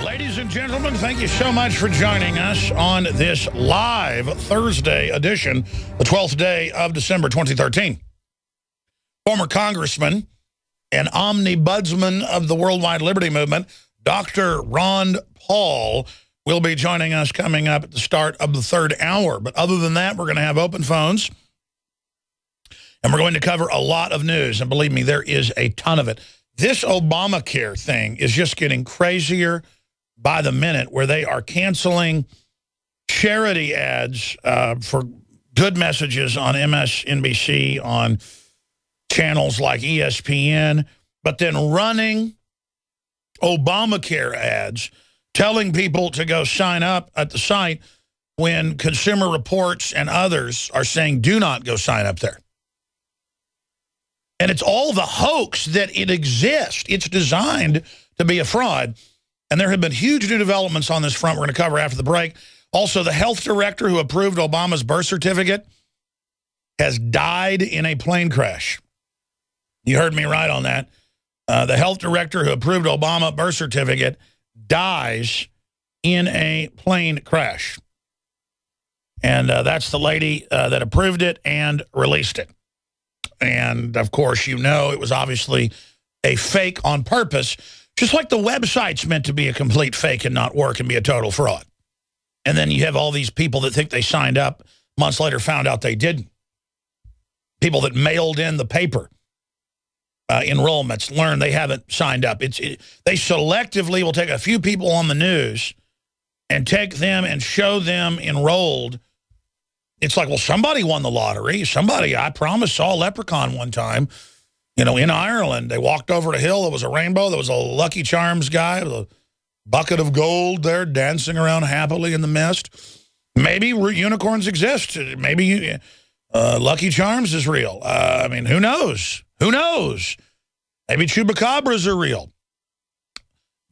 Ladies and gentlemen, thank you so much for joining us on this live Thursday edition, the 12th day of December 2013. Former Congressman and omnibudsman of the Worldwide Liberty Movement, Dr. Ron Paul, will be joining us coming up at the start of the third hour. But other than that, we're going to have open phones, and we're going to cover a lot of news. And believe me, there is a ton of it. This Obamacare thing is just getting crazier by the minute, where they are canceling charity ads for good messages on MSNBC, on channels like ESPN, but then running Obamacare ads, telling people to go sign up at the site when Consumer Reports and others are saying do not go sign up there. And it's all the hoax that it exists. It's designed to be a fraud. And there have been huge new developments on this front we're going to cover after the break. Also, the health director who approved Obama's birth certificate has died in a plane crash. You heard me right on that. The health director who approved Obama's birth certificate dies in a plane crash. And that's the lady that approved it and released it. And, of course, you know it was obviously a fake on purpose, just like the website's meant to be a complete fake and not work and be a total fraud. And then you have all these people that think they signed up, months later found out they didn't. People that mailed in the paper enrollments learn they haven't signed up. They selectively will take a few people on the news and take them and show them enrolled. It's like, well, somebody won the lottery. Somebody, I promise, saw a leprechaun one time. You know, in Ireland, they walked over a hill. There was a rainbow. There was a Lucky Charms guy with a bucket of gold there dancing around happily in the mist. Maybe unicorns exist. Maybe Lucky Charms is real. I mean, who knows? Who knows? Maybe chupacabras are real.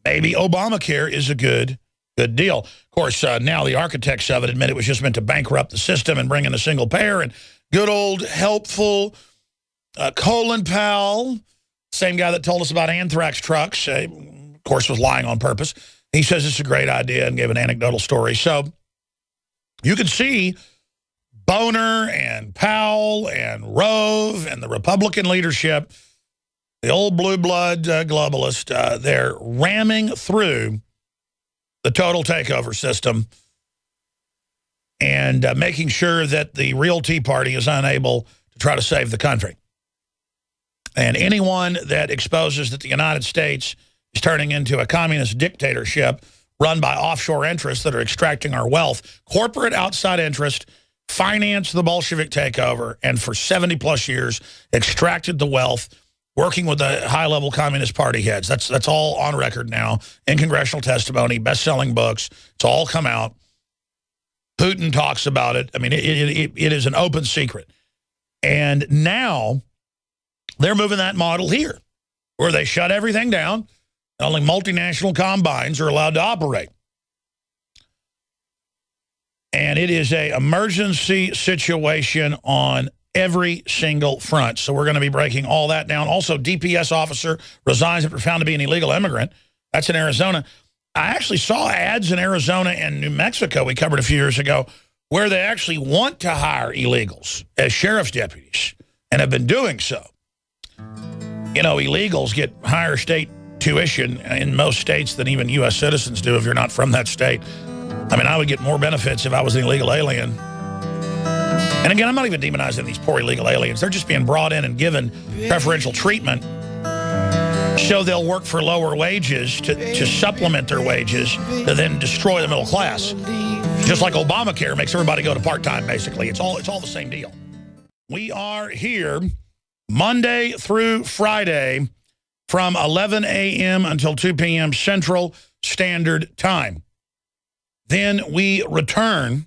Maybe Obamacare is a good deal. Of course, now the architects of it admit it was just meant to bankrupt the system and bring in a single payer. And good old helpful Colin Powell, same guy that told us about anthrax trucks, of course was lying on purpose. He says it's a great idea and gave an anecdotal story. So you can see Boner and Powell and Rove and the Republican leadership, the old blue blood globalist, they're ramming through the total takeover system and making sure that the real Tea Party is unable to try to save the country. And anyone that exposes that the United States is turning into a communist dictatorship run by offshore interests that are extracting our wealth, corporate outside interest, financed the Bolshevik takeover, and for 70-plus years extracted the wealth, working with the high-level Communist Party heads. That's all on record now in congressional testimony, best-selling books. It's all come out. Putin talks about it. I mean, it is an open secret. And now they're moving that model here, where they shut everything down. Only multinational combines are allowed to operate. And it is an emergency situation on every single front. So we're going to be breaking all that down. Also, DPS officer resigns after found to be an illegal immigrant. That's in Arizona. I actually saw ads in Arizona and New Mexico we covered a few years ago where they actually want to hire illegals as sheriff's deputies and have been doing so. You know, illegals get higher state tuition in most states than even U.S. citizens do if you're not from that state. I mean, I would get more benefits if I was an illegal alien. And again, I'm not even demonizing these poor illegal aliens. They're just being brought in and given preferential treatment so they'll work for lower wages to supplement their wages to then destroy the middle class. Just like Obamacare makes everybody go to part-time, basically. It's all the same deal. We are here Monday through Friday from 11 a.m. until 2 p.m. Central Standard Time. Then we return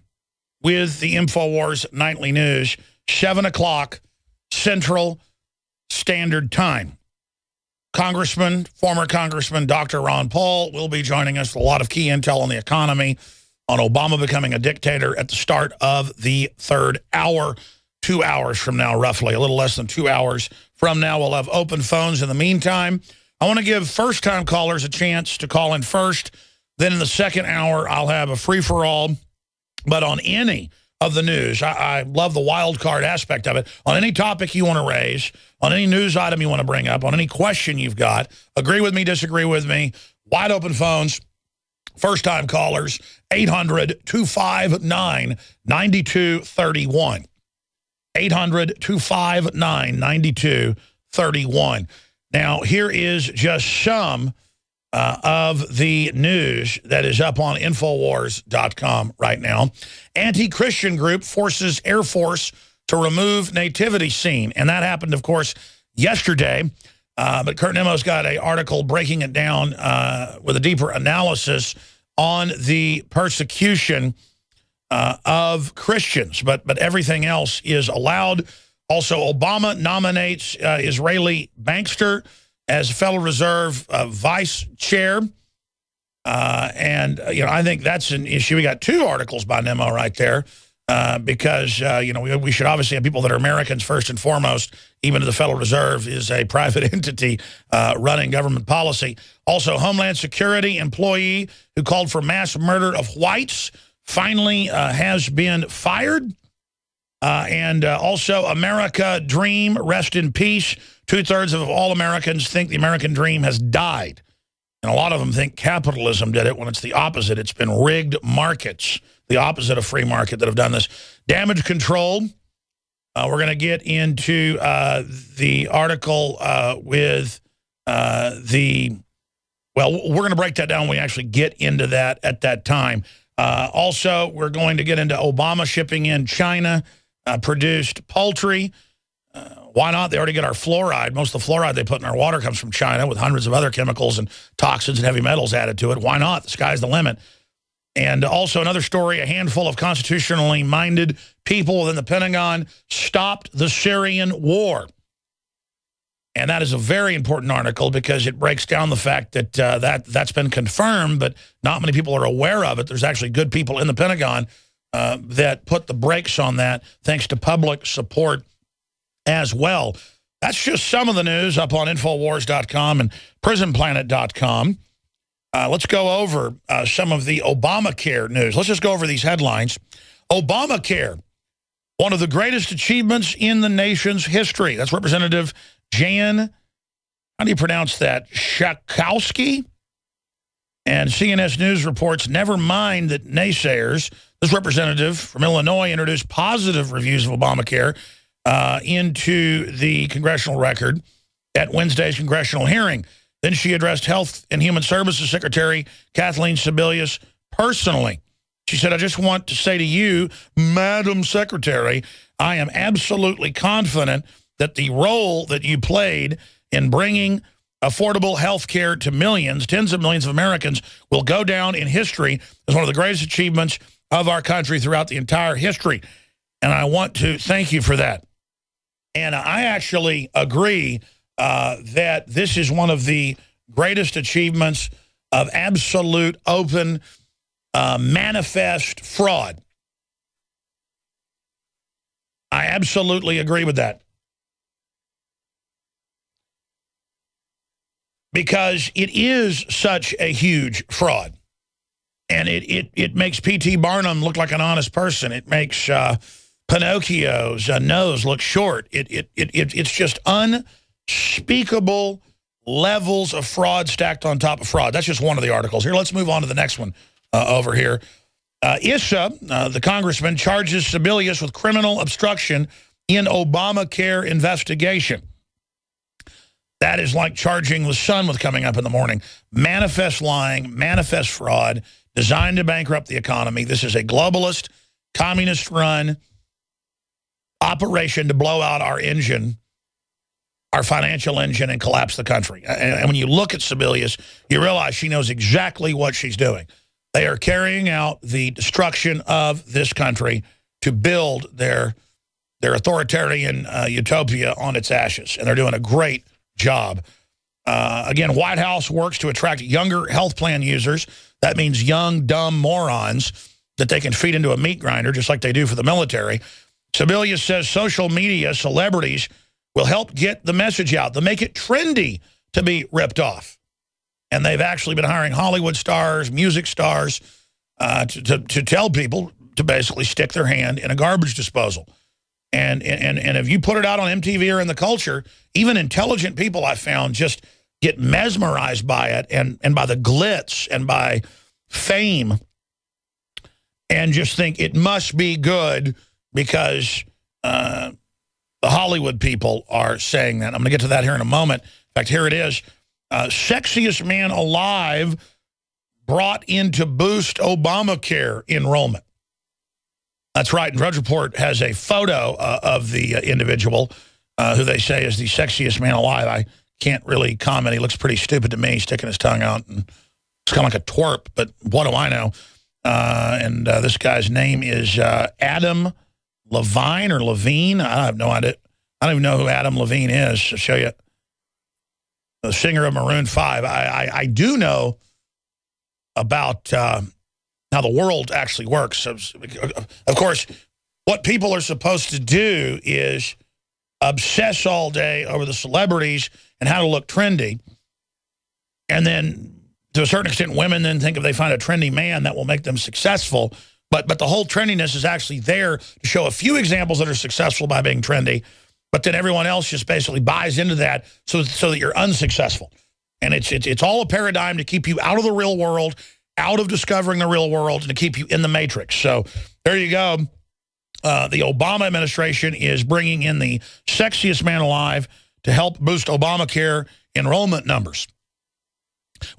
with the InfoWars Nightly News, 7 o'clock Central Standard Time. Former Congressman Dr. Ron Paul will be joining us with a lot of key intel on the economy, on Obama becoming a dictator at the start of the third hour. 2 hours from now, roughly, a little less than 2 hours from now. We'll have open phones in the meantime. I want to give first-time callers a chance to call in first. Then in the second hour, I'll have a free-for-all, but on any of the news. I love the wild card aspect of it. On any topic you want to raise, on any news item you want to bring up, on any question you've got, agree with me, disagree with me, wide open phones, first-time callers, 800-259-9231. 800-259-9231. Now, here is just some of the news that is up on Infowars.com right now. Anti-Christian group forces Air Force to remove nativity scene. And that happened, of course, yesterday. But Kurt Nemo's got an article breaking it down with a deeper analysis on the persecution of Christians. But everything else is allowed. Also, Obama nominates Israeli bankster as Federal Reserve vice chair. I think that's an issue. We got two articles by Nemo right there because, we should obviously have people that are Americans first and foremost, even though the Federal Reserve is a private entity running government policy. Also, Homeland Security employee who called for mass murder of whites finally has been fired. Also, America Dream, rest in peace. 2/3 of all Americans think the American dream has died. And a lot of them think capitalism did it when it's the opposite. It's been rigged markets, the opposite of free market, that have done this. Damage control. We're going to get into the article with we're going to break that down when we actually get into that at that time. Also, we're going to get into Obama shipping in China produced poultry. Why not? They already get our fluoride. Most of the fluoride they put in our water comes from China with hundreds of other chemicals and toxins and heavy metals added to it. Why not? The sky's the limit. And also another story, a handful of constitutionally minded people within the Pentagon stopped the Syrian war. And that is a very important article because it breaks down the fact that that's been confirmed, but not many people are aware of it. There's actually good people in the Pentagon that put the brakes on that thanks to public support as well. That's just some of the news up on Infowars.com and PrisonPlanet.com. Let's go over some of the Obamacare news. Let's just go over these headlines. Obamacare, one of the greatest achievements in the nation's history. That's Representative Jan, how do you pronounce that, Schakowsky? And CNS News reports, never mind that naysayers. This representative from Illinois introduced positive reviews of Obamacare into the congressional record at Wednesday's congressional hearing. Then she addressed Health and Human Services Secretary Kathleen Sebelius personally. She said, I just want to say to you, Madam Secretary, I am absolutely confident that the role that you played in bringing affordable health care to millions, tens of millions of Americans, will go down in history as one of the greatest achievements of our country throughout the entire history. And I want to thank you for that. And I actually agree that this is one of the greatest achievements of absolute, open, manifest fraud. I absolutely agree with that. Because it is such a huge fraud. And it makes P.T. Barnum look like an honest person. It makes Pinocchio's nose look short. It's just unspeakable levels of fraud stacked on top of fraud. That's just one of the articles. Here, let's move on to the next one over here. Issa, the congressman, charges Sebelius with criminal obstruction in Obamacare investigation. That is like charging the sun with coming up in the morning. Manifest lying, manifest fraud, designed to bankrupt the economy. This is a globalist, communist-run operation to blow out our engine, our financial engine, and collapse the country. And when you look at Sebelius, you realize she knows exactly what she's doing. They are carrying out the destruction of this country to build their authoritarian utopia on its ashes. And they're doing a great job. Again, White House works to attract younger health plan users. That means young, dumb morons that they can feed into a meat grinder, just like they do for the military. Sebelius says social media celebrities will help get the message out. They'll make it trendy to be ripped off. And they've actually been hiring Hollywood stars, music stars, to tell people to basically stick their hand in a garbage disposal. And if you put it out on MTV or in the culture, even intelligent people I found just get mesmerized by it and by the glitz and by fame and just think it must be good because the Hollywood people are saying that. I'm going to get to that here in a moment. In fact, here it is. Sexiest man alive brought in to boost Obamacare enrollment. That's right. And Drudge Report has a photo of the individual who they say is the sexiest man alive. I can't really comment. He looks pretty stupid to me, sticking his tongue out. And it's kind of like a twerp, but what do I know? This guy's name is Adam Levine or Levine. I have no idea. I don't even know who Adam Levine is. I'll show you. The singer of Maroon 5. I do know about how the world actually works. Of course, what people are supposed to do is obsess all day over the celebrities and how to look trendy. And then, to a certain extent, women then think if they find a trendy man, that will make them successful. But the whole trendiness is actually there to show a few examples that are successful by being trendy. But then everyone else just basically buys into that so that you're unsuccessful. And it's all a paradigm to keep you out of the real world, out of discovering the real world, and to keep you in the matrix. So there you go. The Obama administration is bringing in the sexiest man alive to help boost Obamacare enrollment numbers.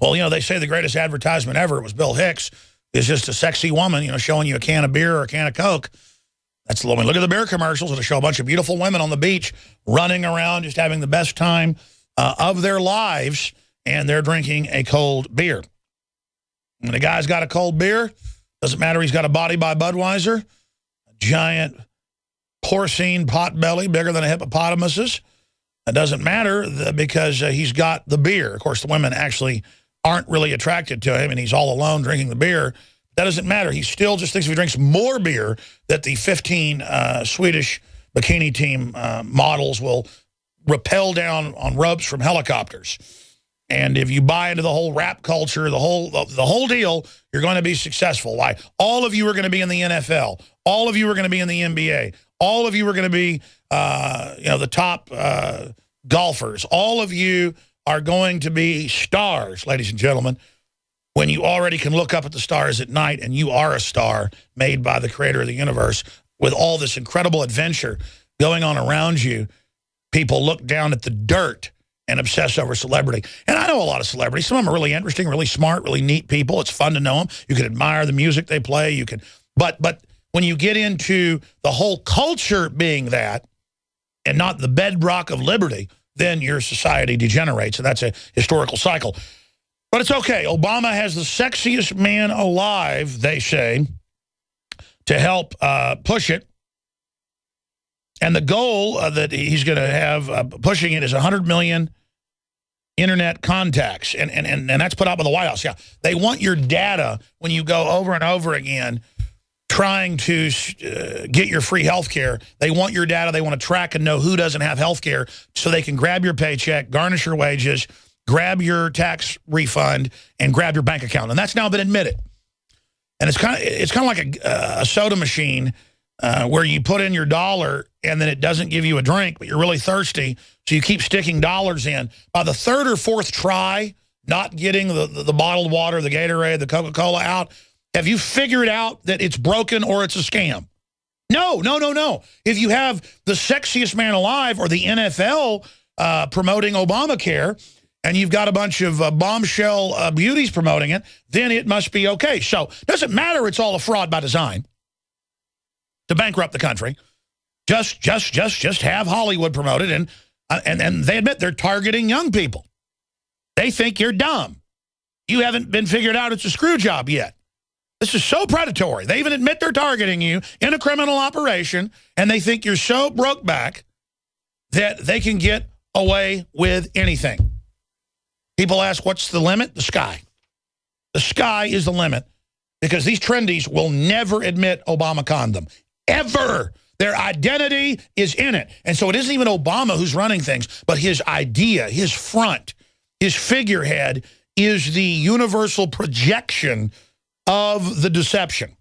Well, you know, they say the greatest advertisement ever was Bill Hicks is just a sexy woman, you know, showing you a can of beer or a can of Coke. That's the woman. Look at the beer commercials. It'll show a bunch of beautiful women on the beach running around, just having the best time of their lives, and they're drinking a cold beer. When a guy's got a cold beer, doesn't matter he's got a body by Budweiser, a giant porcine pot belly bigger than a hippopotamus's. It doesn't matter because he's got the beer. Of course, the women actually aren't really attracted to him, and he's all alone drinking the beer. That doesn't matter. He still just thinks if he drinks more beer that the 15 Swedish bikini team models will rappel down on ropes from helicopters. And if you buy into the whole rap culture, the whole deal, you're going to be successful. Why? All of you are going to be in the NFL. All of you are going to be in the NBA. All of you are going to be, the top golfers. All of you are going to be stars, ladies and gentlemen, when you already can look up at the stars at night and you are a star made by the creator of the universe with all this incredible adventure going on around you. People look down at the dirt and obsess over celebrity. And I know a lot of celebrities. Some of them are really interesting, really smart, really neat people. It's fun to know them. You can admire the music they play. You can, but when you get into the whole culture being that and not the bedrock of liberty, then your society degenerates, and that's a historical cycle. But it's okay. Obama has the sexiest man alive, they say, to help push it. And the goal that he's going to have pushing it is 100 million internet contacts. And that's put out by the White House. Yeah, they want your data when you go over and over again trying to get your free health care. They want your data. They want to track and know who doesn't have health care so they can grab your paycheck, garnish your wages, grab your tax refund, and grab your bank account. And that's now been admitted. And it's kind of like a soda machine where you put in your dollar and then it doesn't give you a drink, but you're really thirsty, so you keep sticking dollars in. By the third or fourth try, not getting the bottled water, the Gatorade, the Coca-Cola out, have you figured out that it's broken or it's a scam? No. If you have the sexiest man alive or the NFL promoting Obamacare, and you've got a bunch of bombshell beauties promoting it, then it must be okay. So it doesn't matter it's all a fraud by design to bankrupt the country. Just have Hollywood promote it, and they admit they're targeting young people. They think you're dumb. You haven't been figured out it's a screw job yet. This is so predatory. They even admit they're targeting you in a criminal operation, and they think you're so broke back that they can get away with anything. People ask, what's the limit? The sky. The sky is the limit because these trendies will never admit Obama condom. Ever. Their identity is in it. And so it isn't even Obama who's running things, but his idea, his front, his figurehead is the universal projection of the deception.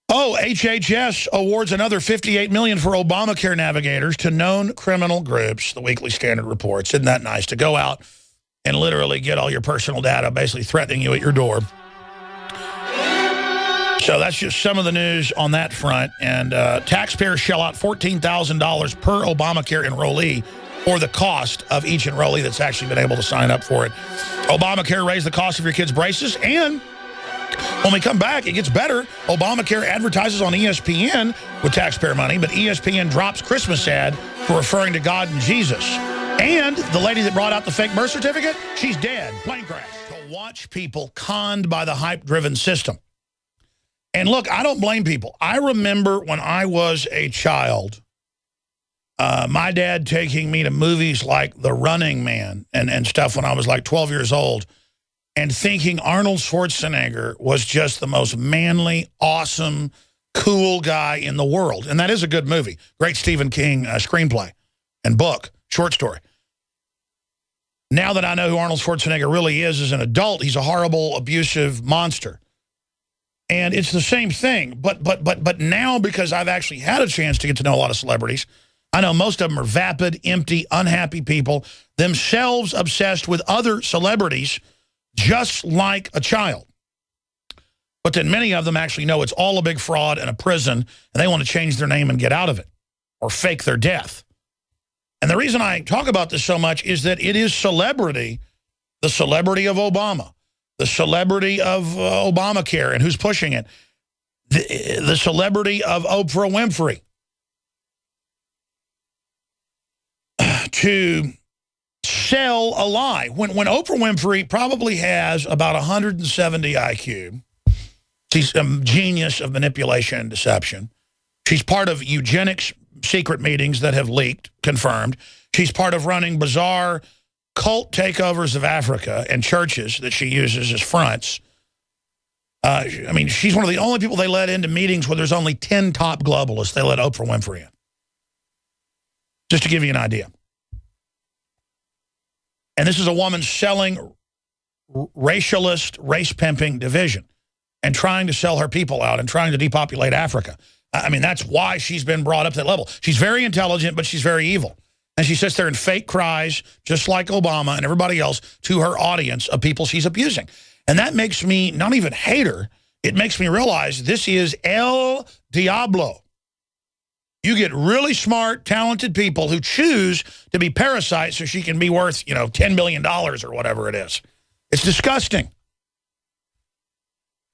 Oh, HHS awards another $58 million for Obamacare navigators to known criminal groups, the Weekly Standard reports. Isn't that nice to go out and literally get all your personal data, basically threatening you at your door? So that's just some of the news on that front. And taxpayers shell out $14,000 per Obamacare enrollee for the cost of each enrollee that's actually been able to sign up for it. Obamacare raised the cost of your kids' braces, and when we come back, it gets better. Obamacare advertises on ESPN with taxpayer money, but ESPN drops Christmas ad for referring to God and Jesus. And the lady that brought out the fake birth certificate, she's dead. Plane crash. To watch people conned by the hype-driven system. And look, I don't blame people. I remember when I was a child, my dad taking me to movies like The Running Man and stuff when I was like 12 years old, and thinking Arnold Schwarzenegger was just the most manly, awesome, cool guy in the world. And that is a good movie. Great Stephen King screenplay and book, short story. Now that I know who Arnold Schwarzenegger really is as an adult, he's a horrible, abusive monster. And it's the same thing. But now, because I've actually had a chance to get to know a lot of celebrities, I know most of them are vapid, empty, unhappy people, themselves obsessed with other celebrities, just like a child. But then many of them actually know it's all a big fraud and a prison, and they want to change their name and get out of it, or fake their death. And the reason I talk about this so much is that it is celebrity, the celebrity of Obama, the celebrity of Obamacare and who's pushing it, the celebrity of Oprah Winfrey, to sell a lie. When Oprah Winfrey probably has about 170 IQ, she's a genius of manipulation and deception. She's part of eugenics secret meetings that have leaked, confirmed. She's part of running bizarre cult takeovers of Africa and churches that she uses as fronts. I mean, she's one of the only people they let into meetings where there's only 10 top globalists. They let Oprah Winfrey in. Just to give you an idea. And this is a woman selling racialist, race-pimping division and trying to sell her people out and trying to depopulate Africa. I mean, that's why she's been brought up to that level. She's very intelligent, but she's very evil. And she sits there and fake cries, just like Obama and everybody else, to her audience of people she's abusing. And that makes me not even hate her. It makes me realize this is El Diablo. You get really smart, talented people who choose to be parasites so she can be worth, $10 billion or whatever it is. It's disgusting.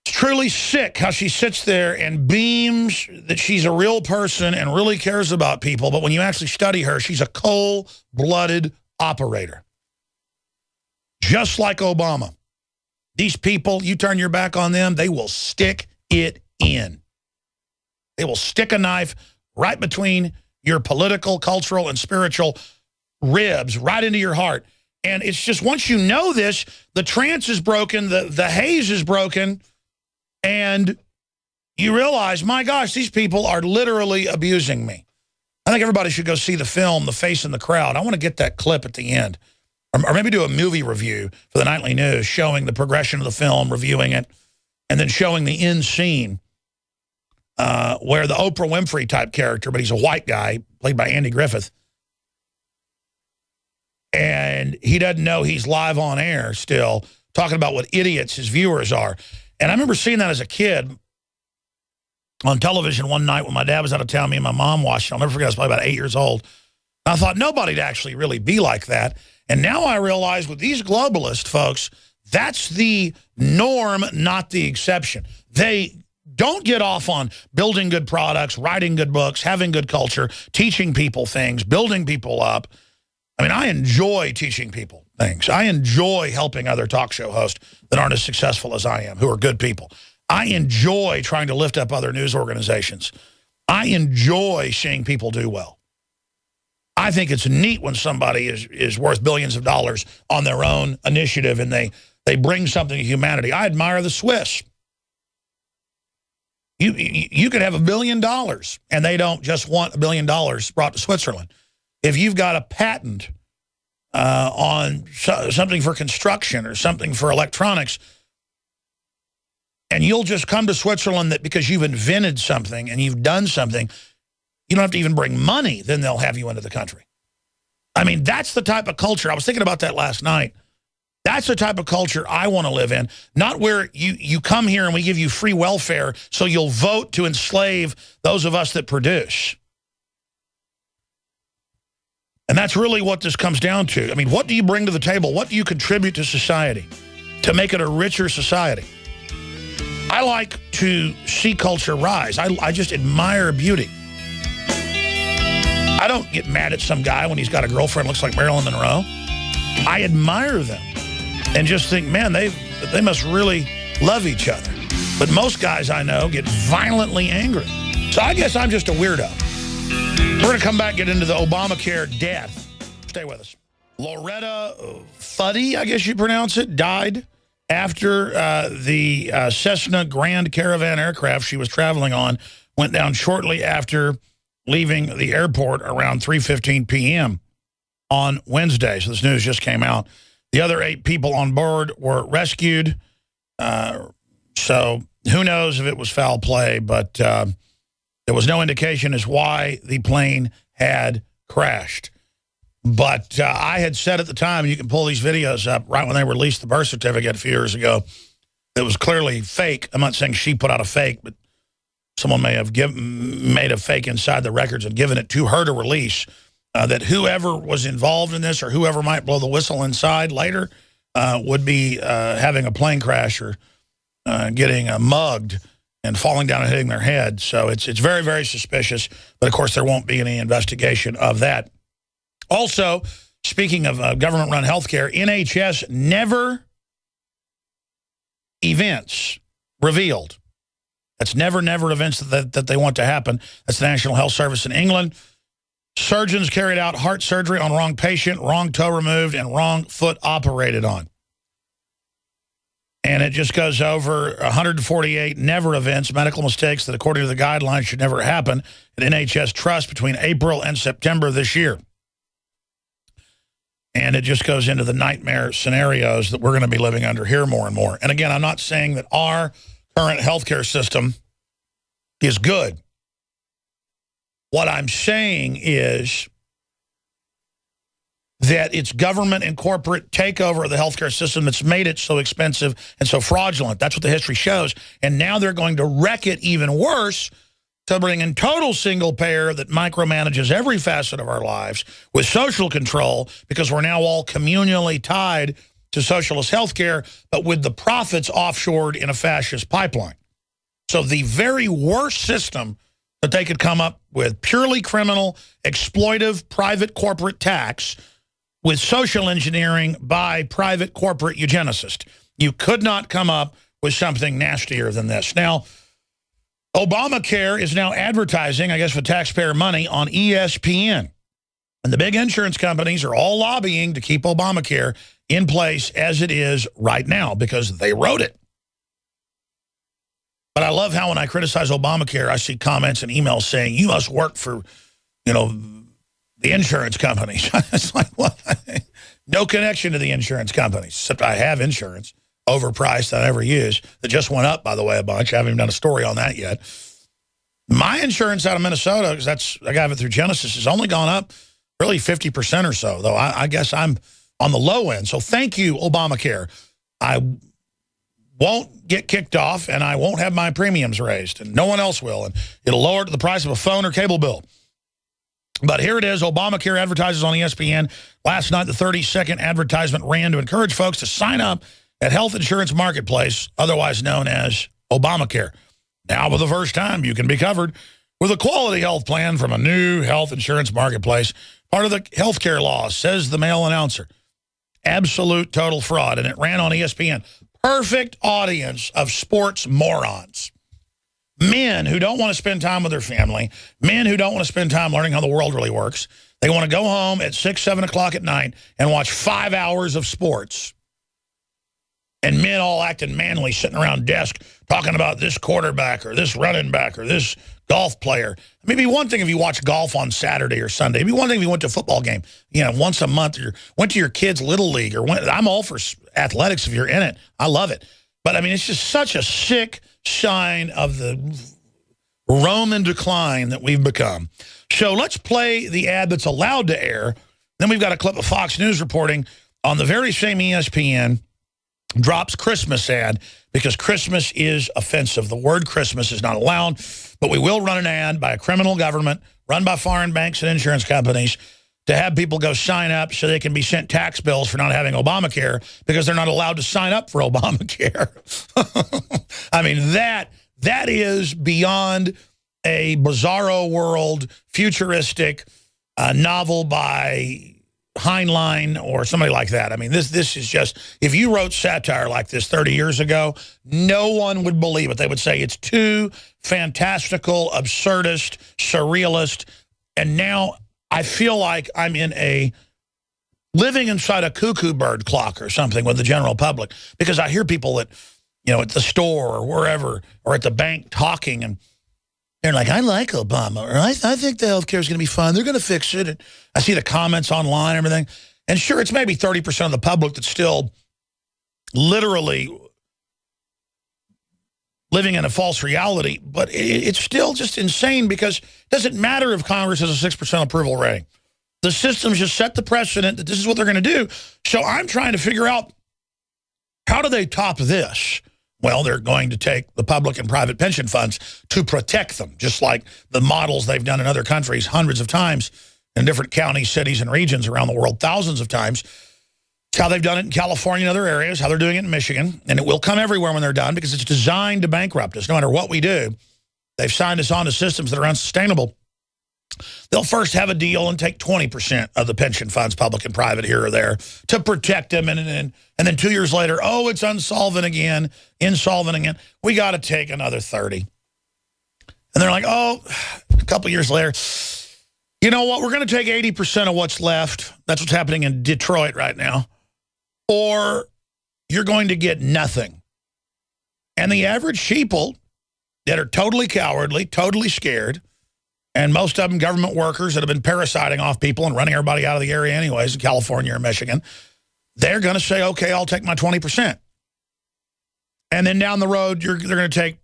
It's truly sick how she sits there and beams that she's a real person and really cares about people. But when you actually study her, she's a cold-blooded operator. Just like Obama. These people, you turn your back on them, they will stick it in. They will stick a knife right between your political, cultural, and spiritual ribs, right into your heart. And it's just, once you know this, the trance is broken, the haze is broken, and you realize, my gosh, these people are literally abusing me. I think everybody should go see the film, The Face in the Crowd. I want to get that clip at the end. Or maybe do a movie review for the Nightly News, showing the progression of the film, reviewing it, and then showing the end scene where the Oprah Winfrey type character, but he's a white guy, played by Andy Griffith, and he doesn't know he's live on air still, talking about what idiots his viewers are. And I remember seeing that as a kid on television one night when my dad was out of town, me and my mom watched it. I'll never forget, I was probably about 8 years old. And I thought, nobody'd actually really be like that. And now I realize with these globalist folks, that's the norm, not the exception. They don't get off on building good products, writing good books, having good culture, teaching people things, building people up. I mean, I enjoy teaching people things. I enjoy helping other talk show hosts that aren't as successful as I am, who are good people. I enjoy trying to lift up other news organizations. I enjoy seeing people do well. I think it's neat when somebody is worth billions of dollars on their own initiative and they bring something to humanity. I admire the Swiss. You could have $1 billion and they don't just want $1 billion brought to Switzerland. If you've got a patent on something for construction or something for electronics, and you'll just come to Switzerland that because you've invented something and you've done something, you don't have to even bring money, then they'll have you into the country. I mean, that's the type of culture. I was thinking about that last night. That's the type of culture I want to live in, not where you come here and we give you free welfare so you'll vote to enslave those of us that produce. And that's really what this comes down to. I mean, what do you bring to the table? What do you contribute to society to make it a richer society? I like to see culture rise. I just admire beauty. I don't get mad at some guy when he's got a girlfriend that looks like Marilyn Monroe. I admire them and just think, man, they must really love each other. But most guys I know get violently angry. So I guess I'm just a weirdo. We're going to come back and get into the Obamacare death. Stay with us. Loretta Fuddy, I guess you pronounce it, died after the Cessna Grand Caravan aircraft she was traveling on went down shortly after leaving the airport around 3:15 p.m. on Wednesday. So this news just came out. The other 8 people on board were rescued. So who knows if it was foul play, but there was no indication as why the plane had crashed. But I had said at the time, you can pull these videos up, right when they released the birth certificate a few years ago, it was clearly fake. I'm not saying she put out a fake, but someone may have made a fake inside the records and given it to her to release. That whoever was involved in this or whoever might blow the whistle inside later would be having a plane crash or getting mugged and falling down and hitting their head. So it's very, very suspicious. But, of course, there won't be any investigation of that. Also, speaking of government-run health care, NHS never events revealed. That's never events that they want to happen. That's the National Health Service in England. Surgeons carried out heart surgery on wrong patient, wrong toe removed, and wrong foot operated on. And it just goes over 148 never events, medical mistakes that, according to the guidelines, should never happen at NHS Trust between April and September this year. And it just goes into the nightmare scenarios that we're going to be living under here more and more. And again, I'm not saying that our current healthcare system is good. What I'm saying is that it's government and corporate takeover of the healthcare system that's made it so expensive and so fraudulent. That's what the history shows. And now they're going to wreck it even worse to bring in total single payer that micromanages every facet of our lives with social control, because we're now all communally tied to socialist healthcare, but with the profits offshored in a fascist pipeline. So the very worst system that they could come up with, purely criminal, exploitive, private corporate tax with social engineering by private corporate eugenicists. You could not come up with something nastier than this. Now, Obamacare is now advertising, I guess, with taxpayer money on ESPN. And the big insurance companies are all lobbying to keep Obamacare in place as it is right now because they wrote it. But I love how when I criticize Obamacare, I see comments and emails saying, you must work for, you know, the insurance companies. It's like, what? No connection to the insurance companies, except I have insurance, overpriced, that I never use. That just went up, by the way, a bunch. I haven't even done a story on that yet. My insurance out of Minnesota, because that's I got it through Genesis, has only gone up really 50% or so, though I guess I'm on the low end. So thank you, Obamacare. I won't get kicked off, and I won't have my premiums raised, and no one else will. And it'll lower the price of a phone or cable bill. But here it is. Obamacare advertises on ESPN. Last night, the 30-second advertisement ran to encourage folks to sign up at Health Insurance Marketplace, otherwise known as Obamacare. Now, for the first time, you can be covered with a quality health plan from a new Health Insurance Marketplace. Part of the healthcare law, says the male announcer. Absolute total fraud. And it ran on ESPN. Perfect audience of sports morons. Men who don't want to spend time with their family. Men who don't want to spend time learning how the world really works. They want to go home at 6, 7 o'clock at night and watch 5 hours of sports. and men all acting manly, sitting around desk talking about this quarterback or this running back or this golf player. Maybe one thing if you watch golf on Saturday or Sunday. Maybe one thing if you went to a football game, once a month, or went to your kids' little league, or I'm all for athletics if you're in it. I love it. But, I mean, it's just such a sick sign of the Roman decline that we've become. So let's play the ad that's allowed to air. Then we've got a clip of Fox News reporting on the very same ESPN drops Christmas ad because Christmas is offensive. The word Christmas is not allowed, but we will run an ad by a criminal government run by foreign banks and insurance companies to have people go sign up so they can be sent tax bills for not having Obamacare because they're not allowed to sign up for Obamacare. I mean, that is beyond a bizarro world, futuristic novel by Heinlein or somebody like that. I mean, this is just, if you wrote satire like this 30 years ago, no one would believe it. They would say it's too fantastical, absurdist, surrealist. And now I feel like I'm living inside a cuckoo bird clock or something with the general public, because I hear people at the store or wherever or at the bank talking, and they're like, I like Obama, or I think the health care is going to be fine. They're going to fix it. And I see the comments online and everything. And sure, it's maybe 30% of the public that's still literally living in a false reality. But it's still just insane, because it doesn't matter if Congress has a 6% approval rating. The system's just set the precedent that this is what they're going to do. So I'm trying to figure out, how do they top this? Well, they're going to take the public and private pension funds to protect them, just like the models they've done in other countries hundreds of times in different counties, cities, and regions around the world, thousands of times. It's how they've done it in California and other areas, how they're doing it in Michigan, and it will come everywhere when they're done, because it's designed to bankrupt us. No matter what we do, they've signed us on to systems that are unsustainable. They'll first have a deal and take 20% of the pension funds, public and private, here or there, to protect them. And then 2 years later, oh, it's insolvent again. We got to take another 30. And they're like, oh, a couple years later, you know what? We're going to take 80% of what's left. That's what's happening in Detroit right now. Or you're going to get nothing. And the average sheeple that are totally cowardly, totally scared, and most of them government workers that have been parasiting off people and running everybody out of the area anyways, in California or Michigan, they're going to say, okay, I'll take my 20%. And then down the road, they're going to take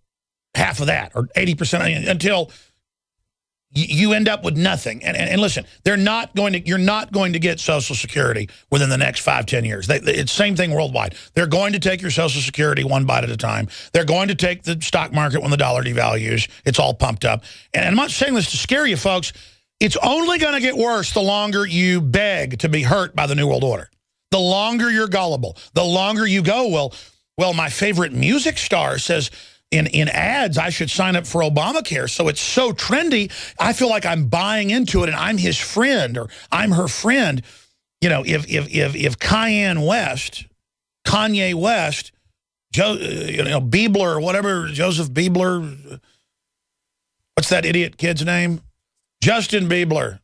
half of that, or 80%, until you end up with nothing. And listen, you're not going to get Social Security within the next 5-10 years. It's the same thing worldwide. They're going to take your Social Security one bite at a time. They're going to take the stock market when the dollar devalues. It's all pumped up. And I'm not saying this to scare you, folks. It's only going to get worse the longer you beg to be hurt by the New World Order. The longer you're gullible. The longer you go, well, my favorite music star says in ads, I should sign up for Obamacare. So it's so trendy, I feel like I'm buying into it, and I'm his friend, or I'm her friend. If Kanye West, Biebler, or whatever, Joseph Biebler, what's that idiot kid's name? Justin Biebler,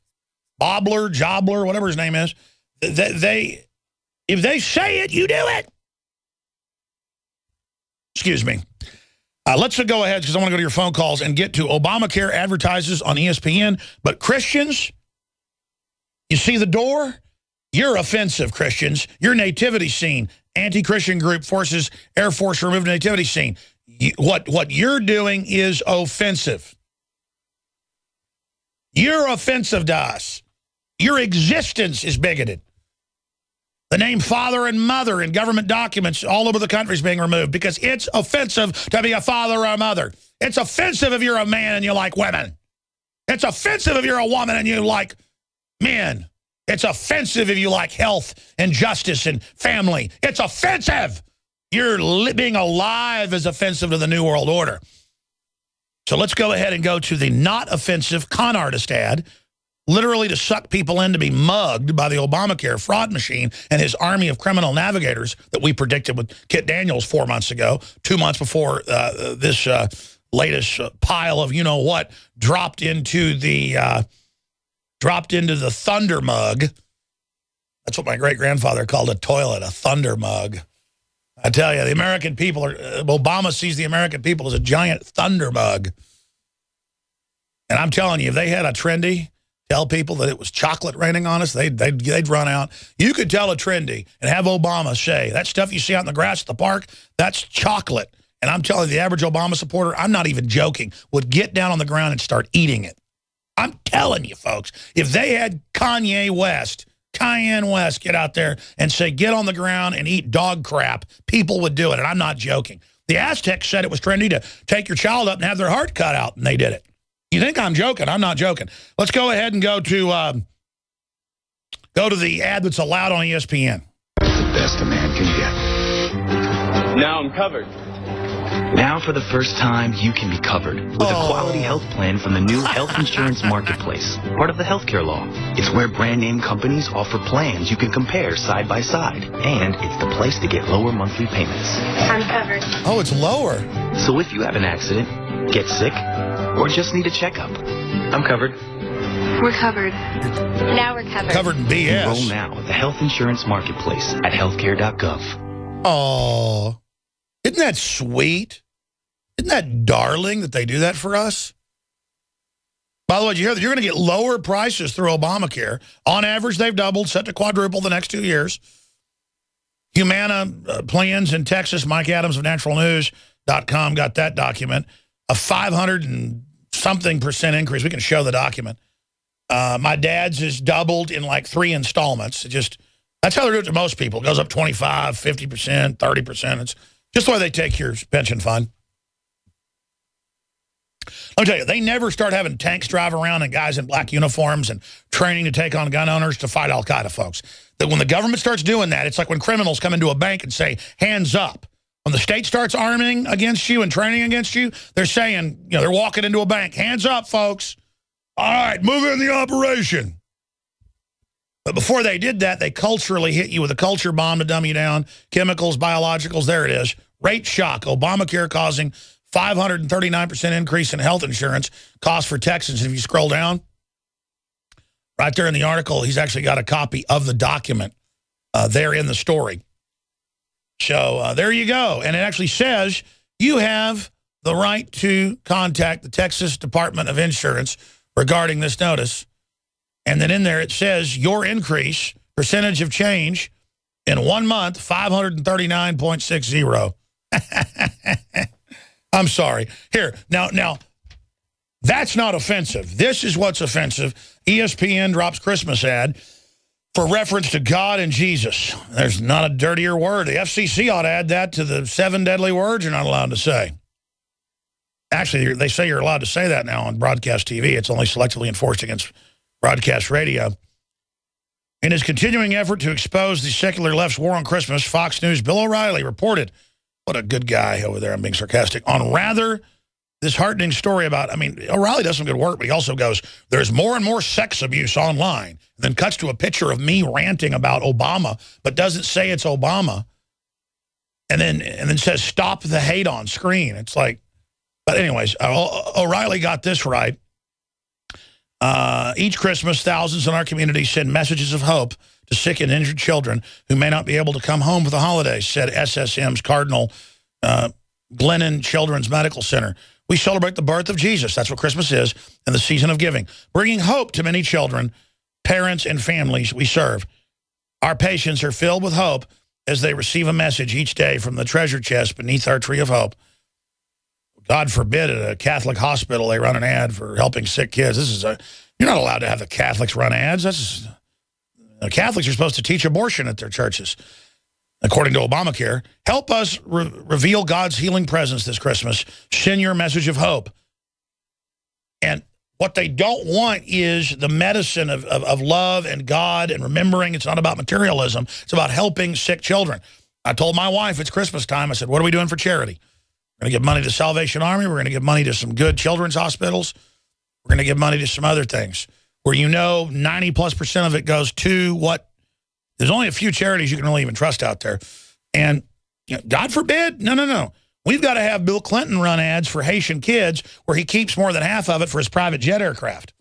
Jobler, whatever his name is. If they say it, you do it. Excuse me. Let's go ahead, because I want to go to your phone calls and get to Obamacare advertises on ESPN. But Christians, you see the door? You're offensive, Christians. Your nativity scene. Anti-Christian group forces Air Force to remove nativity scene. What you're doing is offensive. You're offensive to us. Your existence is bigoted. The name father and mother in government documents all over the country is being removed because it's offensive to be a father or a mother. It's offensive if you're a man and you like women. It's offensive if you're a woman and you like men. It's offensive if you like health and justice and family. It's offensive. Being alive is offensive to the New World Order. So let's go ahead and go to the not offensive con artist ad, literally to suck people in to be mugged by the Obamacare fraud machine and his army of criminal navigators that we predicted with Kit Daniels 4 months ago, 2 months before this latest pile of you-know-what dropped into the thunder mug. That's what my great-grandfather called a toilet, a thunder mug. I tell you, the American people are, Obama sees the American people as a giant thunderbug. And I'm telling you, if they had a trendy tell people that it was chocolate raining on us, they'd run out. You could tell a trendy and have Obama say, that stuff you see out in the grass at the park, that's chocolate. And I'm telling you, the average Obama supporter, I'm not even joking, would get down on the ground and start eating it. I'm telling you, folks, if they had Kanye West get out there and say, get on the ground and eat dog crap, people would do it, and I'm not joking. The Aztecs said it was trendy to take your child up and have their heart cut out, and they did it. You think I'm joking? I'm not joking. Let's go ahead and go to the ad that's allowed on ESPN. The best a man can get. Now I'm covered. Now, for the first time, you can be covered with a quality health plan from the new Health Insurance Marketplace, part of the healthcare law. It's where brand name companies offer plans you can compare side by side, and it's the place to get lower monthly payments. I'm covered. Oh, it's lower. So if you have an accident, get sick, or just need a checkup, I'm covered. We're covered. Now we're covered. Covered in BS. Enroll now at the Health Insurance Marketplace at healthcare.gov. Oh, isn't that sweet? Isn't that darling that they do that for us? By the way, did you hear that you're going to get lower prices through Obamacare? On average, they've doubled, set to quadruple the next 2 years. Humana plans in Texas, Mike Adams of naturalnews.com got that document. A 500 and something % increase. We can show the document. My dad's is doubled in like 3 installments. That's how they do it to most people. It goes up 25, 50%, 30%. It's just the way they take your pension fund. Let me tell you, they never start having tanks drive around and guys in black uniforms and training to take on gun owners to fight Al-Qaeda, folks. That when the government starts doing that, it's like when criminals come into a bank and say, hands up. When the state starts arming against you and training against you, they're saying, they're walking into a bank, hands up, folks. All right, move in the operation. But before they did that, they culturally hit you with a culture bomb to dumb you down, chemicals, biologicals, there it is. Rate shock, Obamacare causing 539% increase in health insurance costs for Texans. And if you scroll down, right there in the article, he's actually got a copy of the document there in the story. So there you go. And it actually says you have the right to contact the Texas Department of Insurance regarding this notice. And then in there it says your increase, percentage of change in 1 month, 539.60. I'm sorry. Here, now, that's not offensive. This is what's offensive. ESPN drops Christmas ad for reference to God and Jesus. There's not a dirtier word. The FCC ought to add that to the 7 deadly words you're not allowed to say. Actually, they say you're allowed to say that now on broadcast TV. It's only selectively enforced against broadcast radio. In his continuing effort to expose the secular left's war on Christmas, Fox News' Bill O'Reilly reported, what a good guy over there, I'm being sarcastic, on rather disheartening story about, O'Reilly does some good work, but he also goes, there's more and more sex abuse online, and then cuts to a picture of me ranting about Obama, but doesn't say it's Obama, and then says, stop the hate on screen. It's like, but anyways, O'Reilly got this right. Each Christmas, thousands in our community send messages of hope to sick and injured children who may not be able to come home for the holidays, said SSM's Cardinal Glennon Children's Medical Center. We celebrate the birth of Jesus. That's what Christmas is, and the season of giving, bringing hope to many children, parents, and families we serve. Our patients are filled with hope as they receive a message each day from the treasure chest beneath our tree of hope. God forbid at a Catholic hospital they run an ad for helping sick kids. You're not allowed to have the Catholics run ads. Catholics are supposed to teach abortion at their churches, according to Obamacare. Help us reveal God's healing presence this Christmas. Send your message of hope. And what they don't want is the medicine of love and God and remembering it's not about materialism. It's about helping sick children. I told my wife it's Christmas time. I said, what are we doing for charity? We're going to give money to Salvation Army. We're going to give money to some good children's hospitals. We're going to give money to some other things where 90+% of it goes to what, there's only a few charities you can really even trust out there. And God forbid, no. We've got to have Bill Clinton run ads for Haitian kids where he keeps more than half of it for his private jet aircraft.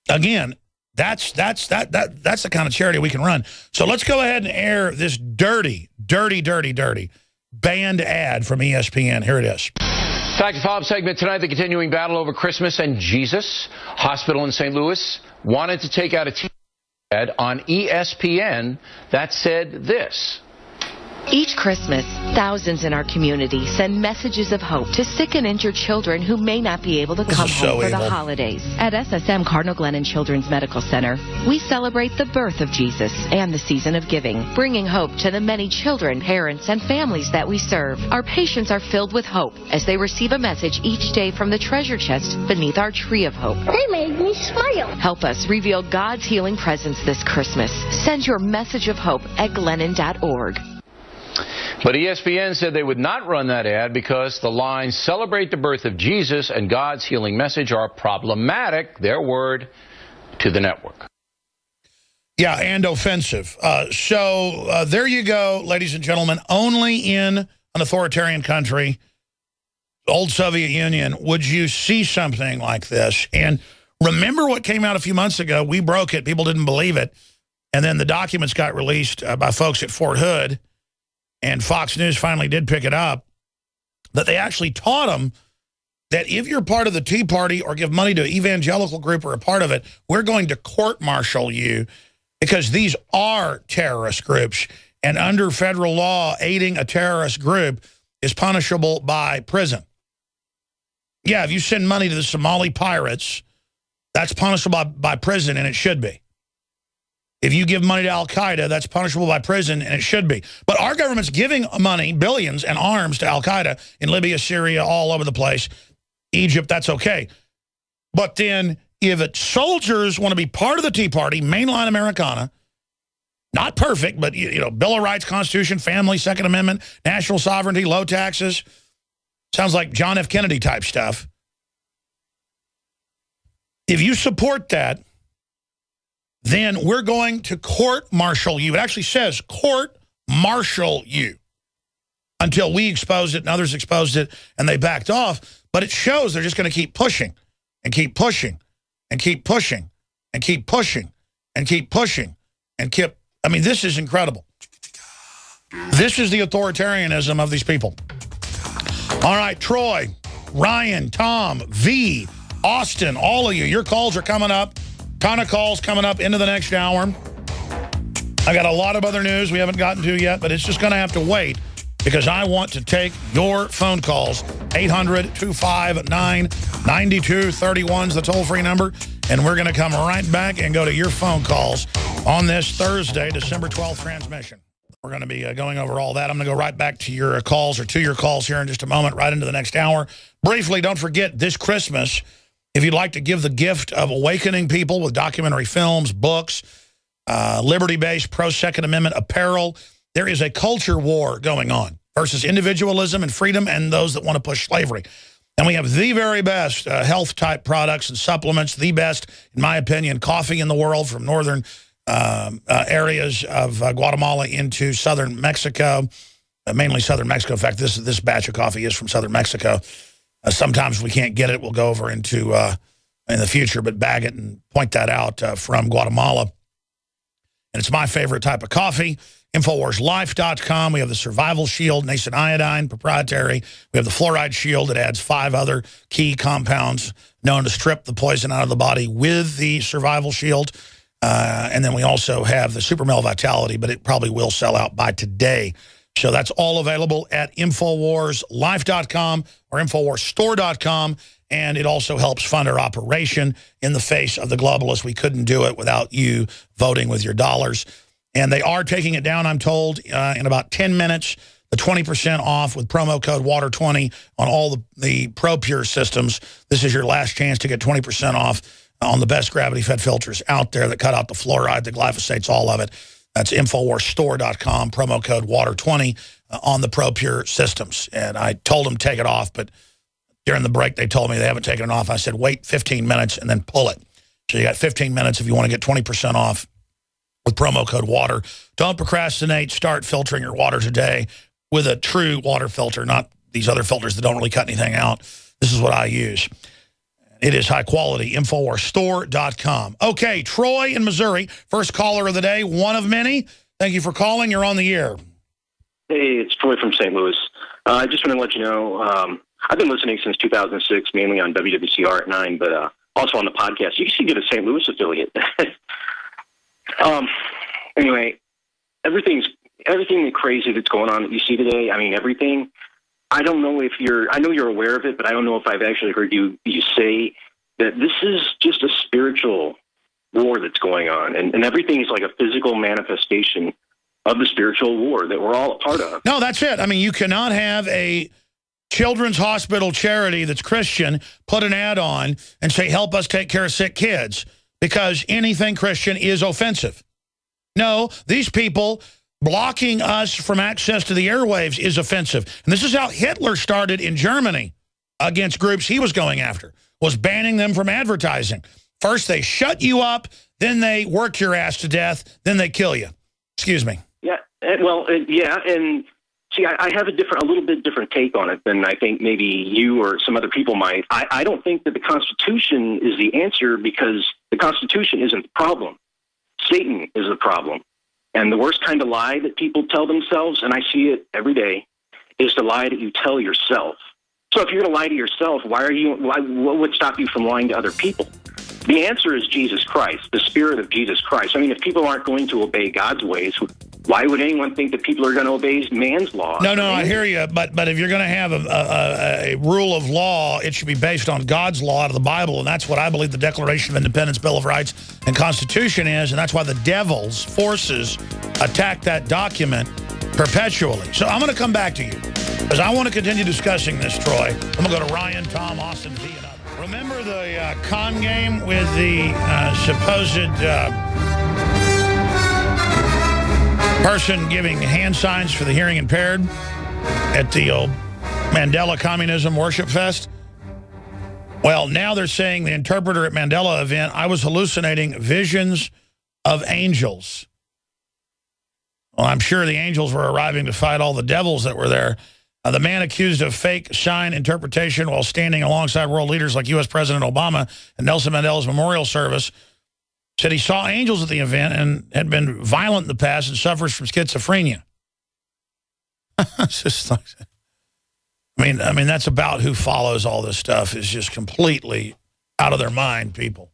Again, That's the kind of charity we can run. So let's go ahead and air this dirty banned ad from ESPN. Here it is. Back to follow-up segment tonight, the continuing battle over Christmas and Jesus. Hospital in St. Louis wanted to take out a TV ad on ESPN that said this. Each Christmas, thousands in our community send messages of hope to sick and injured children who may not be able to come home for the holidays. At SSM Cardinal Glennon Children's Medical Center, we celebrate the birth of Jesus and the season of giving, bringing hope to the many children, parents, and families that we serve. Our patients are filled with hope as they receive a message each day from the treasure chest beneath our tree of hope. They made me smile. Help us reveal God's healing presence this Christmas. Send your message of hope at glennon.org. But ESPN said they would not run that ad because the lines "celebrate the birth of Jesus" and God's healing message are problematic, their word, to the network. Yeah, and offensive. So there you go, ladies and gentlemen. Only in an authoritarian country, old Soviet Union, would you see something like this. And remember what came out a few months ago? We broke it. People didn't believe it. And then the documents got released by folks at Fort Hood. And Fox News finally did pick it up, that they actually taught them that if you're part of the Tea Party or give money to an evangelical group or a part of it, we're going to court-martial you because these are terrorist groups. And under federal law, aiding a terrorist group is punishable by prison. Yeah, if you send money to the Somali pirates, that's punishable by prison, and it should be. If you give money to al-Qaeda, that's punishable by prison, and it should be. But our government's giving money, billions, and arms to al-Qaeda in Libya, Syria, all over the place. Egypt, that's okay. But then if soldiers want to be part of the Tea Party, mainline Americana, not perfect, but you know, Bill of Rights, Constitution, family, Second Amendment, national sovereignty, low taxes. Sounds like John F. Kennedy type stuff. If you support that, then we're going to court-martial you. It actually says court-martial you until we exposed it and others exposed it and they backed off. But it shows they're just going to keep pushing and keep pushing and keep pushing and keep pushing and keep pushing and keep. I mean, this is incredible. This is the authoritarianism of these people. All right, Troy, Ryan, Tom, V, Austin, all of you, your calls are coming up. Ton of calls coming up into the next hour. I got a lot of other news we haven't gotten to yet, but it's just going to have to wait because I want to take your phone calls. 800-259-9231 is the toll-free number, and we're going to come right back and go to your phone calls on this Thursday, December 12th transmission. We're going to be going over all that. I'm going to go right back to your calls or to your calls here in just a moment, right into the next hour. Briefly, don't forget, this Christmas, if you'd like to give the gift of awakening people with documentary films, books, liberty-based pro-Second Amendment apparel, there is a culture war going on versus individualism and freedom and those that want to push slavery. And we have the very best health-type products and supplements, the best, in my opinion, coffee in the world from northern areas of Guatemala into southern Mexico, mainly southern Mexico. In fact, this batch of coffee is from southern Mexico. Sometimes we can't get it. We'll go over into in the future, but bag it and point that out from Guatemala. And it's my favorite type of coffee. InfoWarsLife.com. We have the Survival Shield, nascent iodine, proprietary. We have the Fluoride Shield that adds 5 other key compounds known to strip the poison out of the body with the Survival Shield. And then we also have the Super Male Vitality, but it probably will sell out by today. So that's all available at InfoWarsLife.com or InfoWarsStore.com. And it also helps fund our operation in the face of the globalists. We couldn't do it without you voting with your dollars. And they are taking it down, I'm told, in about 10 minutes, the 20% off with promo code WATER20 on all the ProPure systems. This is your last chance to get 20% off on the best gravity-fed filters out there that cut out the fluoride, the glyphosates, all of it. That's InfoWarsStore.com, promo code WATER20 on the ProPure systems. And I told them take it off, but during the break they told me they haven't taken it off. I said, wait 15 minutes and then pull it. So you got 15 minutes if you want to get 20% off with promo code WATER. Don't procrastinate. Start filtering your water today with a true water filter, not these other filters that don't really cut anything out. This is what I use. It is high quality. InfoWarsStore.com. Okay, Troy in Missouri, first caller of the day, one of many. Thank you for calling. You're on the air. Hey, it's Troy from St. Louis. I just want to let you know, I've been listening since 2006, mainly on WWCR at 9, but also on the podcast. You should get a St. Louis affiliate. Anyway, everything crazy that's going on that you see today, I mean, everything. I don't know if I know you're aware of it, but I don't know if I've actually heard you say that this is just a spiritual war that's going on, and everything is like a physical manifestation of the spiritual war that we're all a part of. No, that's it. I mean, you cannot have a children's hospital charity that's Christian put an ad on and say, help us take care of sick kids, because anything Christian is offensive. No, these people blocking us from access to the airwaves is offensive. And this is how Hitler started in Germany against groups he was going after, was banning them from advertising. First they shut you up, then they work your ass to death, then they kill you. Excuse me. Yeah, well, yeah, and see, I have a little bit different take on it than I think maybe you or some other people might. I don't think that the Constitution is the answer, because the Constitution isn't the problem. Satan is the problem. And the worst kind of lie that people tell themselves, and I see it every day, is the lie that you tell yourself. So if you're going to lie to yourself, what would stop you from lying to other people? The answer is Jesus Christ, the Spirit of Jesus Christ. I mean, if people aren't going to obey God's ways, why would anyone think that people are going to obey man's law? No, I hear you. But if you're going to have a rule of law, it should be based on God's law out of the Bible. And that's what I believe the Declaration of Independence, Bill of Rights, and Constitution is. And that's why the devil's forces attack that document perpetually. So I'm going to come back to you, because I want to continue discussing this, Troy. I'm going to go to Ryan, Tom, Austin, V, and others. Remember the con game with the supposed person giving hand signs for the hearing impaired at the Mandela Communism Worship Fest? Well, now they're saying the interpreter at Mandela event, I was hallucinating visions of angels. Well, I'm sure the angels were arriving to fight all the devils that were there. The man accused of fake sign interpretation while standing alongside world leaders like U.S. President Obama and Nelson Mandela's memorial service said he saw angels at the event and had been violent in the past and suffers from schizophrenia. It's just like, I mean, that's about who follows all this stuff, is just completely out of their mind, people.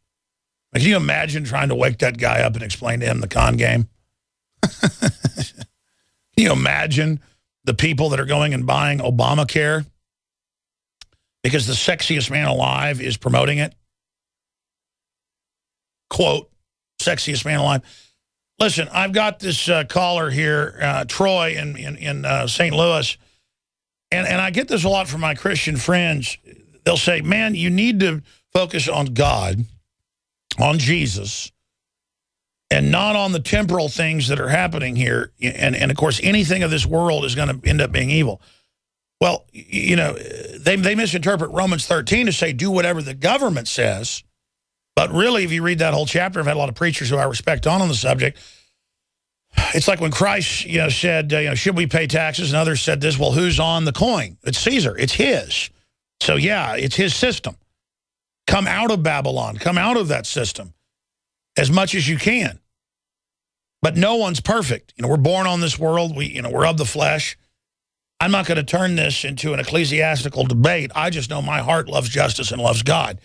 Can you imagine trying to wake that guy up and explain to him the con game? Can you imagine the people that are going and buying Obamacare because the sexiest man alive is promoting it? Quote, sexiest man alive. Listen, I've got this caller here, Troy in St. Louis, and I get this a lot from my Christian friends. They'll say, man, you need to focus on God, on Jesus, and not on the temporal things that are happening here. And of course, anything of this world is going to end up being evil. Well, you know, they misinterpret Romans 13 to say do whatever the government says. But really, if you read that whole chapter, I've had a lot of preachers who I respect on the subject. It's like when Christ, said, should we pay taxes? And others said this, well, who's on the coin? It's Caesar. It's his. So, yeah, it's his system. Come out of Babylon. Come out of that system as much as you can. But no one's perfect. We're born on this world. We're of the flesh. I'm not going to turn this into an ecclesiastical debate. I just know my heart loves justice and loves God.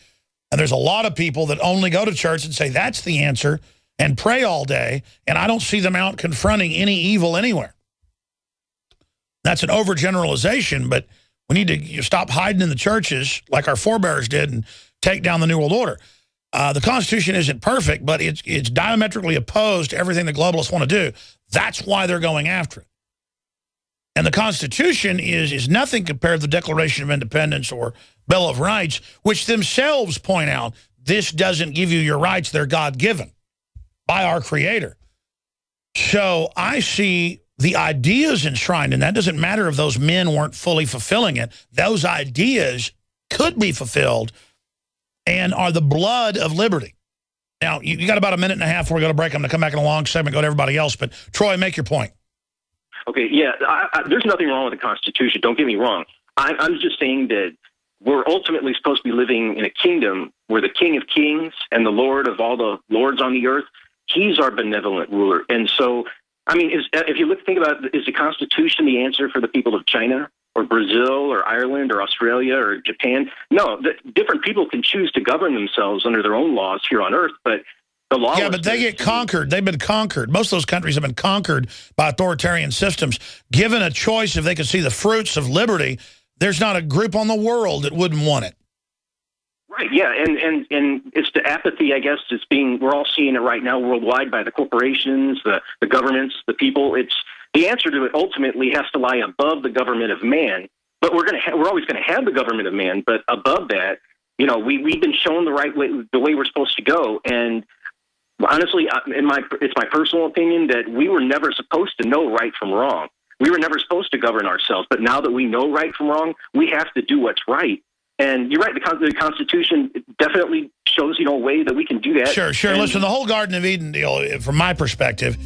And there's a lot of people that only go to church and say that's the answer and pray all day, and I don't see them out confronting any evil anywhere. That's an overgeneralization, but we need to stop hiding in the churches like our forebears did and take down the New World Order. The Constitution isn't perfect, but it's diametrically opposed to everything the globalists want to do. That's why they're going after it. And the Constitution is nothing compared to the Declaration of Independence or Bill of Rights, which themselves point out this doesn't give you your rights. They're God-given by our Creator. So I see the ideas enshrined in that. Doesn't matter if those men weren't fully fulfilling it. Those ideas could be fulfilled and are the blood of liberty. Now, you got about a minute and a half before we go to break. I'm going to come back in a long segment, go to everybody else. But, Troy, make your point. Okay, yeah, there's nothing wrong with the Constitution. Don't get me wrong. I'm just saying that we're ultimately supposed to be living in a kingdom where the King of Kings and the Lord of all the lords on the earth, he's our benevolent ruler. And so, I mean, if you think about it, is the Constitution the answer for the people of China or Brazil or Ireland or Australia or Japan? No, different people can choose to govern themselves under their own laws here on earth, but the law. Yeah, but they get conquered. They've been conquered. Most of those countries have been conquered by authoritarian systems. Given a choice, if they could see the fruits of liberty, there's not a group on the world that wouldn't want it. Right, yeah, and it's the apathy, I guess, we're all seeing it right now worldwide by the corporations, the governments, the people. It's the answer to it ultimately has to lie above the government of man. But we're always going to have the government of man, but above that, you know, we've been shown the right way, the way we're supposed to go. And honestly, it's my personal opinion that we were never supposed to know right from wrong. We were never supposed to govern ourselves. But now that we know right from wrong, we have to do what's right. And you're right, the Constitution definitely shows, you know, a way that we can do that. Sure. And listen, the whole Garden of Eden deal, from my perspective,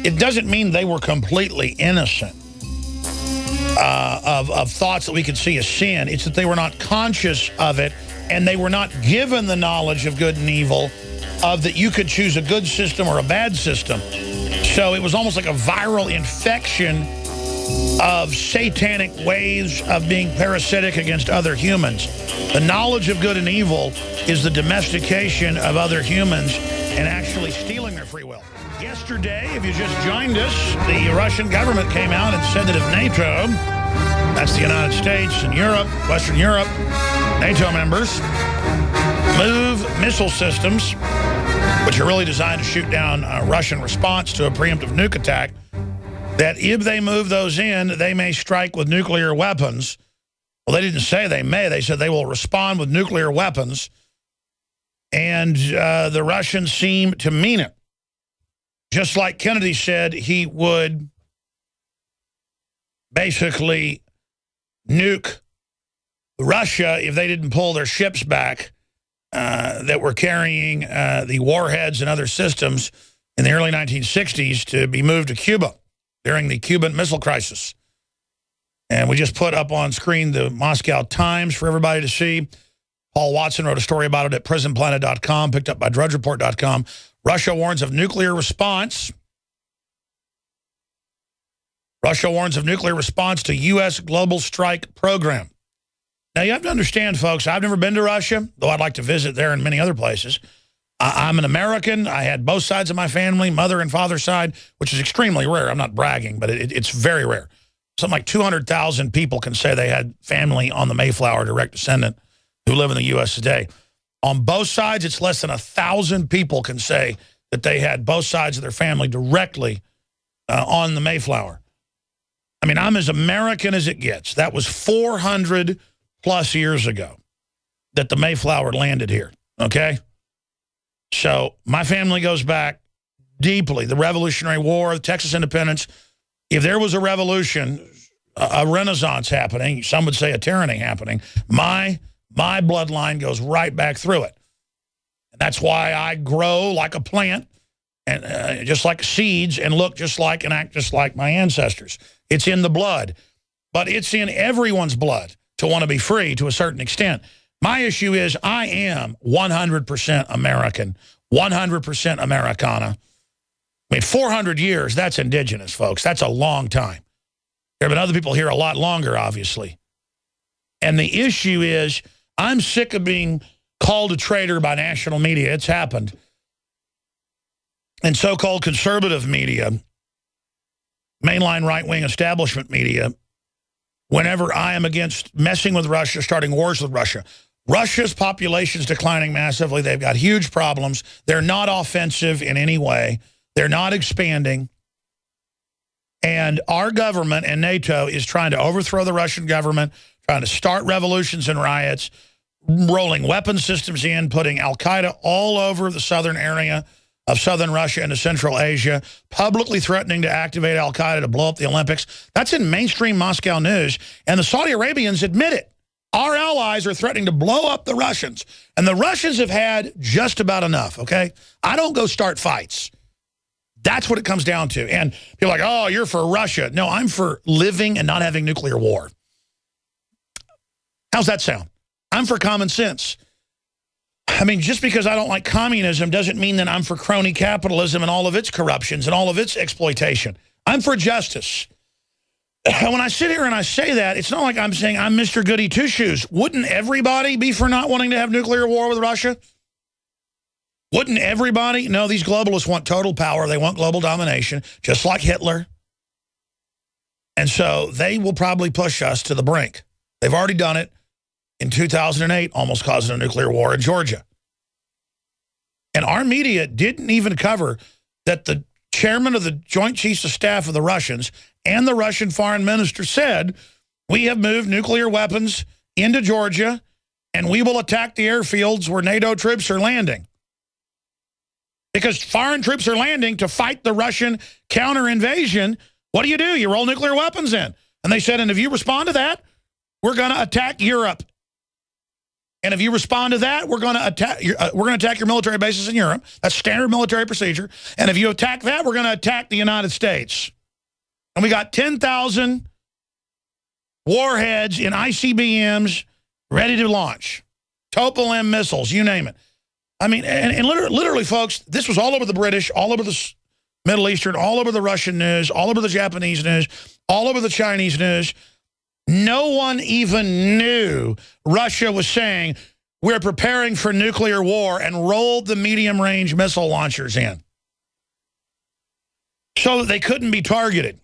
it doesn't mean they were completely innocent of thoughts that we could see as sin. It's that they were not conscious of it, and they were not given the knowledge of good and evil, of that you could choose a good system or a bad system. So it was almost like a viral infection of satanic ways of being parasitic against other humans. The knowledge of good and evil is the domestication of other humans and actually stealing their free will. Yesterday, if you just joined us, the Russian government came out and said that if NATO, that's the United States and Europe, Western Europe, NATO members, move missile systems, which are really designed to shoot down a Russian response to a preemptive nuke attack, that if they move those in, they may strike with nuclear weapons. Well, they didn't say they may. They said they will respond with nuclear weapons. And the Russians seem to mean it. Just like Kennedy said he would basically nuke Russia if they didn't pull their ships back that were carrying the warheads and other systems in the early 1960s to be moved to Cuba during the Cuban Missile Crisis. And we just put up on screen the Moscow Times for everybody to see. Paul Watson wrote a story about it at prisonplanet.com, picked up by drudgereport.com. Russia warns of nuclear response. Russia warns of nuclear response to U.S. global strike program. Now, you have to understand, folks, I've never been to Russia, though I'd like to visit there and many other places. I'm an American. I had both sides of my family, mother and father's side, which is extremely rare. I'm not bragging, but it's very rare. Something like 200,000 people can say they had family on the Mayflower, direct descendant, who live in the U.S. today. On both sides, it's less than 1,000 people can say that they had both sides of their family directly on the Mayflower. I mean, I'm as American as it gets. That was 400 plus years ago that the Mayflower landed here, okay? So my family goes back deeply. The Revolutionary War, the Texas independence. If there was a revolution, a renaissance happening, some would say a tyranny happening, my bloodline goes right back through it. And that's why I grow like a plant, and just like seeds, and look just like and act just like my ancestors. It's in the blood. But it's in everyone's blood to want to be free to a certain extent. My issue is I am 100% American, 100% Americana. I mean, 400 years, that's indigenous, folks. That's a long time. There have been other people here a lot longer, obviously. And the issue is I'm sick of being called a traitor by national media. It's happened. And so-called conservative media, mainline right-wing establishment media, whenever I am against messing with Russia, starting wars with Russia. Russia's population is declining massively. They've got huge problems. They're not offensive in any way. They're not expanding. And our government and NATO is trying to overthrow the Russian government, trying to start revolutions and riots, rolling weapon systems in, putting al-Qaeda all over the southern area of southern Russia into Central Asia, publicly threatening to activate al-Qaeda to blow up the Olympics. That's in mainstream Moscow news, and the Saudi Arabians admit it. Our allies are threatening to blow up the Russians, and the Russians have had just about enough, okay? I don't go start fights. That's what it comes down to. And people are like, oh, you're for Russia. No, I'm for living and not having nuclear war. How's that sound? I'm for common sense. I mean, just because I don't like communism doesn't mean that I'm for crony capitalism and all of its corruptions and all of its exploitation. I'm for justice. When I sit here and I say that, it's not like I'm saying I'm Mr. Goody Two-Shoes. Wouldn't everybody be for not wanting to have nuclear war with Russia? Wouldn't everybody? No, these globalists want total power. They want global domination, just like Hitler. And so they will probably push us to the brink. They've already done it in 2008, almost causing a nuclear war in Georgia. And our media didn't even cover that the chairman of the Joint Chiefs of Staff of the Russians and the Russian foreign minister said, we have moved nuclear weapons into Georgia and we will attack the airfields where NATO troops are landing. Because foreign troops are landing to fight the Russian counter-invasion. What do? You roll nuclear weapons in. And they said, and if you respond to that, we're going to attack Europe. And if you respond to that, we're going to attack your military bases in Europe. That's standard military procedure. And if you attack that, we're going to attack the United States. And we got 10,000 warheads in ICBMs ready to launch. Topo-M missiles, you name it. I mean, and literally, folks, this was all over the British, all over the Middle Eastern, all over the Russian news, all over the Japanese news, all over the Chinese news. No one even knew Russia was saying, we're preparing for nuclear war, and rolled the medium-range missile launchers in. So they couldn't be targeted.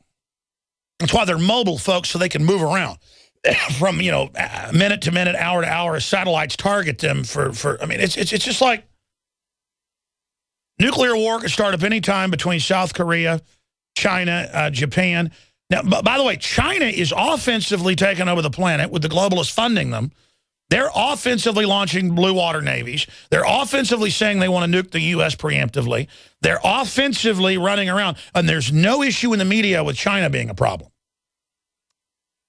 That's why they're mobile, folks, so they can move around. From, you know, minute to minute, hour to hour, as satellites target them for I mean, it's just like nuclear war could start up any time between South Korea, China, Japan. Now, by the way, China is offensively taking over the planet with the globalists funding them. They're offensively launching blue water navies. They're offensively saying they want to nuke the U.S. preemptively. They're offensively running around. And there's no issue in the media with China being a problem.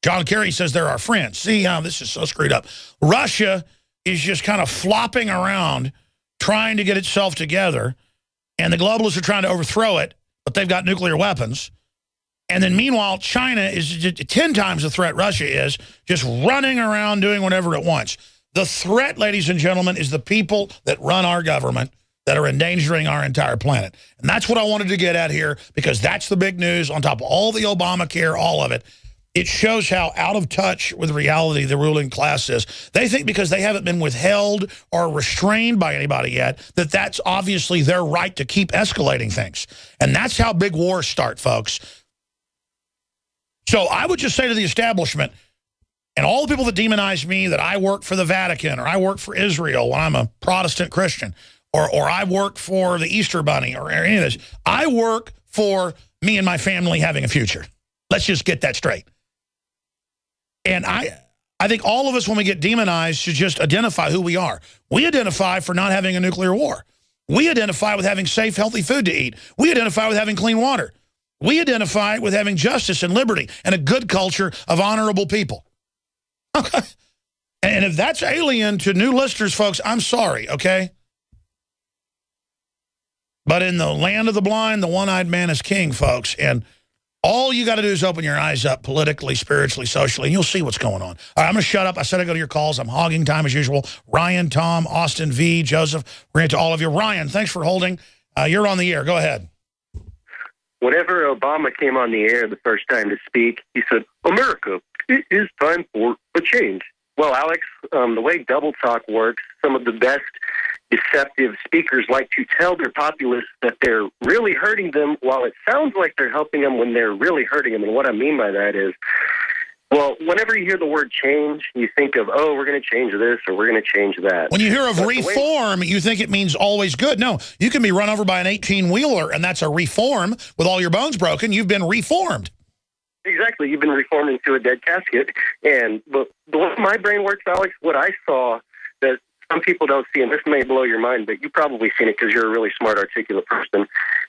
John Kerry says they're our friends. See how this is so screwed up. Russia is just kind of flopping around trying to get itself together. And the globalists are trying to overthrow it, but they've got nuclear weapons. And then meanwhile, China is just 10 times the threat Russia is, just running around doing whatever it wants. The threat, ladies and gentlemen, is the people that run our government that are endangering our entire planet. And that's what I wanted to get at here, because that's the big news on top of all the Obamacare, all of it. It shows how out of touch with reality the ruling class is. They think because they haven't been withheld or restrained by anybody yet, that that's obviously their right to keep escalating things. And that's how big wars start, folks. So I would just say to the establishment and all the people that demonize me that I work for the Vatican or I work for Israel when I'm a Protestant Christian or I work for the Easter Bunny or any of this, I work for me and my family having a future. Let's just get that straight. And I think all of us, when we get demonized, should just identify who we are. We identify for not having a nuclear war. We identify with having safe, healthy food to eat. We identify with having clean water. We identify with having justice and liberty and a good culture of honorable people. Okay. And if that's alien to new listeners, folks, I'm sorry, okay? But in the land of the blind, the one-eyed man is king, folks. And all you got to do is open your eyes up politically, spiritually, socially, and you'll see what's going on. All right, I'm going to shut up. I said I'd go to your calls. I'm hogging time as usual. Ryan, Tom, Austin, V, Joseph, we're into all of you. Ryan, thanks for holding. You're on the air. Go ahead. Whenever Obama came on the air the first time to speak, he said, America, it is time for a change. Well, Alex, the way double talk works, some of the best deceptive speakers like to tell their populace that they're really hurting them while it sounds like they're helping them when they're really hurting them. And what I mean by that is, well, whenever you hear the word change, you think of, oh, we're going to change this or we're going to change that. When you hear of reform, you think it means always good. No, you can be run over by an 18-wheeler, and that's a reform with all your bones broken. You've been reformed. Exactly. You've been reformed into a dead casket. And but the way my brain works, Alex, what I saw that some people don't see, and this may blow your mind, but you've probably seen it because you're a really smart, articulate person.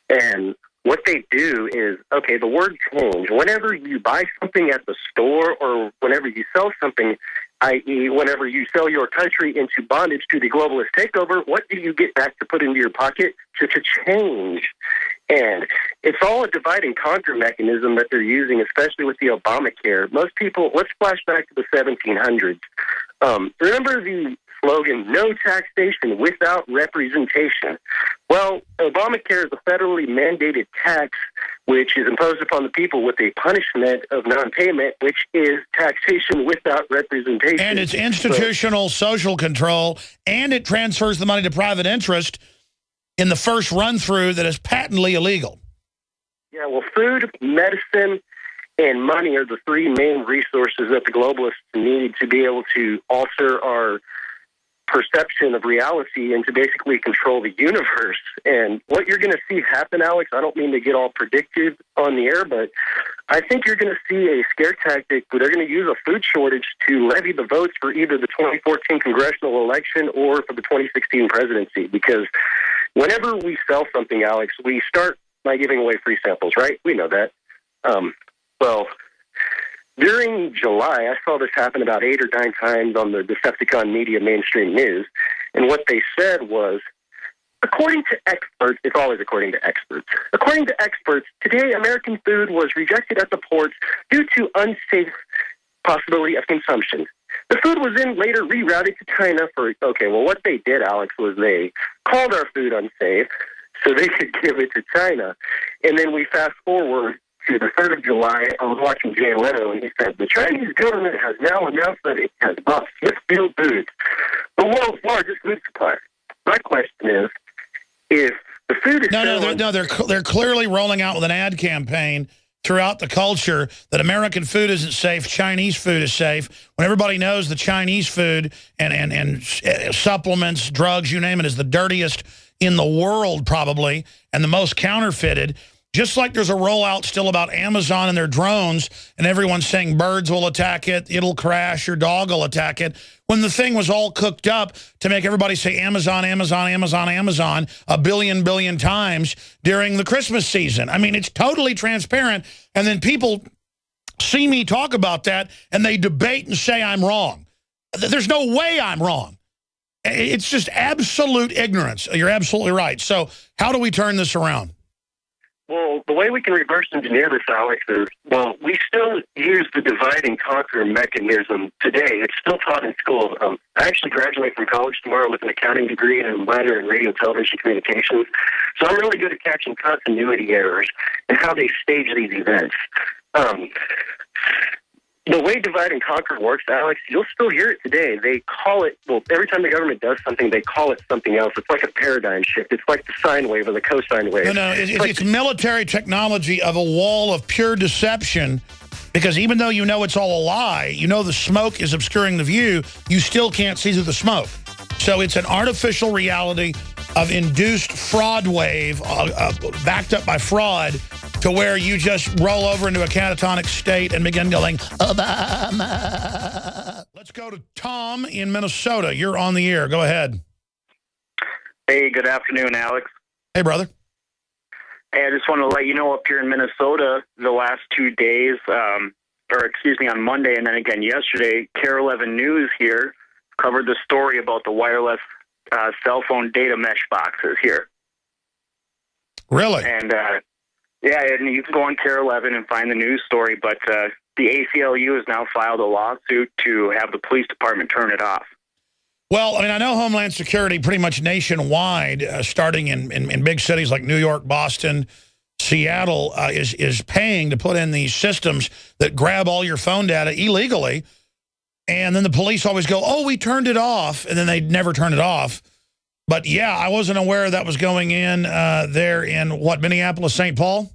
And what they do is, okay, the word change. Whenever you buy something at the store or whenever you sell something, i.e. whenever you sell your country into bondage to the globalist takeover, what do you get back to put into your pocket? To change. And it's all a divide and conquer mechanism that they're using, especially with the Obamacare. Most people, let's flash back to the 1700s. Remember the slogan, no taxation without representation? Well, Obamacare is a federally mandated tax which is imposed upon the people with a punishment of non-payment, which is taxation without representation. And it's institutional social control, and it transfers the money to private interest in the first run-through that is patently illegal. Yeah, well, food, medicine, and money are the three main resources that the globalists need to be able to alter our perception of reality and to basically control the universe. And what you're going to see happen, Alex, I don't mean to get all predictive on the air, but I think you're going to see a scare tactic where they're going to use a food shortage to levy the votes for either the 2014 congressional election or for the 2016 presidency. Because whenever we sell something, Alex, we start by giving away free samples, right? We know that. Well, during July, I saw this happen about 8 or 9 times on the Decepticon media mainstream news, and what they said was, according to experts, it's always according to experts. According to experts, today American food was rejected at the ports due to unsafe possibility of consumption. The food was then later rerouted to China for, okay, well, what they did, Alex, was they called our food unsafe so they could give it to China. And then we fast forward to the 3rd of July, I was watching Jay Leno, and he said, the Chinese government has now announced that it has bought Smithfield Foods, the world's largest food supplier. My question is, if the food is they're clearly rolling out with an ad campaign throughout the culture that American food isn't safe, Chinese food is safe, when everybody knows the Chinese food and supplements, drugs, you name it, is the dirtiest in the world probably, and the most counterfeited. Just like there's a rollout still about Amazon and their drones, and everyone's saying birds will attack it, it'll crash, your dog will attack it, when the thing was all cooked up to make everybody say Amazon, Amazon, Amazon, Amazon a billion times during the Christmas season. I mean, it's totally transparent, and then people see me talk about that, and they debate and say I'm wrong. There's no way I'm wrong. It's just absolute ignorance. You're absolutely right. So how do we turn this around? Well, the way we can reverse engineer this, Alex, is, well, we still use the divide and conquer mechanism today. It's still taught in schools. I actually graduate from college tomorrow with an accounting degree and a minor in radio, television, communications. So I'm really good at catching continuity errors and how they stage these events. The way divide and conquer works, Alex, you'll still hear it today. They call it, well, every time the government does something, they call it something else. It's like a paradigm shift. It's like the sine wave or the cosine wave. No, it's military technology of a wall of pure deception, because even though you know it's all a lie, you know the smoke is obscuring the view, you still can't see through the smoke. So it's an artificial reality of induced fraud wave, backed up by fraud, to where you just roll over into a catatonic state and begin going, Obama. Let's go to Tom in Minnesota. You're on the air. Go ahead. Hey, good afternoon, Alex. Hey, brother. Hey, I just want to let you know up here in Minnesota, the last 2 days, on Monday and then again yesterday, KARE 11 News here covered the story about the wireless cell phone data mesh boxes here. Really? And, yeah, and you can go on KARE 11 and find the news story, but the ACLU has now filed a lawsuit to have the police department turn it off. Well, I mean, I know Homeland Security pretty much nationwide, starting in big cities like New York, Boston, Seattle, is paying to put in these systems that grab all your phone data illegally, and then the police always go, oh, we turned it off, and then they never turn it off. But, yeah, I wasn't aware that was going in there in, what, Minneapolis, St. Paul?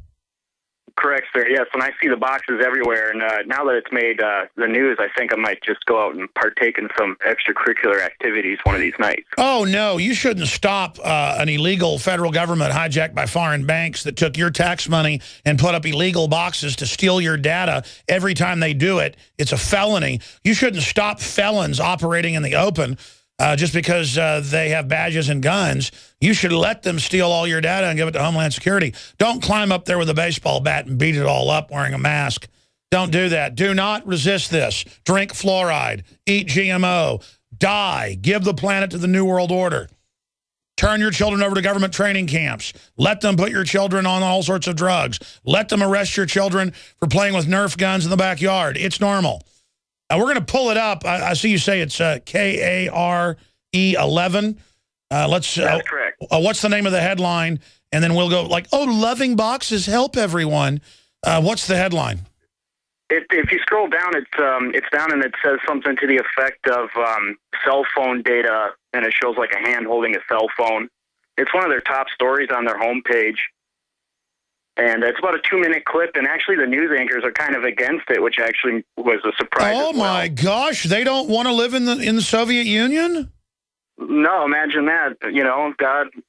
Correct, sir. Yes, and I see the boxes everywhere. And now that it's made the news, I think I might just go out and partake in some extracurricular activities one of these nights. Oh, no, you shouldn't stop an illegal federal government hijacked by foreign banks that took your tax money and put up illegal boxes to steal your data. Every time they do it, it's a felony. You shouldn't stop felons operating in the open. Just because they have badges and guns. You should let them steal all your data and give it to Homeland Security. Don't climb up there with a baseball bat and beat it all up wearing a mask. Don't do that. Do not resist this. Drink fluoride. Eat GMO. Die. Give the planet to the New World Order. Turn your children over to government training camps. Let them put your children on all sorts of drugs. Let them arrest your children for playing with Nerf guns in the backyard. It's normal. We're going to pull it up. I see you say it's KARE11. That's correct. What's the name of the headline? And then we'll go like, oh, loving boxes help everyone. What's the headline? If you scroll down, it's down and it says something to the effect of cell phone data, and it shows like a hand holding a cell phone. It's one of their top stories on their homepage. And it's about a 2-minute clip, and actually the news anchors are kind of against it, which actually was a surprise. Oh, my gosh. They don't want to live in the Soviet Union? No, imagine that. You know,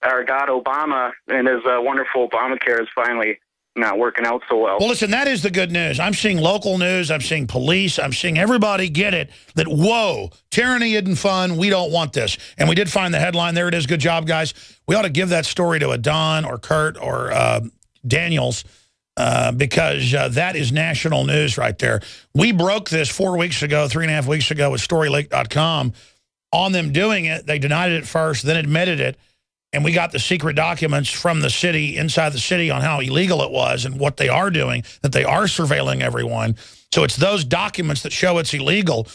our God Obama and his wonderful Obamacare is finally not working out so well. Well, listen, that is the good news. I'm seeing local news. I'm seeing police. I'm seeing everybody get it that, whoa, tyranny isn't fun. We don't want this. And we did find the headline. There it is. Good job, guys. We ought to give that story to a Don or Kurt or Daniels because that is national news right there. We broke this 4 weeks ago, 3.5 weeks ago with StoryLeak.com on them doing it. They denied it at first, then admitted it. And we got the secret documents from the city, inside the city, on how illegal it was and what they are doing, that they are surveilling everyone. So it's those documents that show it's illegal.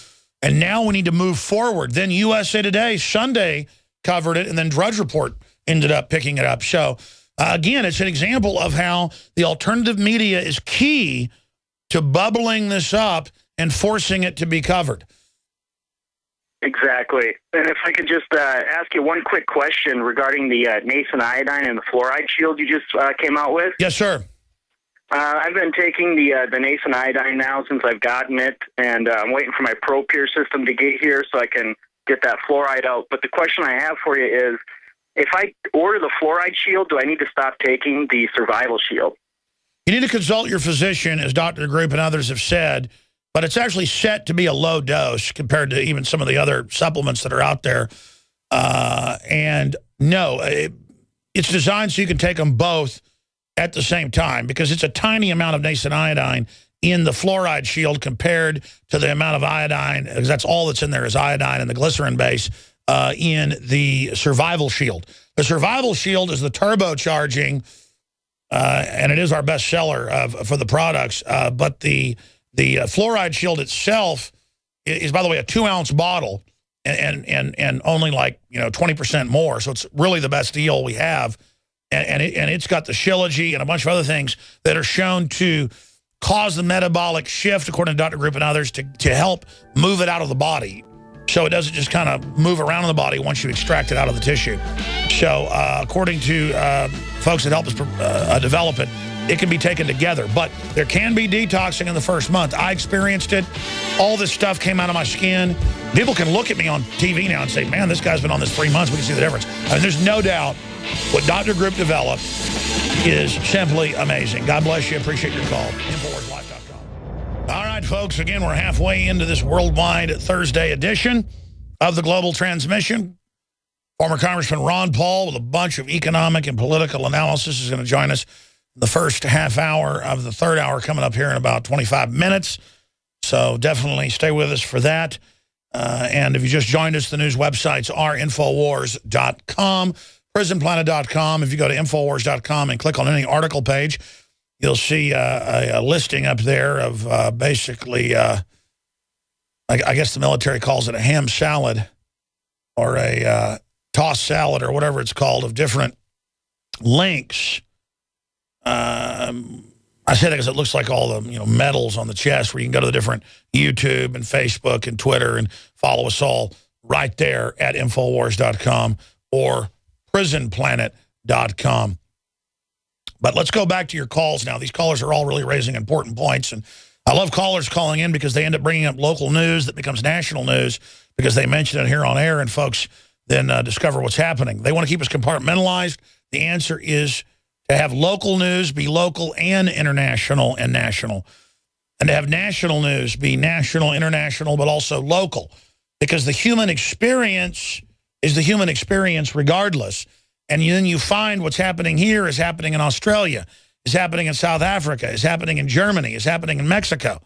And now we need to move forward. Then USA Today, Sunday, covered it, and then Drudge Report ended up picking it up. So, again, it's an example of how the alternative media is key to bubbling this up and forcing it to be covered. Exactly. And if I could just ask you one quick question regarding the nascent iodine and the fluoride shield you just came out with. Yes, sir. I've been taking the nascent iodine now since I've gotten it, and I'm waiting for my ProPure system to get here so I can get that fluoride out. But the question I have for you is, if I order the fluoride shield, do I need to stop taking the survival shield? You need to consult your physician, as Dr. Group and others have said, but it's actually set to be a low dose compared to even some of the other supplements that are out there. And no, it's designed so you can take them both at the same time because it's a tiny amount of nascent iodine in the fluoride shield compared to the amount of iodine, because that's all that's in there is iodine and the glycerin base in the survival shield. The survival shield is the turbocharging, and it is our best seller for the products, but the fluoride shield itself is, by the way, a 2-ounce bottle and only like 20% more. So it's really the best deal we have, and it's got the Shilajit and a bunch of other things that are shown to cause the metabolic shift, according to Dr. Group and others, to help move it out of the body, so it doesn't just kind of move around in the body once you extract it out of the tissue. So according to folks that help us develop it, it can be taken together, but there can be detoxing in the first month. I experienced it. All this stuff came out of my skin. People can look at me on TV now and say, man, this guy's been on this 3 months. We can see the difference. I mean, there's no doubt what Dr. Group developed is simply amazing. God bless you. Appreciate your call. InfoWarsLife.com. All right, folks, again, we're halfway into this worldwide Thursday edition of the Global Transmission. Former Congressman Ron Paul with a bunch of economic and political analysis is going to join us the first half hour of the third hour coming up here in about 25 minutes. So definitely stay with us for that. And if you just joined us, the news websites are Infowars.com, PrisonPlanet.com. If you go to Infowars.com and click on any article page, you'll see a listing up there of basically, I guess the military calls it a ham salad or a tossed salad or whatever it's called, of different links. I say that because it looks like all the medals on the chest, where you can go to the different YouTube and Facebook and Twitter and follow us all right there at Infowars.com or PrisonPlanet.com. But let's go back to your calls now. These callers are all really raising important points, and I love callers calling in because they end up bringing up local news that becomes national news because they mention it here on air, and folks then discover what's happening. They want to keep us compartmentalized. The answer is to have local news be local and international and national, and to have national news be national, international, but also local, because the human experience is the human experience regardless. And then you find what's happening here is happening in Australia, is happening in South Africa, is happening in Germany, is happening in Mexico,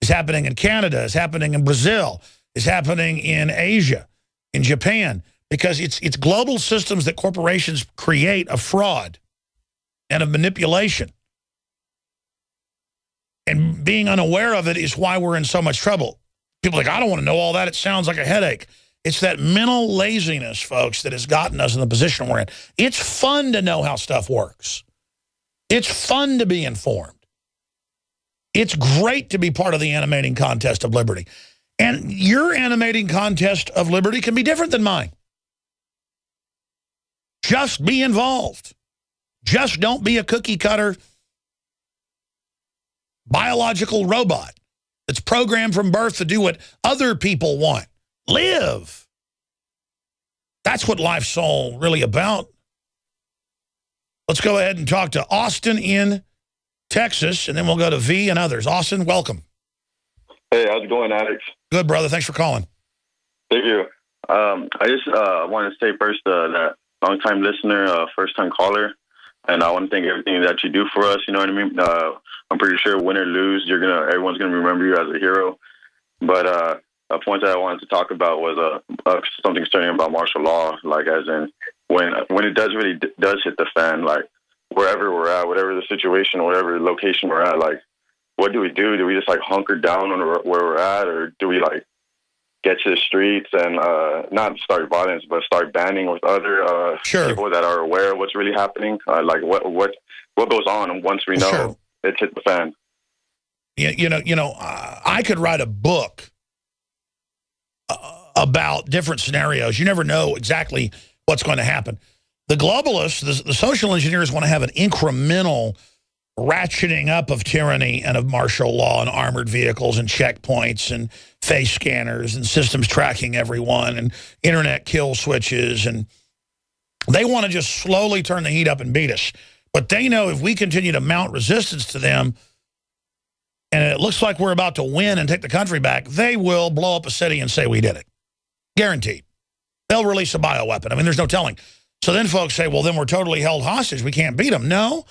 is happening in Canada, is happening in Brazil, is happening in Asia, in Japan, because it's global systems that corporations create of fraud and of manipulation. And being unaware of it is why we're in so much trouble. People are like, I don't want to know all that. It sounds like a headache. It's that mental laziness, folks, that has gotten us in the position we're in. It's fun to know how stuff works. It's fun to be informed. It's great to be part of the animating contest of liberty. And your animating contest of liberty can be different than mine. Just be involved. Just don't be a cookie cutter biological robot that's programmed from birth to do what other people want. Live. That's what life's all really about. Let's go ahead and talk to Austin in Texas, and then we'll go to V and others. Austin, welcome. Hey, how's it going, Alex? Good, brother. Thanks for calling. Thank you. I just want to say first that long-time listener, first-time caller, and I want to thank everything that you do for us. You know what I mean? I'm pretty sure win or lose, everyone's gonna remember you as a hero. But a point that I wanted to talk about was something concerning about martial law, like as in when it does hit the fan, like wherever we're at, whatever the situation, whatever location we're at, like what do we do? Do we just like hunker down on where we're at, or do we like get to the streets and not start violence, but start banding with other people that are aware of what's really happening? Like what goes on once we know it's hit the fan? I could write a book about different scenarios. You never know exactly what's going to happen. The globalists, the social engineers want to have an incremental ratcheting up of tyranny and of martial law and armored vehicles and checkpoints and face scanners and systems tracking everyone and internet kill switches. And they want to just slowly turn the heat up and beat us. But they know if we continue to mount resistance to them, and it looks like we're about to win and take the country back, they will blow up a city and say we did it. Guaranteed. They'll release a bioweapon. I mean, there's no telling. So then folks say, well, then we're totally held hostage. We can't beat them. No.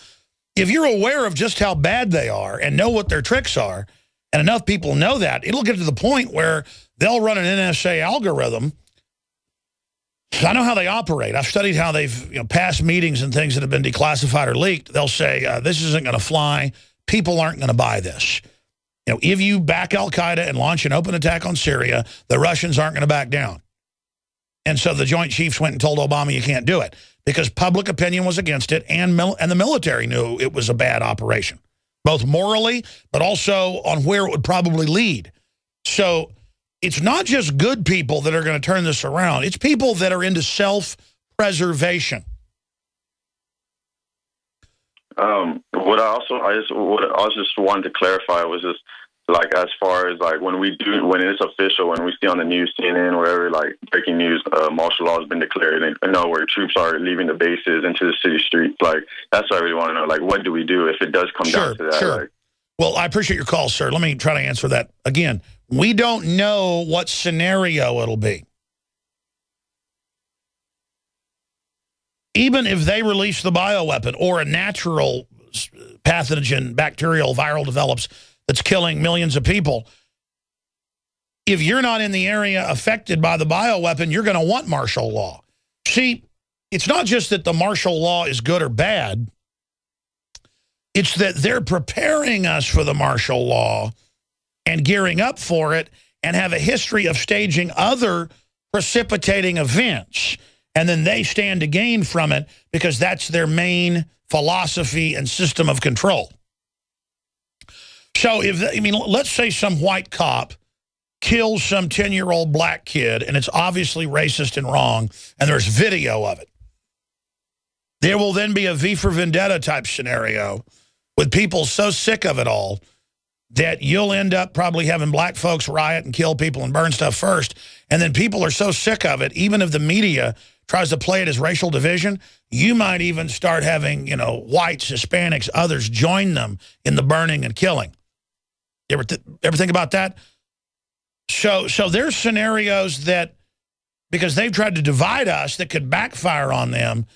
If you're aware of just how bad they are and know what their tricks are, and enough people know that, it'll get to the point where they'll run an NSA algorithm. I know how they operate. I've studied how they've passed meetings and things that have been declassified or leaked. They'll say, this isn't going to fly. People aren't going to buy this. If you back al-Qaeda and launch an open attack on Syria, the Russians aren't going to back down. And so the Joint Chiefs went and told Obama you can't do it because public opinion was against it, and the military knew it was a bad operation, both morally but also on where it would probably lead. So it's not just good people that are going to turn this around. It's people that are into self-preservation. What I just wanted to clarify was just like as far as like when it's official, when we see on the news, CNN, wherever, like breaking news, martial law has been declared, and know where troops are leaving the bases into the city streets. Like that's what I really want to know. Like, what do we do if it does come down to that? Sure. Like, well, I appreciate your call, sir. Let me try to answer that again. We don't know what scenario it'll be. Even if they release the bioweapon or a natural pathogen, bacterial, viral develops that's killing millions of people, if you're not in the area affected by the bioweapon, you're going to want martial law. See, it's not just that the martial law is good or bad. It's that they're preparing us for the martial law and gearing up for it and have a history of staging other precipitating events. And then they stand to gain from it because that's their main philosophy and system of control. So let's say some white cop kills some 10-year-old black kid, and it's obviously racist and wrong, and there's video of it. There will then be a V for Vendetta type scenario with people so sick of it all that you'll end up probably having black folks riot and kill people and burn stuff first. And then people are so sick of it, even if the media tries to play it as racial division, you might even start having, whites, Hispanics, others join them in the burning and killing. You ever think about that? So there's scenarios that, because they've tried to divide us, that could backfire on them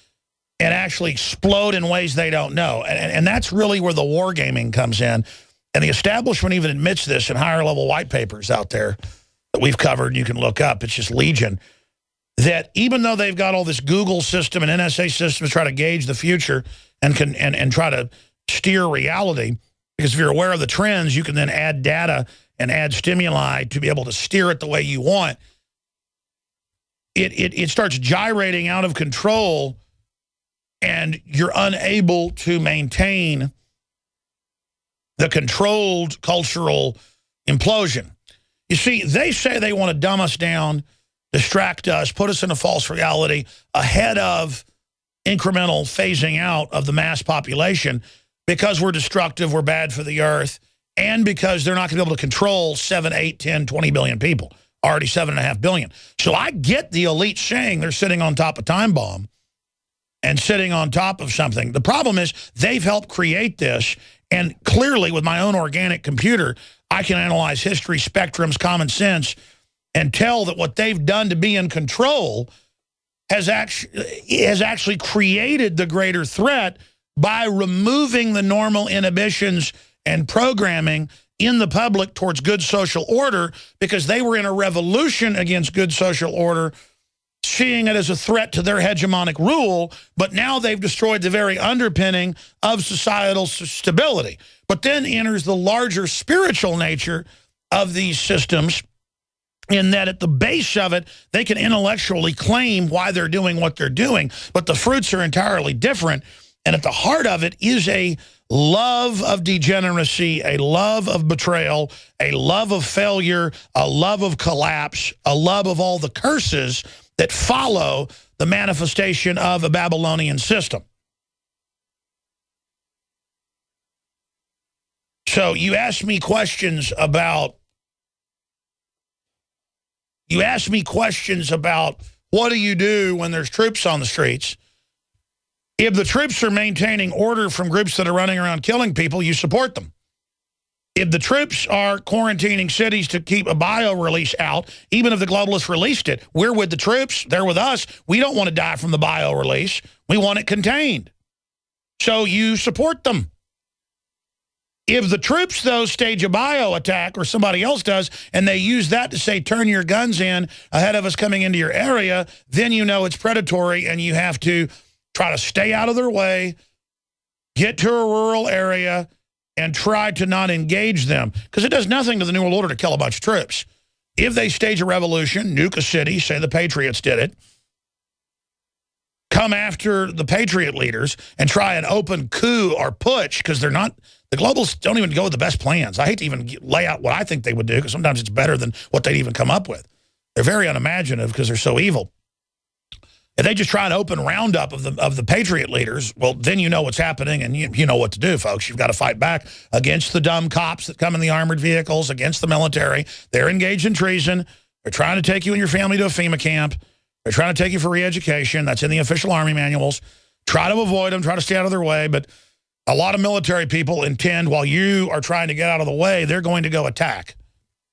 and actually explode in ways they don't know. And that's really where the wargaming comes in. And the establishment even admits this in higher-level white papers out there that we've covered and you can look up. It's just legion. That even though they've got all this Google system and NSA system to try to gauge the future and try to steer reality, because if you're aware of the trends, you can then add data and add stimuli to be able to steer it the way you want, it starts gyrating out of control, and you're unable to maintain the controlled cultural implosion. You see, they say they want to dumb us down, distract us, put us in a false reality ahead of incremental phasing out of the mass population because we're destructive, we're bad for the earth, and because they're not going to be able to control 7, 8, 10, 20 billion people, already 7.5 billion. So I get the elite saying they're sitting on top of time bomb and sitting on top of something. The problem is they've helped create this, and clearly with my own organic computer, I can analyze history, spectrums, common sense, and tell that what they've done to be in control has actually created the greater threat by removing the normal inhibitions and programming in the public towards good social order, because they were in a revolution against good social order, seeing it as a threat to their hegemonic rule, but now they've destroyed the very underpinning of societal stability. But then enters the larger spiritual nature of these systems, in that at the base of it, they can intellectually claim why they're doing what they're doing, but the fruits are entirely different. And at the heart of it is a love of degeneracy, a love of betrayal, a love of failure, a love of collapse, a love of all the curses that follow the manifestation of a Babylonian system. So you ask me questions about what do you do when there's troops on the streets. If the troops are maintaining order from groups that are running around killing people, you support them. If the troops are quarantining cities to keep a bio-release out, even if the globalists released it, we're with the troops, they're with us. We don't want to die from the bio-release. We want it contained. So you support them. If the troops, though, stage a bio-attack, or somebody else does, and they use that to say, turn your guns in ahead of us coming into your area, then you know it's predatory, and you have to try to stay out of their way, get to a rural area, and try to not engage them. Because it does nothing to the New World Order to kill a bunch of troops. If they stage a revolution, nuke a city, say the Patriots did it, come after the Patriot leaders and try an open coup or putsch, because they're not, the globalists don't even go with the best plans. I hate to even lay out what I think they would do, because sometimes it's better than what they'd even come up with. They're very unimaginative because they're so evil. If they just try an open roundup of the Patriot leaders, well, then you know what's happening, and you know what to do, folks. You've got to fight back against the dumb cops that come in the armored vehicles, against the military. They're engaged in treason. They're trying to take you and your family to a FEMA camp. They're trying to take you for re-education. That's in the official Army manuals. Try to avoid them. Try to stay out of their way. But a lot of military people intend, while you are trying to get out of the way, they're going to go attack.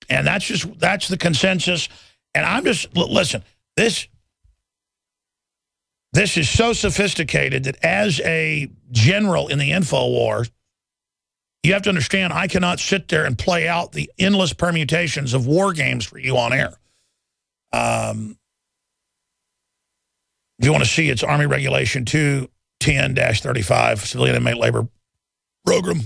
And that's the consensus. And I'm just, listen, this is so sophisticated that as a general in the info war, you have to understand I cannot sit there and play out the endless permutations of war games for you on air. If you want to see, it's Army Regulation 210-35, Civilian Inmate Labor Program.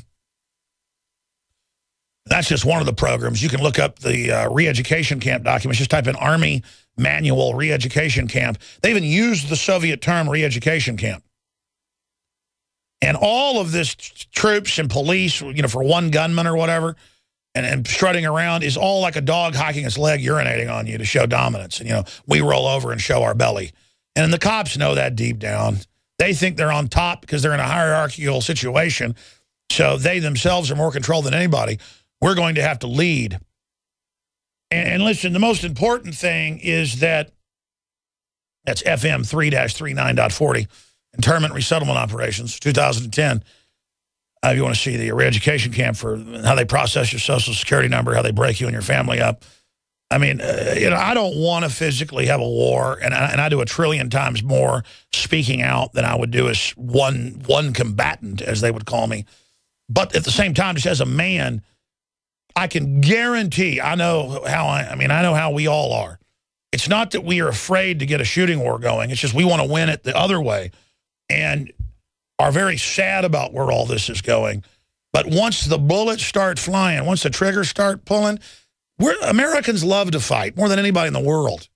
That's just one of the programs. You can look up the re-education camp documents. Just type in Army Manual re-education camp. They even used the Soviet term re-education camp. And all of this troops and police, you know, for one gunman or whatever, and strutting around is all like a dog hiking its leg, urinating on you to show dominance. And, you know, we roll over and show our belly. And the cops know that deep down. They think they're on top because they're in a hierarchical situation. So they themselves are more controlled than anybody. We're going to have to lead. And listen, the most important thing is that's FM 3-39.40, Internment Resettlement Operations, 2010. If you want to see the re-education camp for how they process your Social Security number, how they break you and your family up. I mean, you know, I don't want to physically have a war, and I do 1 trillion times more speaking out than I would do as one combatant, as they would call me. But at the same time, just as a man, I can guarantee, I know how we all are. It's not that we are afraid to get a shooting war going. It's just we want to win it the other way and are very sad about where all this is going. But once the bullets start flying, once the triggers start pulling, Americans love to fight more than anybody in the world.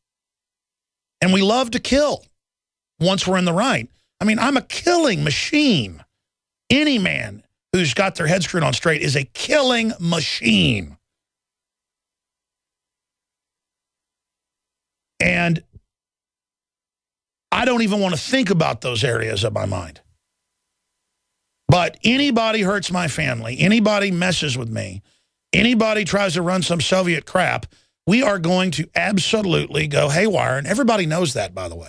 And we love to kill once we're in the right. I mean, I'm a killing machine. Any man who's got their head screwed on straight is a killing machine. And I don't even want to think about those areas of my mind. But anybody hurts my family, anybody messes with me, anybody tries to run some Soviet crap, we are going to absolutely go haywire. And everybody knows that, by the way.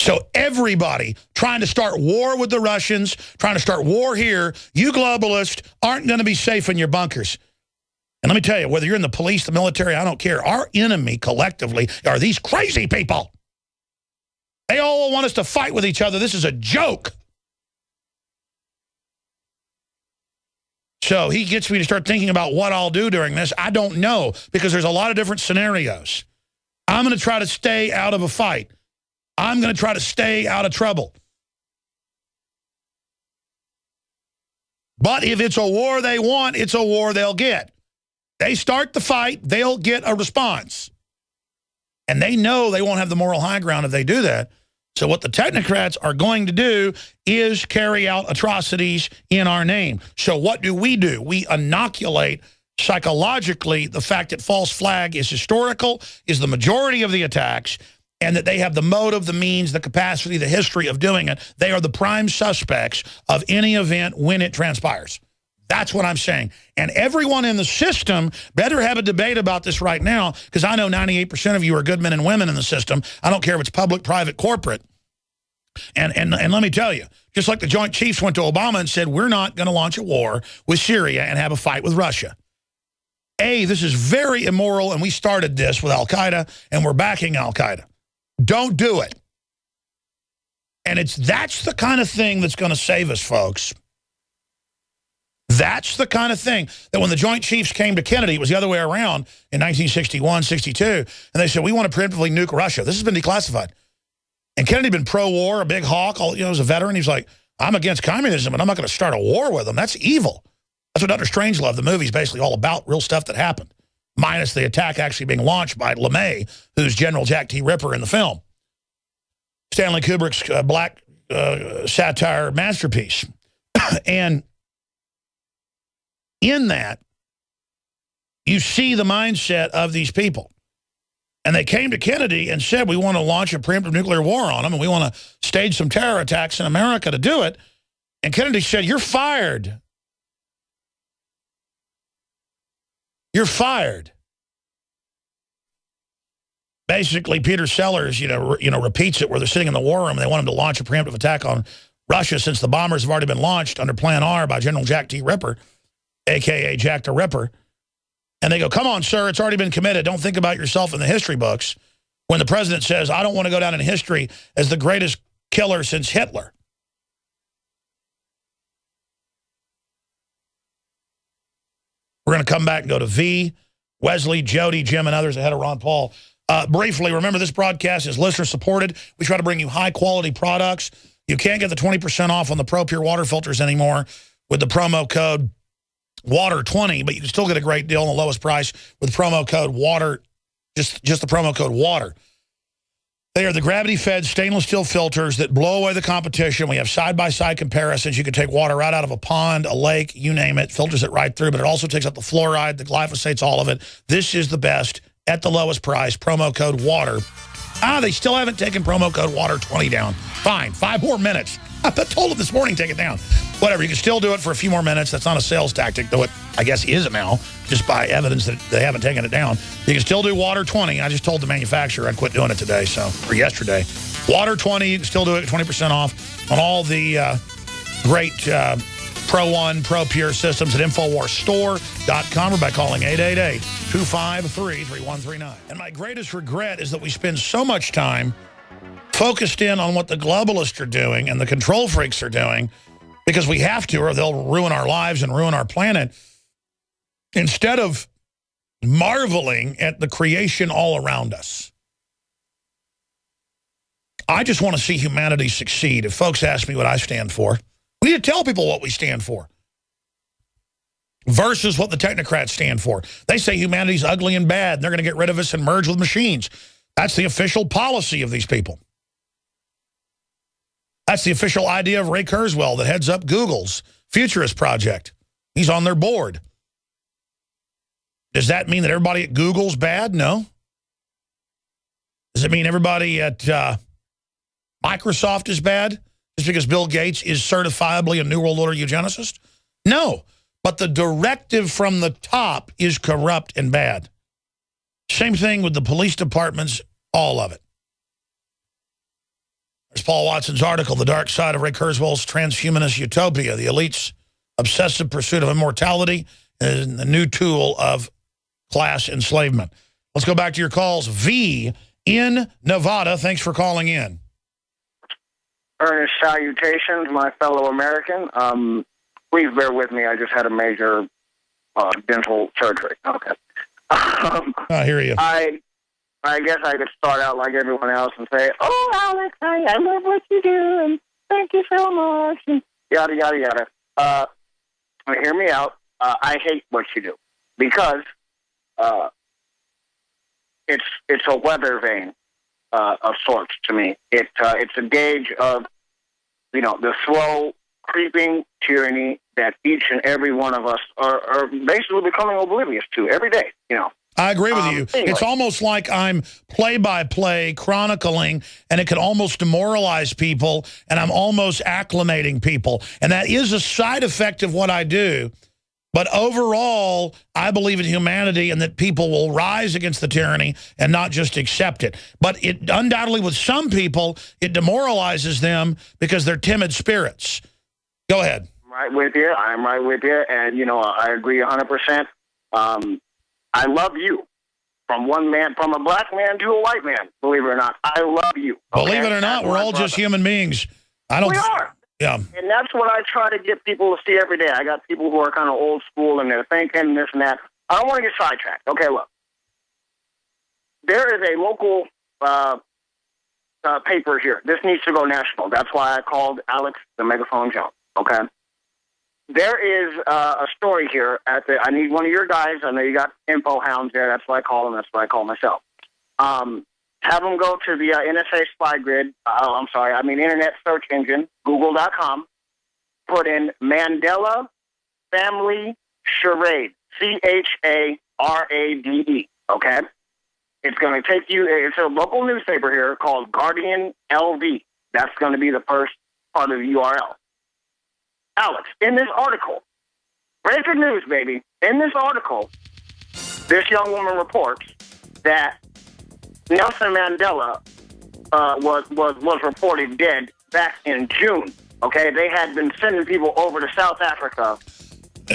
So everybody trying to start war with the Russians, trying to start war here, you globalists aren't going to be safe in your bunkers. And let me tell you, whether you're in the police, the military, I don't care. Our enemy collectively are these crazy people. They all want us to fight with each other. This is a joke. So he gets me to start thinking about what I'll do during this. I don't know, because there's a lot of different scenarios. I'm going to try to stay out of a fight. I'm going to try to stay out of trouble. But if it's a war they want, it's a war they'll get. They start the fight, they'll get a response. And they know they won't have the moral high ground if they do that. So what the technocrats are going to do is carry out atrocities in our name. So what do? We inoculate psychologically the fact that false flag is historical, is the majority of the attacks, and that they have the motive, the means, the capacity, the history of doing it. They are the prime suspects of any event when it transpires. That's what I'm saying. And everyone in the system better have a debate about this right now, because I know 98% of you are good men and women in the system. I don't care if it's public, private, corporate. And let me tell you, just like the Joint Chiefs went to Obama and said, we're not going to launch a war with Syria and have a fight with Russia. This is very immoral, and we started this with al-Qaeda, and we're backing al-Qaeda. Don't do it. And that's the kind of thing that's going to save us, folks. That's the kind of thing that when the Joint Chiefs came to Kennedy, it was the other way around in 1961, 62, and they said, we want to preemptively nuke Russia. This has been declassified. And Kennedy had been pro-war, a big hawk, as a veteran. He's like, I'm against communism, and I'm not going to start a war with them. That's evil. That's what Dr. Strangelove, the movie, is basically all about, real stuff that happened, minus the attack actually being launched by LeMay, who's General Jack T. Ripper in the film. Stanley Kubrick's black satire masterpiece. And in that, you see the mindset of these people. And they came to Kennedy and said, we want to launch a preemptive nuclear war on them, and we want to stage some terror attacks in America to do it. And Kennedy said, you're fired. You're fired. Basically, Peter Sellers, repeats it where they're sitting in the war room and they want him to launch a preemptive attack on Russia since the bombers have already been launched under Plan R by General Jack T. Ripper, a.k.a. Jack the Ripper. And they go, come on, sir, it's already been committed. Don't think about yourself in the history books. When the president says, I don't want to go down in history as the greatest killer since Hitler. We're going to come back and go to V, Wesley, Jody, Jim, and others ahead of Ron Paul. Briefly, remember this broadcast is listener supported. We try to bring you high quality products. You can't get the 20% off on the Pro Pure water filters anymore with the promo code WATER20, but you can still get a great deal on the lowest price with promo code WATER, just the promo code WATER. They are the gravity-fed stainless steel filters that blow away the competition. We have side-by-side comparisons. You can take water right out of a pond, a lake, you name it, filters it right through, but it also takes out the fluoride, the glyphosates, all of it. This is the best at the lowest price, promo code WATER. They still haven't taken promo code WATER20 down. Fine, 5 more minutes. I told them this morning, take it down. Whatever, you can still do it for a few more minutes. That's not a sales tactic, though it, I guess, is now, just by evidence that they haven't taken it down. You can still do WATER20. I just told the manufacturer I'd quit doing it today, or yesterday. WATER20, you can still do it 20% off on all the great Pro One, Pro Pure systems at InfoWarsStore.com or by calling 888-253-3139. And my greatest regret is that we spend so much time focused in on what the globalists are doing and the control freaks are doing, because we have to, or they'll ruin our lives and ruin our planet, instead of marveling at the creation all around us. I just want to see humanity succeed. If folks ask me what I stand for, we need to tell people what we stand for versus what the technocrats stand for. They say humanity's ugly and bad, and they're going to get rid of us and merge with machines. That's the official policy of these people. That's the official idea of Ray Kurzweil that heads up Google's Futurist project. He's on their board. Does that mean that everybody at Google's bad? No. Does it mean everybody at Microsoft is bad just because Bill Gates is certifiably a New World Order eugenicist? No. But the directive from the top is corrupt and bad. Same thing with the police departments, all of it. There's Paul Watson's article, The Dark Side of Ray Kurzweil's Transhumanist Utopia, the elite's obsessive pursuit of immortality and the new tool of class enslavement. Let's go back to your calls. V in Nevada, thanks for calling in. Earnest salutations, my fellow American. Please bear with me. I just had a major dental surgery. Okay. I hear you. I guess I could start out like everyone else and say, "Oh, Alex, I love what you do, and thank you so much," and yada, yada, yada. Hear me out. I hate what you do because it's a weather vane of sorts to me. It's a gauge of, the slow creeping tyranny that each and every one of us are basically becoming oblivious to every day, I agree with you. Anyway. It's almost like I'm play-by-play chronicling, and it can almost demoralize people, and I'm almost acclimating people. And that is a side effect of what I do. But overall, I believe in humanity and that people will rise against the tyranny and not just accept it. But it undoubtedly, with some people, it demoralizes them because they're timid spirits. Go ahead. I'm right with you. I'm right with you. And, I agree 100%. I love you. From a black man to a white man, believe it or not. I love you. Okay? Believe it or not, we're all just human beings. We are. Yeah. And that's what I try to get people to see every day. I got people who are kind of old school and they're thinking this and that. I don't want to get sidetracked. Okay, look. There is a local paper here. This needs to go national. That's why I called Alex the Megaphone Jones. Okay? There is a story here. I need one of your guys. I know you got info hounds there. That's what I call them. That's what I call myself. Have them go to the NSA spy grid. Internet search engine, google.com. Put in Mandela Family Charade, Charade. Okay? It's going to take you, it's a local newspaper here called Guardian LV. That's going to be the first part of the URL. Alex, in this article, breaking news, baby. In this article, this young woman reports that Nelson Mandela was reported dead back in June. Okay, they had been sending people over to South Africa.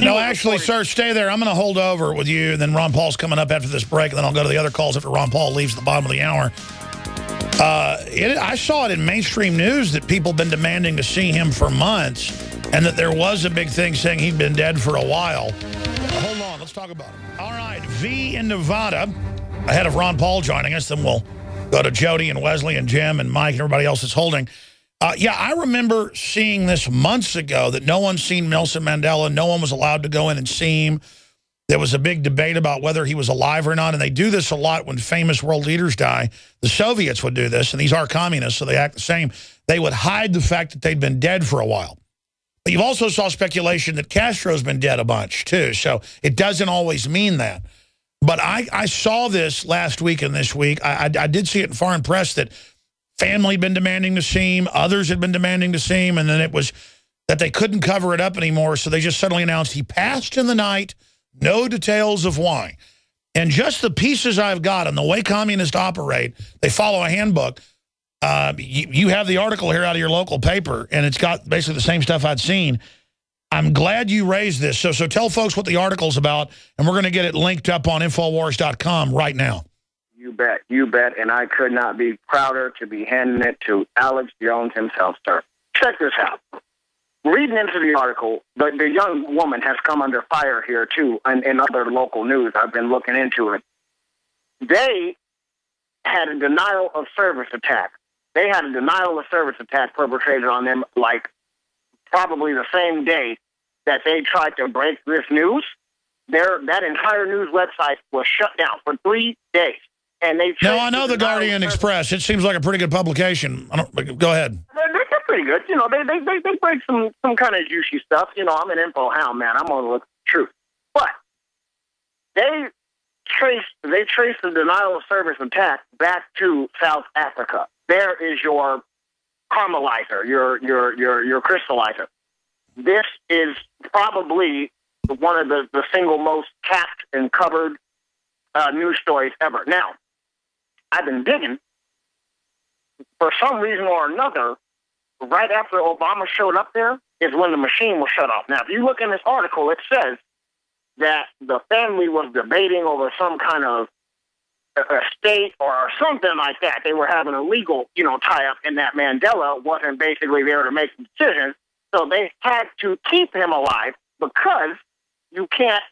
No, actually, sir, stay there. I'm going to hold over with you, and then Ron Paul's coming up after this break, and then I'll go to the other calls after Ron Paul leaves at the bottom of the hour. I saw it in mainstream news that people have been demanding to see him for months, and that there was a big thing saying he'd been dead for a while. Hold on, let's talk about him. All right, V in Nevada, ahead of Ron Paul joining us, then we'll go to Jody and Wesley and Jim and Mike and everybody else that's holding. I remember seeing this months ago that no one's seen Nelson Mandela. No one was allowed to go in and see him. There was a big debate about whether he was alive or not, and they do this a lot when famous world leaders die. The Soviets would do this, and these are communists, so they act the same. They would hide the fact that they'd been dead for a while. But you've also saw speculation that Castro's been dead a bunch, too, so it doesn't always mean that. But I saw this last week and this week. I did see it in foreign press that family had been demanding to see him, others had been demanding to see him, and then it was that they couldn't cover it up anymore, so they just suddenly announced he passed in the night. No details of why. And just the pieces I've got and the way communists operate, they follow a handbook. You have the article here out of your local paper, and it's got basically the same stuff I'd seen. I'm glad you raised this. So tell folks what the article's about, and we're going to get it linked up on Infowars.com right now. You bet. You bet. And I could not be prouder to be handing it to Alex Jones himself, sir. Check this out. Reading into the article, the young woman has come under fire here, too, in other local news. I've been looking into it. They had a denial of service attack they had a denial of service attack perpetrated on them, like probably the same day that they tried to break this news. That entire news website was shut down for 3 days. And they no, I know the Guardian Express. It seems like a pretty good publication. Go ahead. They're pretty good. You know, they break some kind of juicy stuff. You know, I'm an info hound, man. I'm going to look at the truth. But they traced the denial of service attack back to South Africa. There is your caramelizer, your crystallizer. This is probably one of the single most capped and covered news stories ever. Now, I've been digging. For some reason or another, right after Obama showed up there is when the machine was shut off. Now, if you look in this article, it says that the family was debating over some kind of estate or something like that. They were having a legal, tie-up, and that Mandela wasn't basically there to make the decisions. So they had to keep him alive because you can't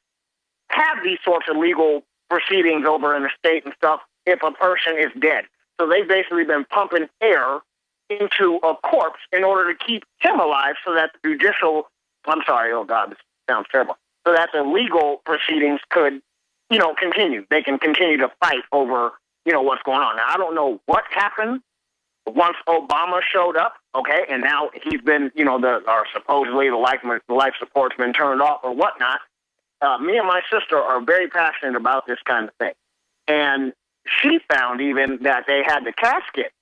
have these sorts of legal proceedings over an estate and stuff if a person is dead. So they've basically been pumping air into a corpse in order to keep him alive so that the judicial, I'm sorry, oh God, this sounds terrible, so that the legal proceedings could, continue. They can continue to fight over, what's going on. Now, I don't know what happened once Obama showed up, okay, and now he's been, supposedly the life support's been turned off or whatnot. Me and my sister are very passionate about this kind of thing. And she found even that they had the casket.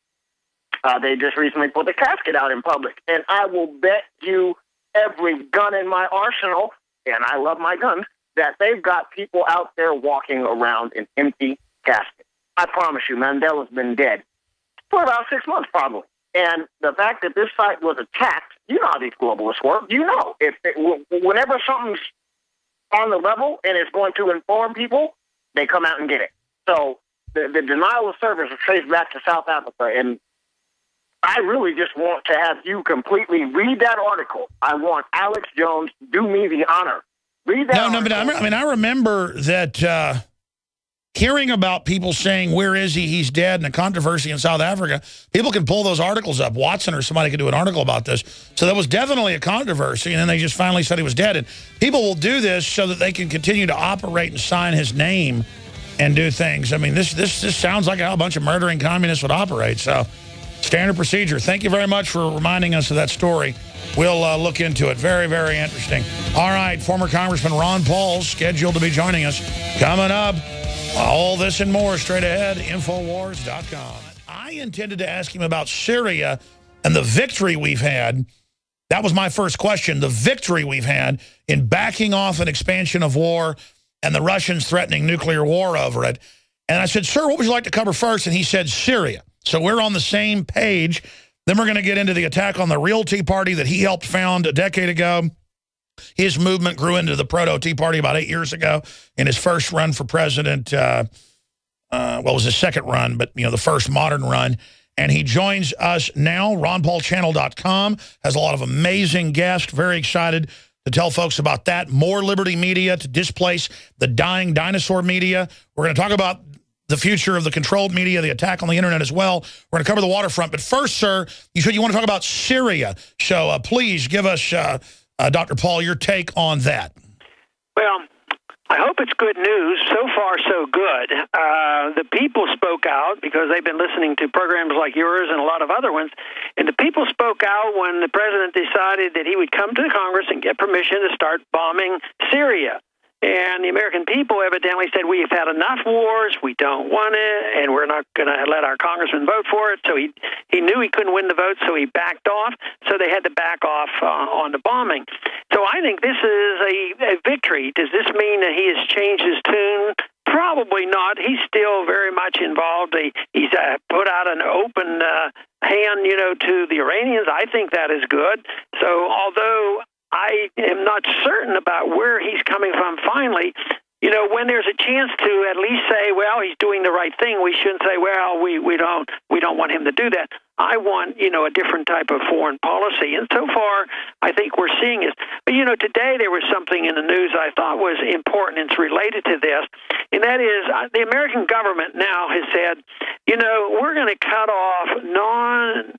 They just recently put the casket out in public. And I will bet you every gun in my arsenal, and I love my guns, that they've got people out there walking around in empty caskets. I promise you, Mandela's been dead for about 6 months probably. And the fact that this site was attacked, you know how these globalists work. You know, whenever something's on the level and it's going to inform people, they come out and get it. So the denial of service is traced back to South Africa. And I really just want to have you completely read that article. I want Alex Jones to do me the honor. Read that article. But I remember that hearing about people saying, where is he? He's dead, and the controversy in South Africa. People can pull those articles up. Watson or somebody could do an article about this. So that was definitely a controversy, and then they just finally said he was dead. And people will do this so that they can continue to operate and sign his name and do things. I mean, this sounds like how a bunch of murdering communists would operate. So standard procedure. Thank you very much for reminding us of that story. We'll look into it. Very, very interesting. All right, former Congressman Ron Paul scheduled to be joining us. Coming up, all this and more straight ahead, Infowars.com. I intended to ask him about Syria and the victory we've had. That was my first question, the victory we've had in backing off an expansion of war and the Russians threatening nuclear war over it. And I said, sir, what would you like to cover first? And he said, Syria. So we're on the same page. Then we're going to get into the attack on the real Tea Party that he helped found a decade ago. His movement grew into the proto-Tea Party about 8 years ago in his first run for president. Well, it was his second run, but, the first modern run. And he joins us now. RonPaulChannel.com has a lot of amazing guests. Very excited to tell folks about that. More Liberty Media to displace the dying dinosaur media. We're going to talk about the future of the controlled media, the attack on the internet as well. We're going to cover the waterfront. But first, sir, you said you want to talk about Syria. So please give us, Dr. Paul, your take on that. Well, I hope it's good news. So far, so good. The people spoke out because they've been listening to programs like yours and a lot of other ones. And the people spoke out when the president decided that he would come to the Congress and get permission to start bombing Syria. And the American people evidently said, we've had enough wars, we don't want it, and we're not going to let our congressman vote for it. So he knew he couldn't win the vote, so he backed off. So they had to back off on the bombing. So I think this is a victory. Does this mean that he has changed his tune? Probably not. He's still very much involved. He's put out an open hand, to the Iranians. I think that is good. So although I am not certain about where he's coming from finally, when there's a chance to at least say, well, he's doing the right thing, we shouldn't say, well, we don't want him to do that. I want, a different type of foreign policy. And so far, I think we're seeing it. But, today there was something in the news I thought was important. It's related to this. and that is the American government now has said, you know, we're going to cut off non-lethal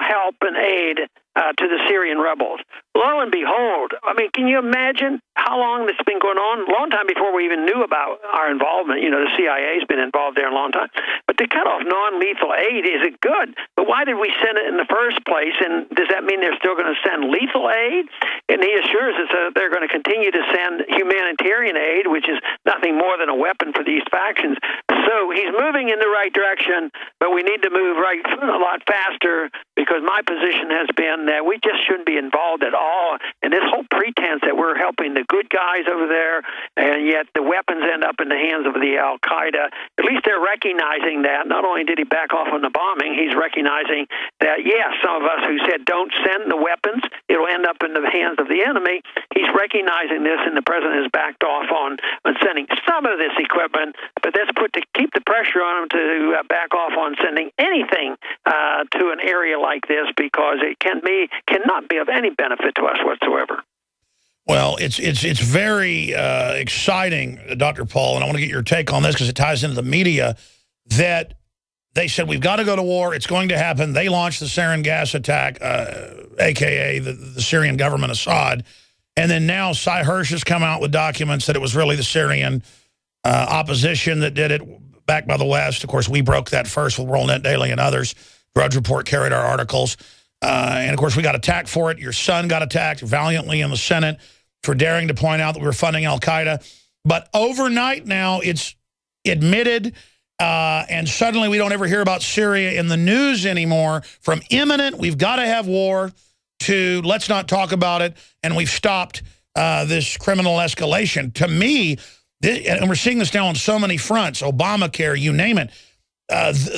help and aid to the Syrian rebels. Lo and behold, I mean, can you imagine how long this has been going on? A long time before we even knew about our involvement. You know, the CIA's been involved there a long time. But to cut off non-lethal aid, is it good? But why did we send it in the first place? And does that mean they're still going to send lethal aid? And he assures us that they're going to continue to send humanitarian aid, which is nothing more than a weapon for these factions. So he's moving in the right direction, but we need to move a lot faster, because my position has been that we just shouldn't be involved at all. And this whole pretense that we're helping the good guys over there, and yet the weapons end up in the hands of the Al-Qaeda, at least they're recognizing that. Not only did he back off on the bombing, he's recognizing that, yes, some of us who said don't send the weapons, it'll end up in the hands of the enemy. He's recognizing this, and the president has backed off on sending some of this equipment, but that's put to keep the pressure on him to back off on sending anything to an area like this, because it cannot be of any benefit to us whatsoever. Well, it's very exciting, Dr. Paul, and I want to get your take on this because it ties into the media, that they said we've got to go to war. It's going to happen. They launched the sarin gas attack, a.k.a. the Syrian government, Assad. And then now Sy Hersh has come out with documents that it was really the Syrian opposition that did it, backed by the West. Of course, we broke that first with WorldNet Daily and others. Drudge Report carried our articles. And, of course, we got attacked for it. Your son got attacked valiantly in the Senate for daring to point out that we were funding al-Qaeda. But overnight now it's admitted, and suddenly we don't ever hear about Syria in the news anymore. From imminent, we've got to have war, to let's not talk about it, and we've stopped this criminal escalation. To me, and we're seeing this now on so many fronts, Obamacare, you name it,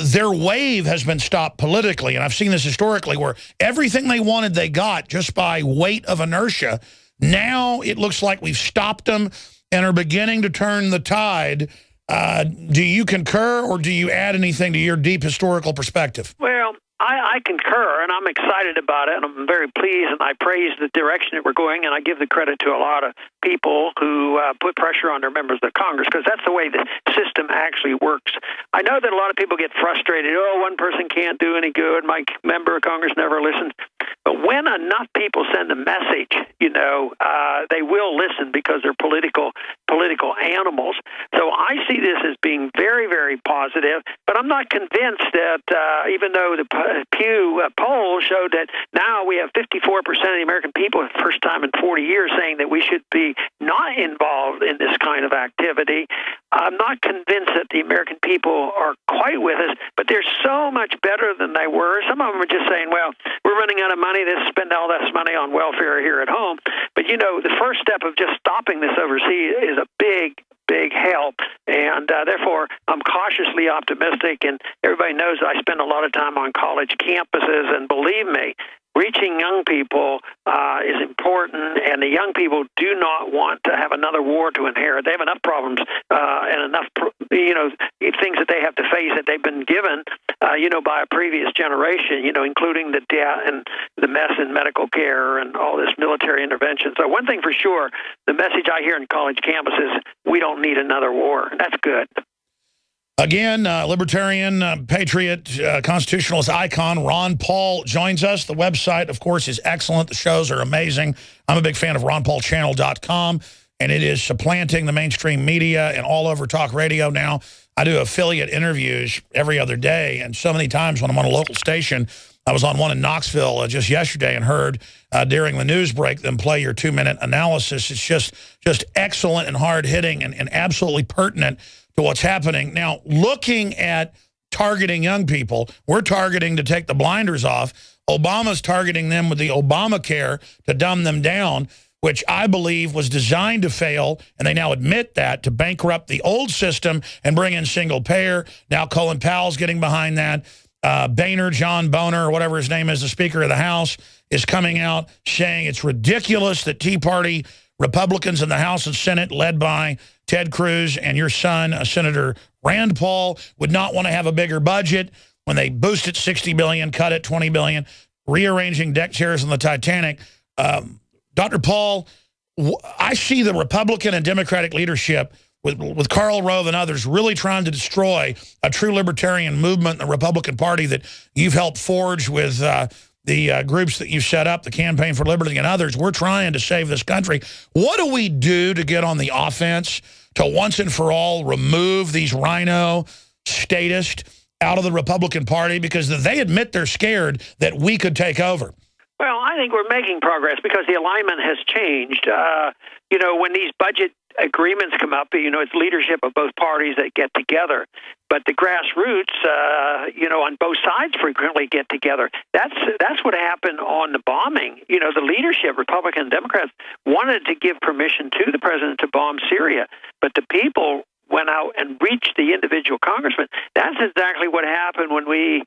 their wave has been stopped politically. And I've seen this historically, where everything they wanted they got just by weight of inertia. Now it looks like we've stopped them and are beginning to turn the tide. Do you concur, or do you add anything to your deep historical perspective? Well, I concur, and I'm excited about it, and I'm very pleased, and I praise the direction that we're going, and I give the credit to a lot of people who put pressure on their members of Congress, because that's the way the system actually works. I know that a lot of people get frustrated. Oh, one person can't do any good. My member of Congress never listens. But when enough people send a message, you know, they will listen, because they're political animals. So I see this as being very, very positive, but I'm not convinced that even though the Pew poll showed that now we have 54% of the American people for the first time in 40 years saying that we should be not involved in this kind of activity, I'm not convinced that the American people are quite with us, but they're so much better than they were. Some of them are just saying, well, we're running out of money. Let's spend all this money on welfare here at home. But, you know, the first step of just stopping this overseas is a big help, and therefore I'm cautiously optimistic. And everybody knows I spend a lot of time on college campuses, and believe me, reaching young people is important, and the young people do not want to have another war to inherit. They have enough problems and enough, things that they have to face that they've been given, by a previous generation, including the debt and the mess in medical care and all this military intervention. So one thing for sure, the message I hear in college campuses, we don't need another war. That's good. Again, libertarian, patriot, constitutionalist icon Ron Paul joins us. The website, of course, is excellent. The shows are amazing. I'm a big fan of RonPaulChannel.com, and it is supplanting the mainstream media and all over talk radio now. I do affiliate interviews every other day, and so many times when I'm on a local station, I was on one in Knoxville just yesterday and heard during the news break them play your 2-minute analysis. It's just excellent and hard-hitting and absolutely pertinent to what's happening. Now, looking at targeting young people, we're targeting to take the blinders off. Obama's targeting them with the Obamacare to dumb them down, which I believe was designed to fail, and they now admit that, to bankrupt the old system and bring in single payer. Now Colin Powell's getting behind that. Boehner, John Boehner, or whatever his name is, the Speaker of the House, is coming out saying it's ridiculous that Tea Party Republicans in the House and Senate, led by Ted Cruz and your son, Senator Rand Paul, would not want to have a bigger budget when they boost it $60 billion, cut it $20 billion, rearranging deck chairs on the Titanic. Dr. Paul, I see the Republican and Democratic leadership with Karl Rove and others really trying to destroy a true libertarian movement in the Republican Party that you've helped forge with the groups that you've set up, the Campaign for Liberty and others. We're trying to save this country. What do we do to get on the offense to once and for all remove these rhino statists out of the Republican Party? Because they admit they're scared that we could take over. Well, I think we're making progress because the alignment has changed. You know, when these budget agreements come up, you know, it's leadership of both parties that get together. But the grassroots, you know, on both sides frequently get together. That's what happened on the bombing. You know, the leadership, Republicans and Democrats, wanted to give permission to the president to bomb Syria, but the people went out and reached the individual congressman. That's exactly what happened when we,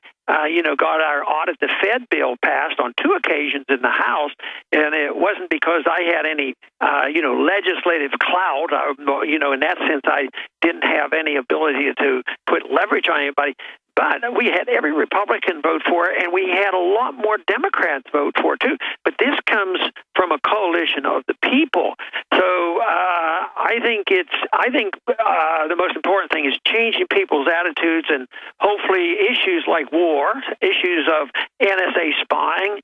you know, got our audit the Fed bill passed on 2 occasions in the House, and it wasn't because I had any, you know, legislative clout. You know, in that sense, I didn't have any ability to put leverage on anybody. But we had every Republican vote for it, and we had a lot more Democrats vote for it, too. But this comes from a coalition of the people. So I think the most important thing is changing people's attitudes, and hopefully issues like war, issues of NSA spying,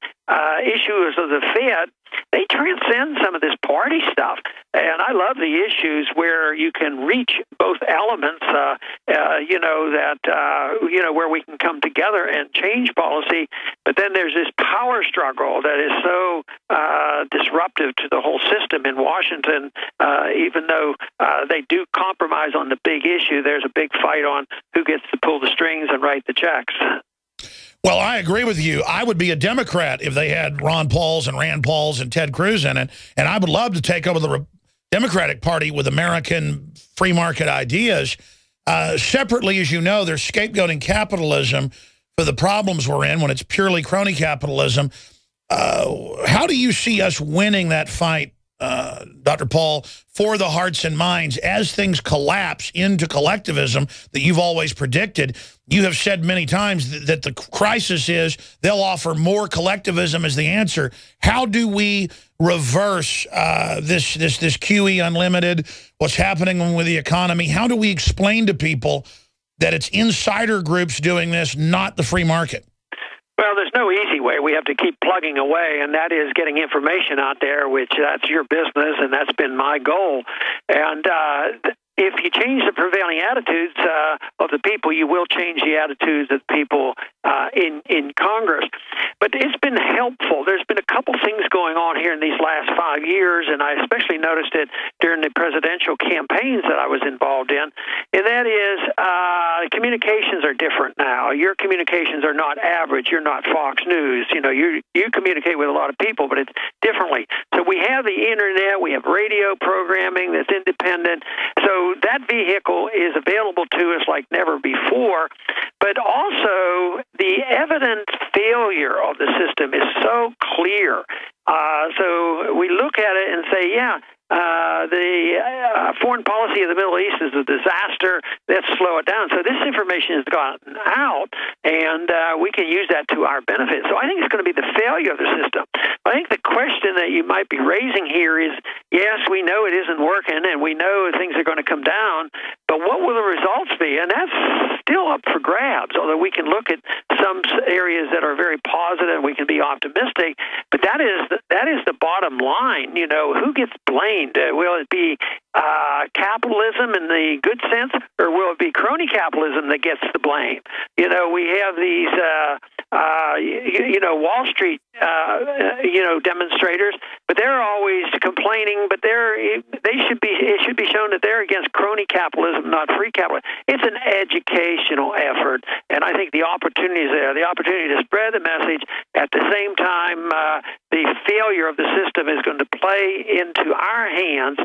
issues of the Fed, they transcend some of this party stuff. And I love the issues where you can reach both elements, you know, that, you know, where we can come together and change policy. But then there's this power struggle that is so disruptive to the whole system in Washington. Even though they do compromise on the big issue, there's a big fight on who gets to pull the strings and write the checks. Well, I agree with you. I would be a Democrat if they had Ron Pauls and Rand Pauls and Ted Cruz in it. And I would love to take over the Democratic Party with American free market ideas. Separately, as you know, they're scapegoating capitalism for the problems we're in when it's purely crony capitalism. How do you see us winning that fight, Dr. Paul, for the hearts and minds as things collapse into collectivism that you've always predicted? You have said many times that the crisis is they'll offer more collectivism as the answer. How do we reverse this QE Unlimited, what's happening with the economy? How do we explain to people that it's insider groups doing this, not the free market? Well, there's no easy way. We have to keep plugging away, and that is getting information out there, which that's your business, and that's been my goal. And if you change the prevailing attitudes of the people, you will change the attitudes of people in Congress. But it's been helpful. There's been a couple things going on here in these last 5 years, and I especially noticed it during the presidential campaigns that I was involved in, and that is communications are different now. Your communications are not average. You're not Fox News. You know, you communicate with a lot of people, but it's differently. So we have the internet. We have radio programming that's independent. So that vehicle is available to us like never before. But also, the evident failure of the system is so clear. So we look at it and say, yeah, the foreign policy of the Middle East is a disaster. Let's slow it down. So this information has gotten out, and we can use that to our benefit. So I think it's going to be the failure of the system. I think the question that you might be raising here is, yes, we know it isn't working, and we know things are going to come down, but what will the results be? And that's still up for grabs, although we can look at some areas that are very positive, we can be optimistic, but that is the bottom line. You know, who gets blamed? Will it be capitalism in the good sense, or will it be crony capitalism that gets the blame? You know, we have these, you know, Wall Street, you know, demonstrators, but they're always complaining. But it should be shown that they're against crony capitalism, not free capitalism. It's an educational effort, and I think the opportunity is there. The opportunity to spread the message. At the same time, the failure of the system is going to play into our hands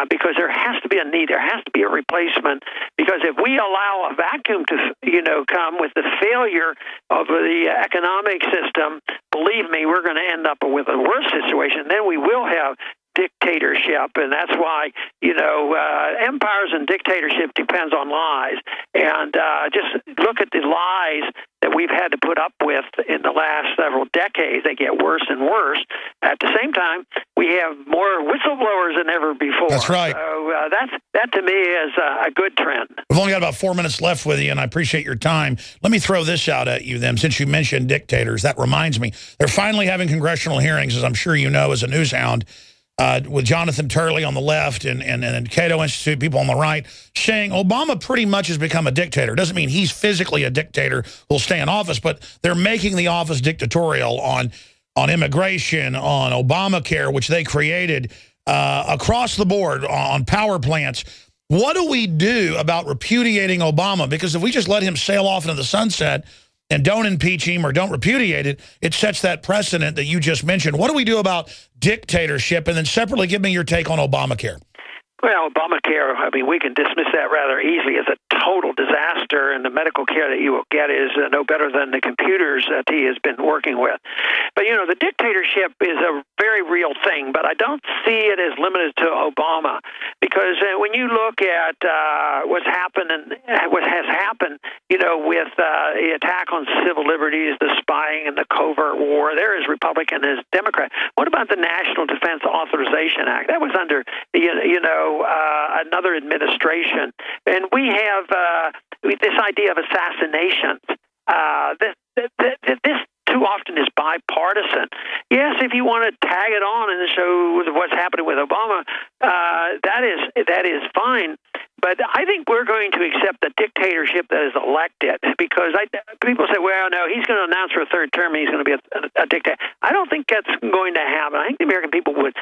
because there has to be a need. There has to be a replacement. Because if we allow a vacuum to, you know, come with the failure of the economic system, believe me, we're going to end up with a worse situation. Then we will have dictatorship, and that's why, empires and dictatorship depends on lies. And just look at the lies that we've had to put up with in the last several decades. They get worse and worse. At the same time, we have more whistleblowers than ever before. That's right. So that to me is a good trend. We've only got about 4 minutes left with you, and I appreciate your time. Let me throw this out at you then, since you mentioned dictators. That reminds me, they're finally having congressional hearings, as I'm sure you know as a news hound, with Jonathan Turley on the left and Cato Institute, people on the right, saying Obama pretty much has become a dictator. Doesn't mean he's physically a dictator who'll stay in office, but they're making the office dictatorial on immigration, on Obamacare, which they created, across the board, on power plants. What do we do about repudiating Obama? Because if we just let him sail off into the sunset and don't impeach him or don't repudiate it, it sets that precedent that you just mentioned. What do we do about dictatorship? And then separately, give me your take on Obamacare. Well, Obamacare, I mean, we can dismiss that rather easily as a total disaster, and the medical care that you will get is no better than the computers that he has been working with. But, the dictatorship is a very real thing, but I don't see it as limited to Obama, because when you look at what's happened and what has happened, with the attack on civil liberties, the spying, and the covert war, there is Republican and Democrat. What about the National Defense Authorization Act? That was under, another administration. And we have this idea of assassination. This too often is bipartisan. Yes, if you want to tag it on and show what's happening with Obama, that is fine. But I think we're going to accept the dictatorship that is elected, because people say, well, no, he's going to announce for a third term and he's going to be a dictator. I don't think that's going to happen. I think the American people would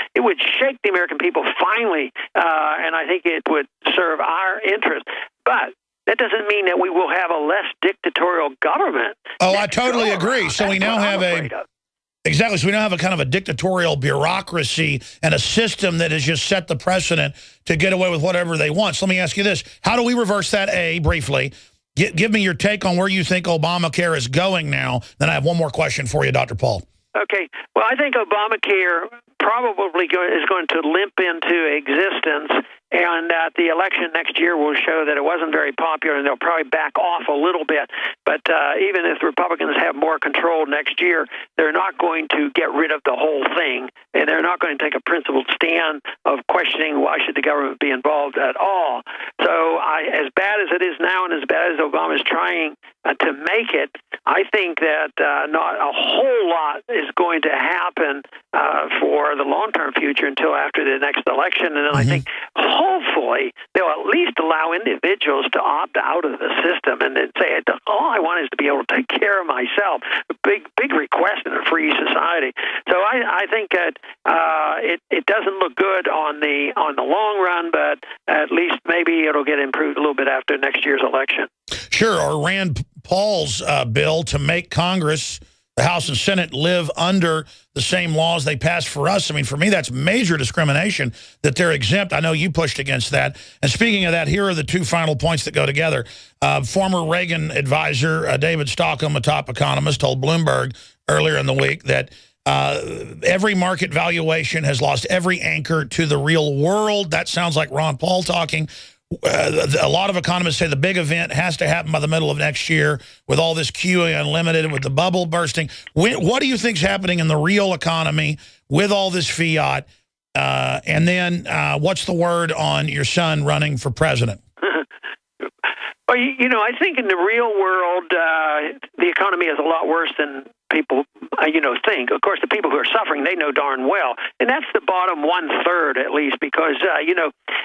shake the American people finally, and I think it would serve our interest. But that doesn't mean that we will have a less dictatorial government. Oh, I totally agree. So we now have Exactly. So we now have a kind of a dictatorial bureaucracy and a system that has just set the precedent to get away with whatever they want. So let me ask you this. How do we reverse that, briefly? Give me your take on where you think Obamacare is going now. Then I have one more question for you, Dr. Paul. Okay. Well, I think Obamacare probably is going to limp into existence, and that the election next year will show that it wasn't very popular, and they'll probably back off a little bit. But even if the Republicans have more control next year, they're not going to get rid of the whole thing, and they're not going to take a principled stand of questioning why should the government be involved at all. So as bad as it is now, and as bad as Obama is trying to make it, I think that not a whole lot is going to happen for the long-term future until after the next election. And then I think hopefully they'll at least allow individuals to opt out of the system and then say, all I want is to be able to take care of myself. A big request in a free society. So I think that it doesn't look good on the long run, but at least maybe it'll get improved a little bit after next year's election. Sure. Or Rand Paul's bill to make Congress, the House and Senate, live under the same laws they passed for us. I mean, for me, that's major discrimination that they're exempt. I know you pushed against that. And speaking of that, here are the two final points that go together. Former Reagan advisor David Stockham, a top economist, told Bloomberg earlier in the week that every market valuation has lost every anchor to the real world. That sounds like Ron Paul talking. A lot of economists say the big event has to happen by the middle of next year with all this QE Unlimited, with the bubble bursting. What do you think is happening in the real economy with all this fiat? And then what's the word on your son running for president? Well, I think in the real world, the economy is a lot worse than people, think. Of course, the people who are suffering, they know darn well. And that's the bottom 1/3, at least, because,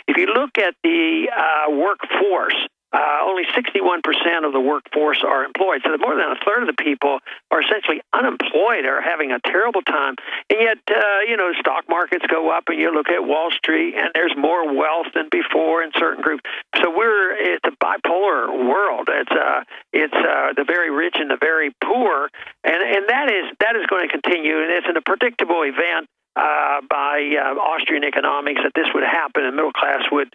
if you look at the workforce, only 61% of the workforce are employed. So more than a third of the people are essentially unemployed or having a terrible time. And yet, stock markets go up, and you look at Wall Street, and there's more wealth than before in certain groups. So it's a bipolar world. It's the very rich and the very poor, and that is going to continue. And it's a predictable event by Austrian economics that this would happen and middle class would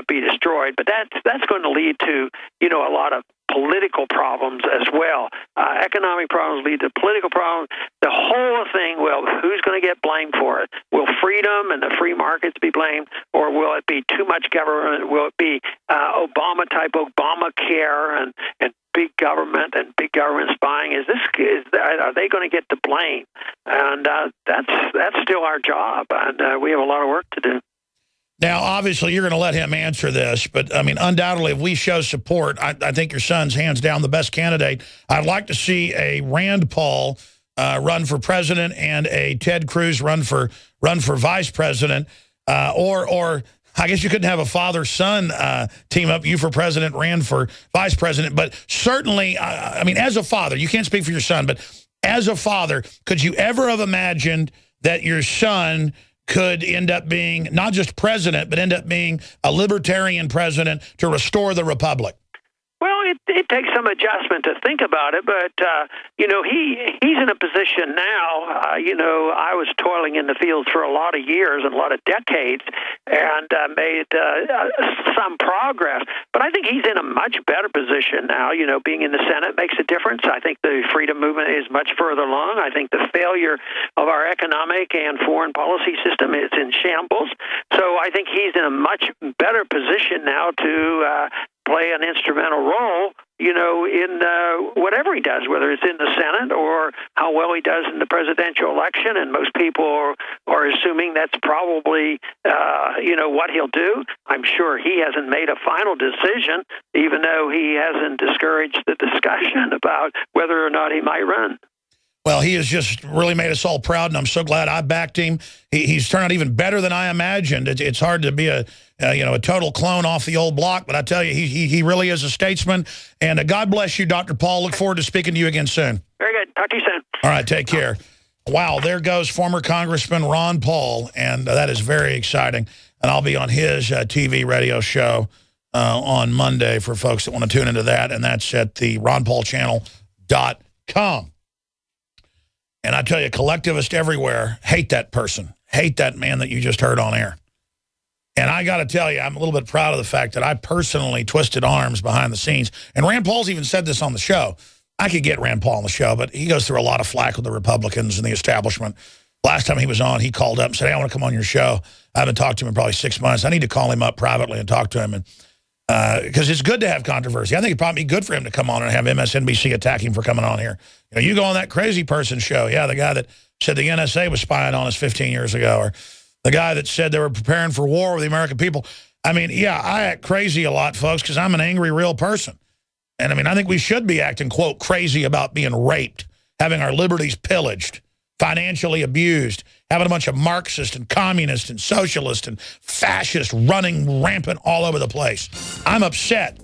be destroyed. But that's going to lead to a lot of political problems as well. Economic problems lead to political problems. The whole thing, who's going to get blamed for it? Will freedom freedom and the free markets be blamed, or will it be too much government? Will it be Obama-type Obamacare and big government and big government spying? Are they going to get the blame? And that's still our job, and we have a lot of work to do. Now, obviously, you're going to let him answer this, but, I mean, undoubtedly, if we show support, I think your son's hands down the best candidate. I'd like to see a Rand Paul run for president and a Ted Cruz run for vice president, or I guess you couldn't have a father-son team up, you for president, Rand for vice president, but certainly, I mean, as a father, you can't speak for your son, but as a father, could you ever have imagined that your son could end up being not just president, but end up being a libertarian president to restore the republic? Well, it takes some adjustment to think about it, but, you know, he's in a position now, you know, I was toiling in the fields for a lot of years and a lot of decades and made some progress, but I think he's in a much better position now. You know, being in the Senate makes a difference. I think the freedom movement is much further along. I think the failure of our economic and foreign policy system is in shambles. So I think he's in a much better position now to play an instrumental role, you know, in whatever he does, whether it's in the Senate or how well he does in the presidential election. And most people are assuming that's probably, you know, what he'll do. I'm sure he hasn't made a final decision, even though he hasn't discouraged the discussion about whether or not he might run. Well, he has just really made us all proud, and I'm so glad I backed him. He's turned out even better than I imagined. It's hard to be a total clone off the old block, but I tell you, he really is a statesman. And God bless you, Dr. Paul. Look forward to speaking to you again soon. Very good. Talk to you soon. All right, take care. Wow, there goes former Congressman Ron Paul, and that is very exciting. And I'll be on his TV radio show on Monday for folks that want to tune into that, and that's at the ronpaulchannel.com. And I tell you, collectivists everywhere hate that person, hate that man that you just heard on air. And I got to tell you, I'm a little bit proud of the fact that I personally twisted arms behind the scenes. And Rand Paul's even said this on the show. I could get Rand Paul on the show, but he goes through a lot of flack with the Republicans and the establishment. Last time he was on, he called up and said, hey, I want to come on your show. I haven't talked to him in probably 6 months. I need to call him up privately and talk to him. And because it's good to have controversy. I think it'd probably be good for him to come on and have MSNBC attack him for coming on here. You know, you go on that crazy person show. Yeah, the guy that said the NSA was spying on us 15 years ago, or the guy that said they were preparing for war with the American people. I mean, yeah, I act crazy a lot, folks, because I'm an angry, real person. And I mean, I think we should be acting, quote, crazy about being raped, having our liberties pillaged, financially abused, having a bunch of Marxists and communists and socialists and fascists running rampant all over the place. I'm upset.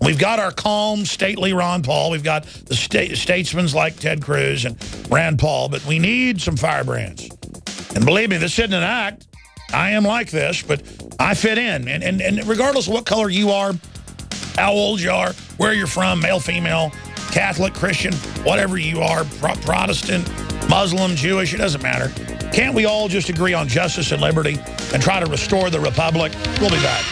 We've got our calm, stately Ron Paul. We've got the statesmen like Ted Cruz and Rand Paul, but we need some firebrands. And believe me, this isn't an act. I am like this, but I fit in. And regardless of what color you are, how old you are, where you're from, male, female, Catholic, Christian, whatever you are, Protestant, Muslim, Jewish, it doesn't matter. Can't we all just agree on justice and liberty and try to restore the republic? We'll be back.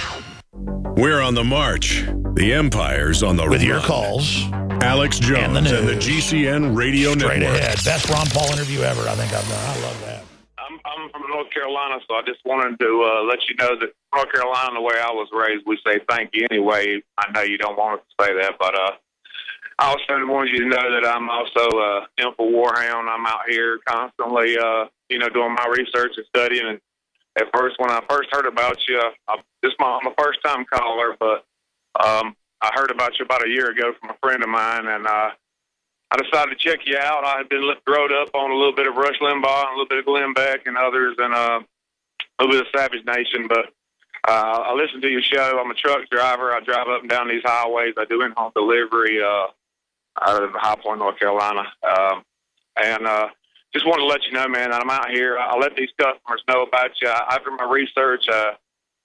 We're on the march. The empire's on the With run. your calls. Alex Jones and the GCN Radio Straight Network. ahead. Best Ron Paul interview ever I think I've done. I love that. I'm from North Carolina, so I just wanted to let you know that North Carolina, the way I was raised, we say thank you anyway. I know you don't want us to say that, but I also wanted you to know that I'm also a Info Warhound. I'm out here constantly, doing my research and studying. And at first, when I first heard about you, I'm a first-time caller, but I heard about you about a year ago from a friend of mine, and I decided to check you out. I had been growed up on a little bit of Rush Limbaugh, and a little bit of Glenn Beck and others, and a little bit of Savage Nation. But I listen to your show. I'm a truck driver. I drive up and down these highways. I do in-home delivery out of High Point, North Carolina. Just wanted to let you know, man, that I'm out here. I let these customers know about you. After my research,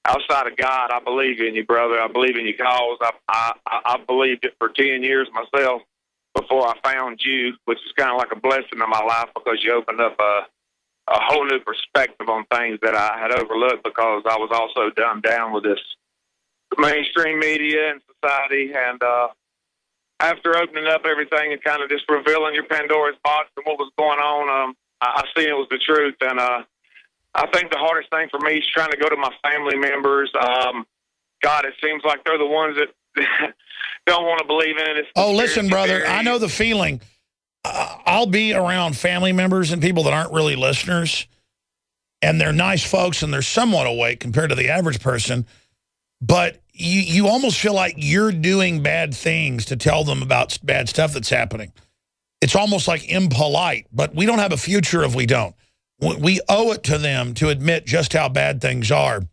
outside of God, I believe in you, brother. I believe in your cause. I believed it for 10 years myself before I found you, which is kind of like a blessing in my life because you opened up a whole new perspective on things that I had overlooked because I was also dumbed down with this mainstream media and society. And after opening up everything and kind of just revealing your Pandora's box and what was going on, I seen it was the truth. And I I think the hardest thing for me is trying to go to my family members. God, it seems like they're the ones that don't want to believe in it. Oh, listen, brother, I know the feeling. I'll be around family members and people that aren't really listeners, and they're nice folks, and they're somewhat awake compared to the average person, but you almost feel like you're doing bad things to tell them about bad stuff that's happening. It's almost like impolite, but we don't have a future if we don't. We owe it to them to admit just how bad things are.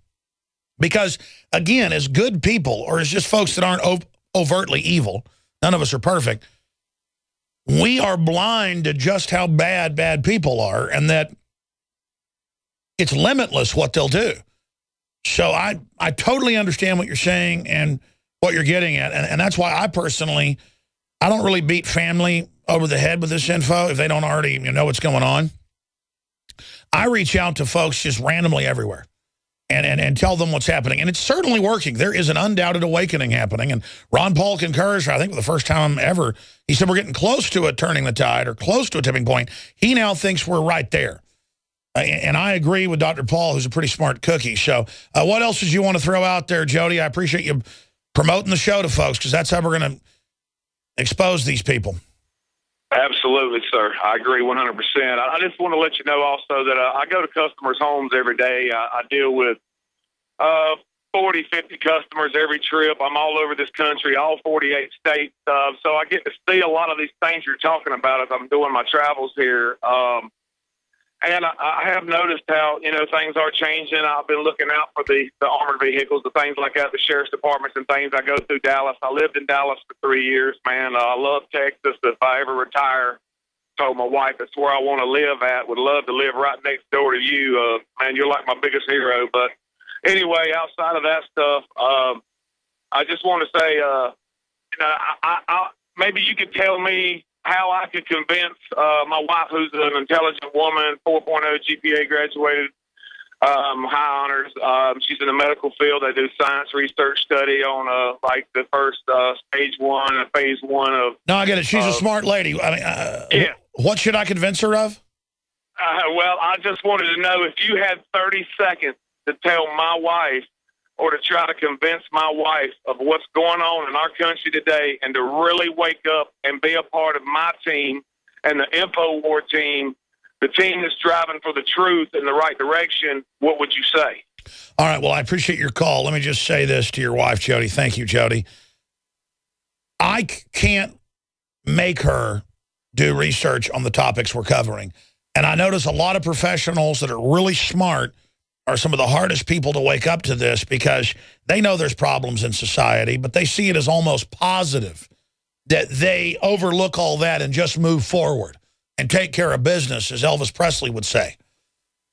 Because, again, as good people, or as just folks that aren't overtly evil, none of us are perfect, we are blind to just how bad people are, and that it's limitless what they'll do. So I totally understand what you're saying and what you're getting at, and that's why I personally, I don't really beat family over the head with this info if they don't already know what's going on. I reach out to folks just randomly everywhere and tell them what's happening, and it's certainly working. There is an undoubted awakening happening, and Ron Paul concurs. I think for the first time ever, he said we're getting close to it turning the tide or close to a tipping point. He now thinks we're right there. And I agree with Dr. Paul, who's a pretty smart cookie. So what else did you want to throw out there, Jody? I appreciate you promoting the show to folks, because that's how we're going to expose these people. Absolutely, sir. I agree 100%. I just want to let you know also that I go to customers' homes every day. I deal with 40, 50 customers every trip. I'm all over this country, all 48 states. So I get to see a lot of these things you're talking about as I'm doing my travels here. And I have noticed how, things are changing. I've been looking out for the armored vehicles, the things like that, the sheriff's departments and things. I go through Dallas. I lived in Dallas for 3 years, man. I love Texas. If I ever retire, told my wife it's where I want to live at. Would love to live right next door to you. Man, you're like my biggest hero. But anyway, outside of that stuff, I just want to say, maybe you could tell me how I could convince my wife, who's an intelligent woman, 4.0 GPA graduated, high honors. She's in the medical field. They do science research study on like the first stage 1 and phase 1 of. No, I get it. She's a smart lady. I mean, yeah. What should I convince her of? Well, I just wanted to know if you had 30 seconds to tell my wife, or to try to convince my wife of what's going on in our country today, and to really wake up and be a part of my team and the InfoWar team, the team that's driving for the truth in the right direction, what would you say? All right, well, I appreciate your call. Let me just say this to your wife, Jody. Thank you, Jody. I can't make her do research on the topics we're covering. And I notice a lot of professionals that are really smart are some of the hardest people to wake up to this, because they know there's problems in society, but they see it as almost positive, that they overlook all that and just move forward and take care of business, as Elvis Presley would say.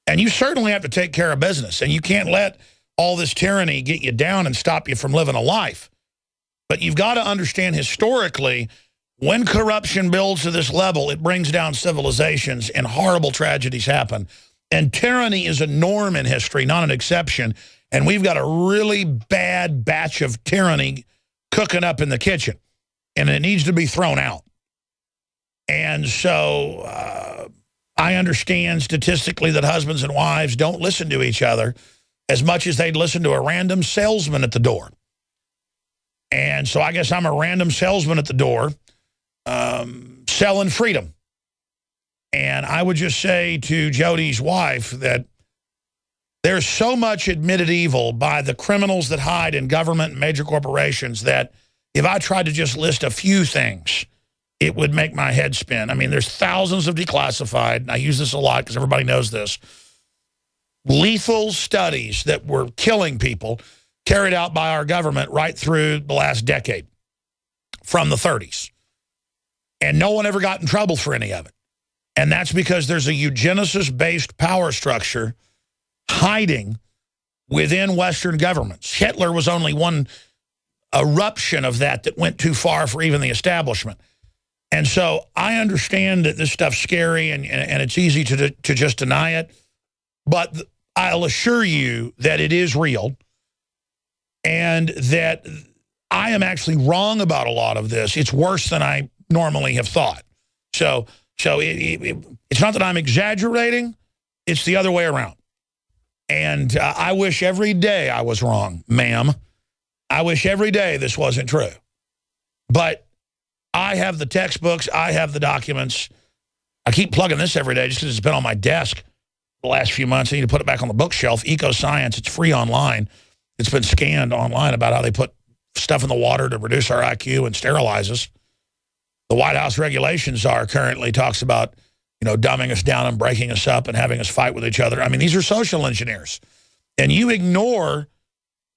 And you certainly have to take care of business, and you can't let all this tyranny get you down and stop you from living a life. But you've got to understand historically, when corruption builds to this level, it brings down civilizations and horrible tragedies happen. And tyranny is a norm in history, not an exception. And we've got a really bad batch of tyranny cooking up in the kitchen. And it needs to be thrown out. And so I understand statistically that husbands and wives don't listen to each other as much as they'd listen to a random salesman at the door. And so I guess I'm a random salesman at the door selling freedom. And I would just say to Jody's wife that there's so much admitted evil by the criminals that hide in government and major corporations that if I tried to just list a few things, it would make my head spin. I mean, there's thousands of declassified, and I use this a lot because everybody knows this, lethal studies that were killing people carried out by our government right through the last decade from the 30s. And no one ever got in trouble for any of it. And that's because there's a eugenicist-based power structure hiding within Western governments. Hitler was only one eruption of that went too far for even the establishment. And so I understand that this stuff's scary and it's easy to just deny it. But I'll assure you that it is real and that I am actually wrong about a lot of this. It's worse than I normally have thought. So it's not that I'm exaggerating. It's the other way around. And I wish every day I was wrong, ma'am. I wish every day this wasn't true. But I have the textbooks. I have the documents. I keep plugging this every day just because it's been on my desk the last few months. I need to put it back on the bookshelf. Ecoscience, it's free online. It's been scanned online about how they put stuff in the water to reduce our IQ and sterilize us. The White House regulations currently talks about, dumbing us down and breaking us up and having us fight with each other. I mean, these are social engineers. And you ignore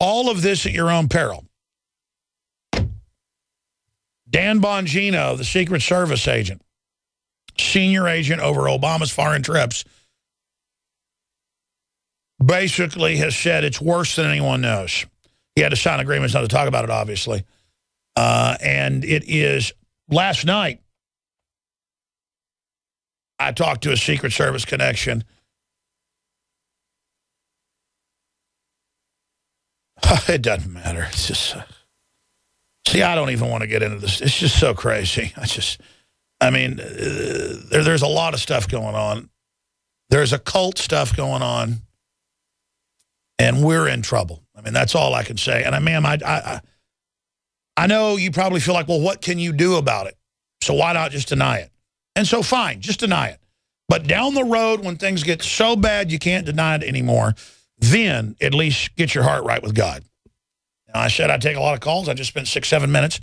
all of this at your own peril. Dan Bongino, the Secret Service agent, senior agent over Obama's foreign trips, basically has said it's worse than anyone knows. He had to sign agreements not to talk about it, obviously. And it is, last night, I talked to a Secret Service connection. It doesn't matter. It's just, see, I don't even want to get into this. It's just so crazy. There's a lot of stuff going on. There's occult stuff going on. And we're in trouble. I mean, that's all I can say. And, ma'am, I know you probably feel like, well, what can you do about it? So why not just deny it? And so, fine, just deny it. But down the road, when things get so bad you can't deny it anymore, then at least get your heart right with God. Now, I said I'd take a lot of calls. I just spent 7 minutes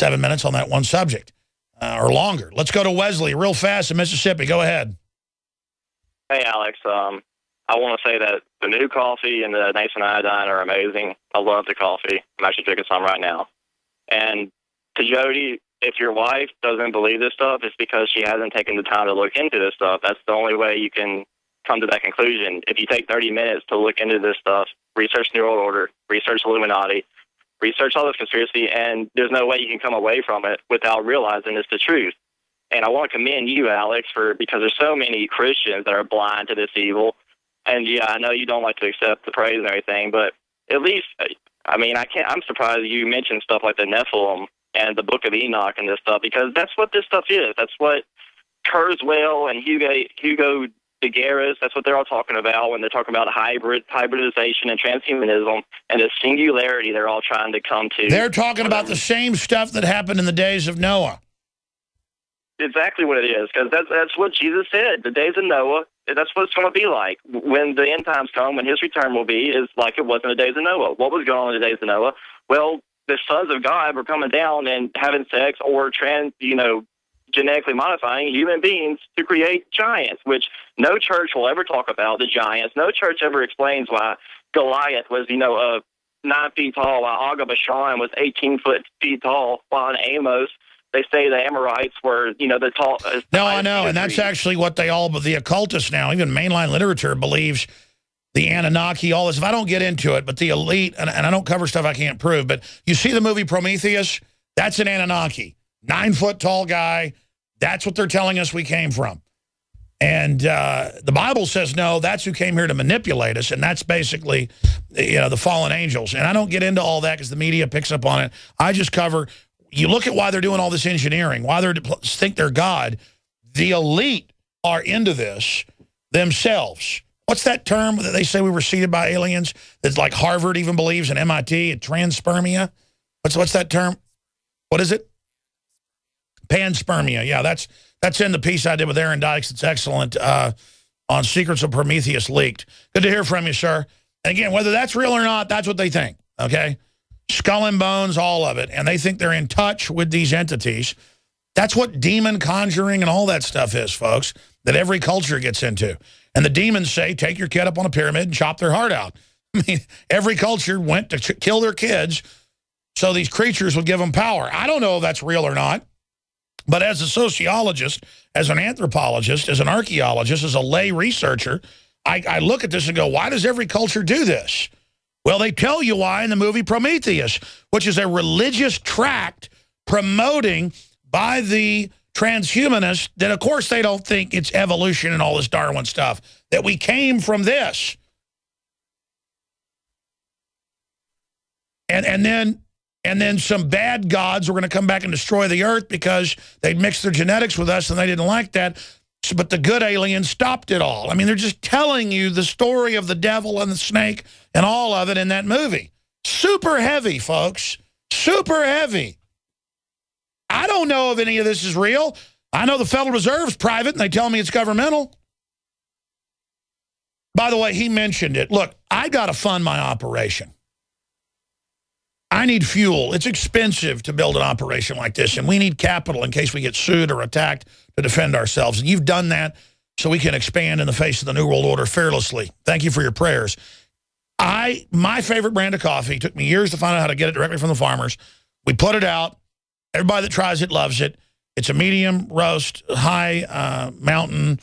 on that one subject, or longer. Let's go to Wesley real fast in Mississippi. Go ahead. Hey, Alex. I want to say that the new coffee and the Nathan Iodine are amazing. I love the coffee. I'm actually drinking some right now. And to Jody, if your wife doesn't believe this stuff, it's because she hasn't taken the time to look into this stuff. That's the only way you can come to that conclusion. If you take 30 minutes to look into this stuff, research New World Order, research Illuminati, research all this conspiracy, and there's no way you can come away from it without realizing it's the truth. And I want to commend you, Alex, because there's so many Christians that are blind to this evil. And yeah, I know you don't like to accept the praise and everything, but at least, I'm surprised you mentioned stuff like the Nephilim and the Book of Enoch and this stuff, because that's what this stuff is. That's what Kurzweil and Hugo de Garis, that's what they're all talking about when they're talking about hybridization and transhumanism and the singularity they're all trying to come to. They're talking about the same stuff that happened in the days of Noah. Exactly what it is, because that's what Jesus said. The days of Noah, that's what it's going to be like. When the end times come, when his return will be, is like it was in the days of Noah. What was going on in the days of Noah? Well, the sons of God were coming down and having sex or genetically modifying human beings to create giants, which no church will ever talk about, the giants. No church ever explains why Goliath was, 9 feet tall, while Aga Bashan was 18 feet tall, while in Amos, they say the Amorites were, the tall. No, I know, and that's actually what the occultists now, even mainline literature, believes the Anunnaki, all this. If I don't get into it, but the elite, and I don't cover stuff I can't prove, but you see the movie Prometheus? That's an Anunnaki. 9-foot tall guy. That's what they're telling us we came from. And the Bible says, no, that's who came here to manipulate us, and that's basically, the fallen angels. And I don't get into all that because the media picks up on it. I just cover... You look at why they're doing all this engineering, why they think they're God. The elite are into this themselves. What's that term that they say we were seeded by aliens? That's like Harvard even believes, and MIT, transpermia. What's that term? What is it? Panspermia. Yeah, that's in the piece I did with Aaron Dykes. It's excellent on Secrets of Prometheus Leaked. Good to hear from you, sir. And again, whether that's real or not, that's what they think, okay? Skull and bones, all of it. And they think they're in touch with these entities. That's what demon conjuring and all that stuff is, folks, that every culture gets into. And the demons say, take your kid up on a pyramid and chop their heart out. I mean, every culture went to kill their kids so these creatures would give them power. I don't know if that's real or not. But as a sociologist, as an anthropologist, as an archaeologist, as a lay researcher, I look at this and go, why does every culture do this? Well, they tell you why in the movie Prometheus, which is a religious tract promoting by the transhumanists that, of course, they don't think it's evolution and all this Darwin stuff, that we came from this. And then some bad gods were going to come back and destroy the earth because they'd mixed their genetics with us and they didn't like that. but the good aliens stopped it all. I mean, they're just telling you the story of the devil and the snake and all of it in that movie. Super heavy, folks. Super heavy. I don't know if any of this is real. I know the Federal Reserve's private, and they tell me it's governmental. By the way, he mentioned it. Look, I got to fund my operation. I need fuel. It's expensive to build an operation like this, and we need capital in case we get sued or attacked to defend ourselves. And you've done that so we can expand in the face of the New World Order fearlessly. Thank you for your prayers. My favorite brand of coffee, took me years to find out how to get it directly from the farmers. We put it out. Everybody that tries it loves it. It's a medium roast, high mountain,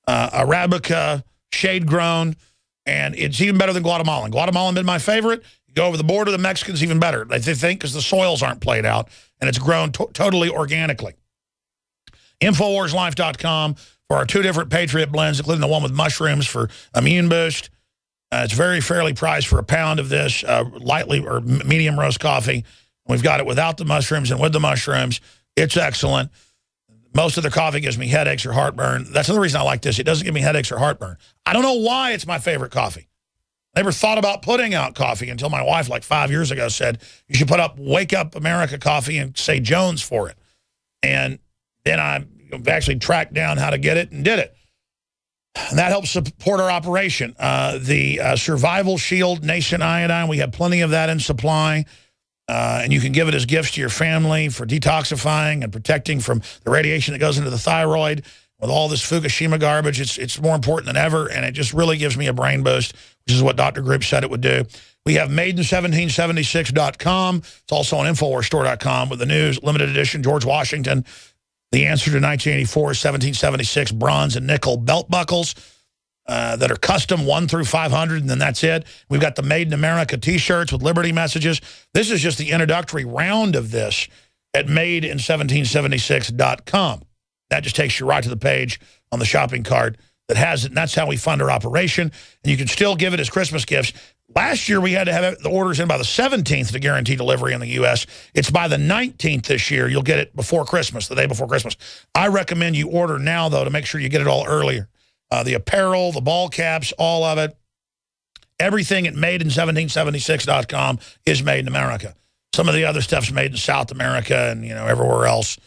Arabica, shade grown, and it's even better than Guatemalan. Guatemalan been my favorite. You go over the border, the Mexicans even better. They think because the soils aren't played out, and it's grown totally organically. InfoWarsLife.com for our 2 different Patriot blends, including the one with mushrooms for immune boost. It's very fairly priced for a pound of this lightly or medium roast coffee. We've got it without the mushrooms and with the mushrooms. It's excellent. Most of their coffee gives me headaches or heartburn. That's another reason I like this. It doesn't give me headaches or heartburn. I don't know why it's my favorite coffee. I never thought about putting out coffee until my wife, like 5 years ago, said, you should put up Wake Up America coffee and say Jones for it. And then I actually tracked down how to get it and did it. And that helps support our operation. The Survival Shield Nascent Iodine, we have plenty of that in supply. And you can give it as gifts to your family for detoxifying and protecting from the radiation that goes into the thyroid. With all this Fukushima garbage, it's more important than ever, and it just really gives me a brain boost, which is what Dr. Grip said it would do. We have Maiden1776.com. It's also on InfoWarsStore.com with the news, limited edition, George Washington. The answer to 1984 is 1776 bronze and nickel belt buckles that are custom 1 through 500, and then that's it. We've got the Made in America T-shirts with Liberty messages. This is just the introductory round of this at Maiden1776.com. That just takes you right to the page on the shopping cart that has it, and that's how we fund our operation. And you can still give it as Christmas gifts. Last year, we had to have the orders in by the 17th to guarantee delivery in the U.S. It's by the 19th this year. You'll get it before Christmas, the day before Christmas. I recommend you order now, though, to make sure you get it all earlier. The apparel, the ball caps, all of it. Everything at Maiden1776.com is made in America. Some of the other stuff's made in South America and, everywhere else.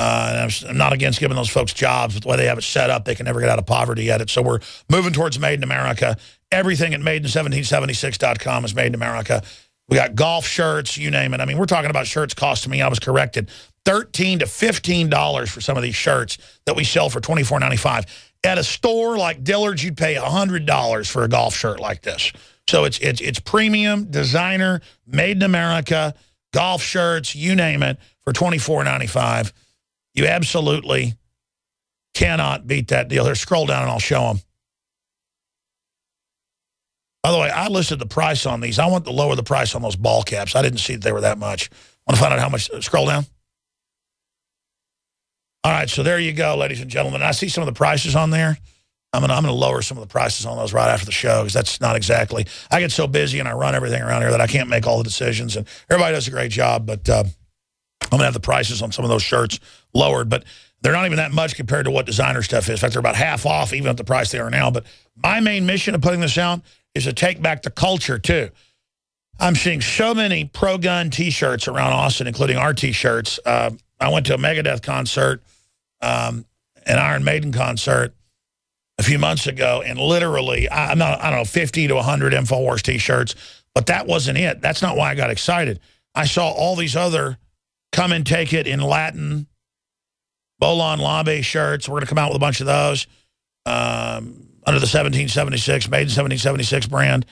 And I'm not against giving those folks jobs, but the way they have it set up, they can never get out of poverty at it. So we're moving towards Made in America. Everything at Maiden1776.com is Made in America. We got golf shirts, you name it. I mean, we're talking about shirts costing me, I was corrected, $13 to $15 for some of these shirts that we sell for $24.95. At a store like Dillard's, you'd pay $100 for a golf shirt like this. So it's premium, designer, Made in America, golf shirts, you name it, for $24.95. You absolutely cannot beat that deal. Here, scroll down and I'll show them. By the way, I listed the price on these. I want to lower the price on those ball caps. I didn't see that they were that much. Want to find out how much? Scroll down. All right, so there you go, ladies and gentlemen. I see some of the prices on there. I'm gonna lower some of the prices on those right after the show because that's not exactly. I get so busy and I run everything around here that I can't make all the decisions. And everybody does a great job, but I'm gonna have the prices on some of those shirts lowered. But they're not even that much compared to what designer stuff is. In fact, they're about half off even at the price they are now. But my main mission of putting this out is to take back the culture too. I'm seeing so many pro-gun T-shirts around Austin, including our T-shirts. I went to a Megadeth concert, an Iron Maiden concert a few months ago, and literally, I don't know, 50 to 100 InfoWars T-shirts, but that wasn't it. That's not why I got excited. I saw all these other Come and Take It in Latin, Bolon Labe shirts. We're going to come out with a bunch of those under the 1776, Made in 1776 brand.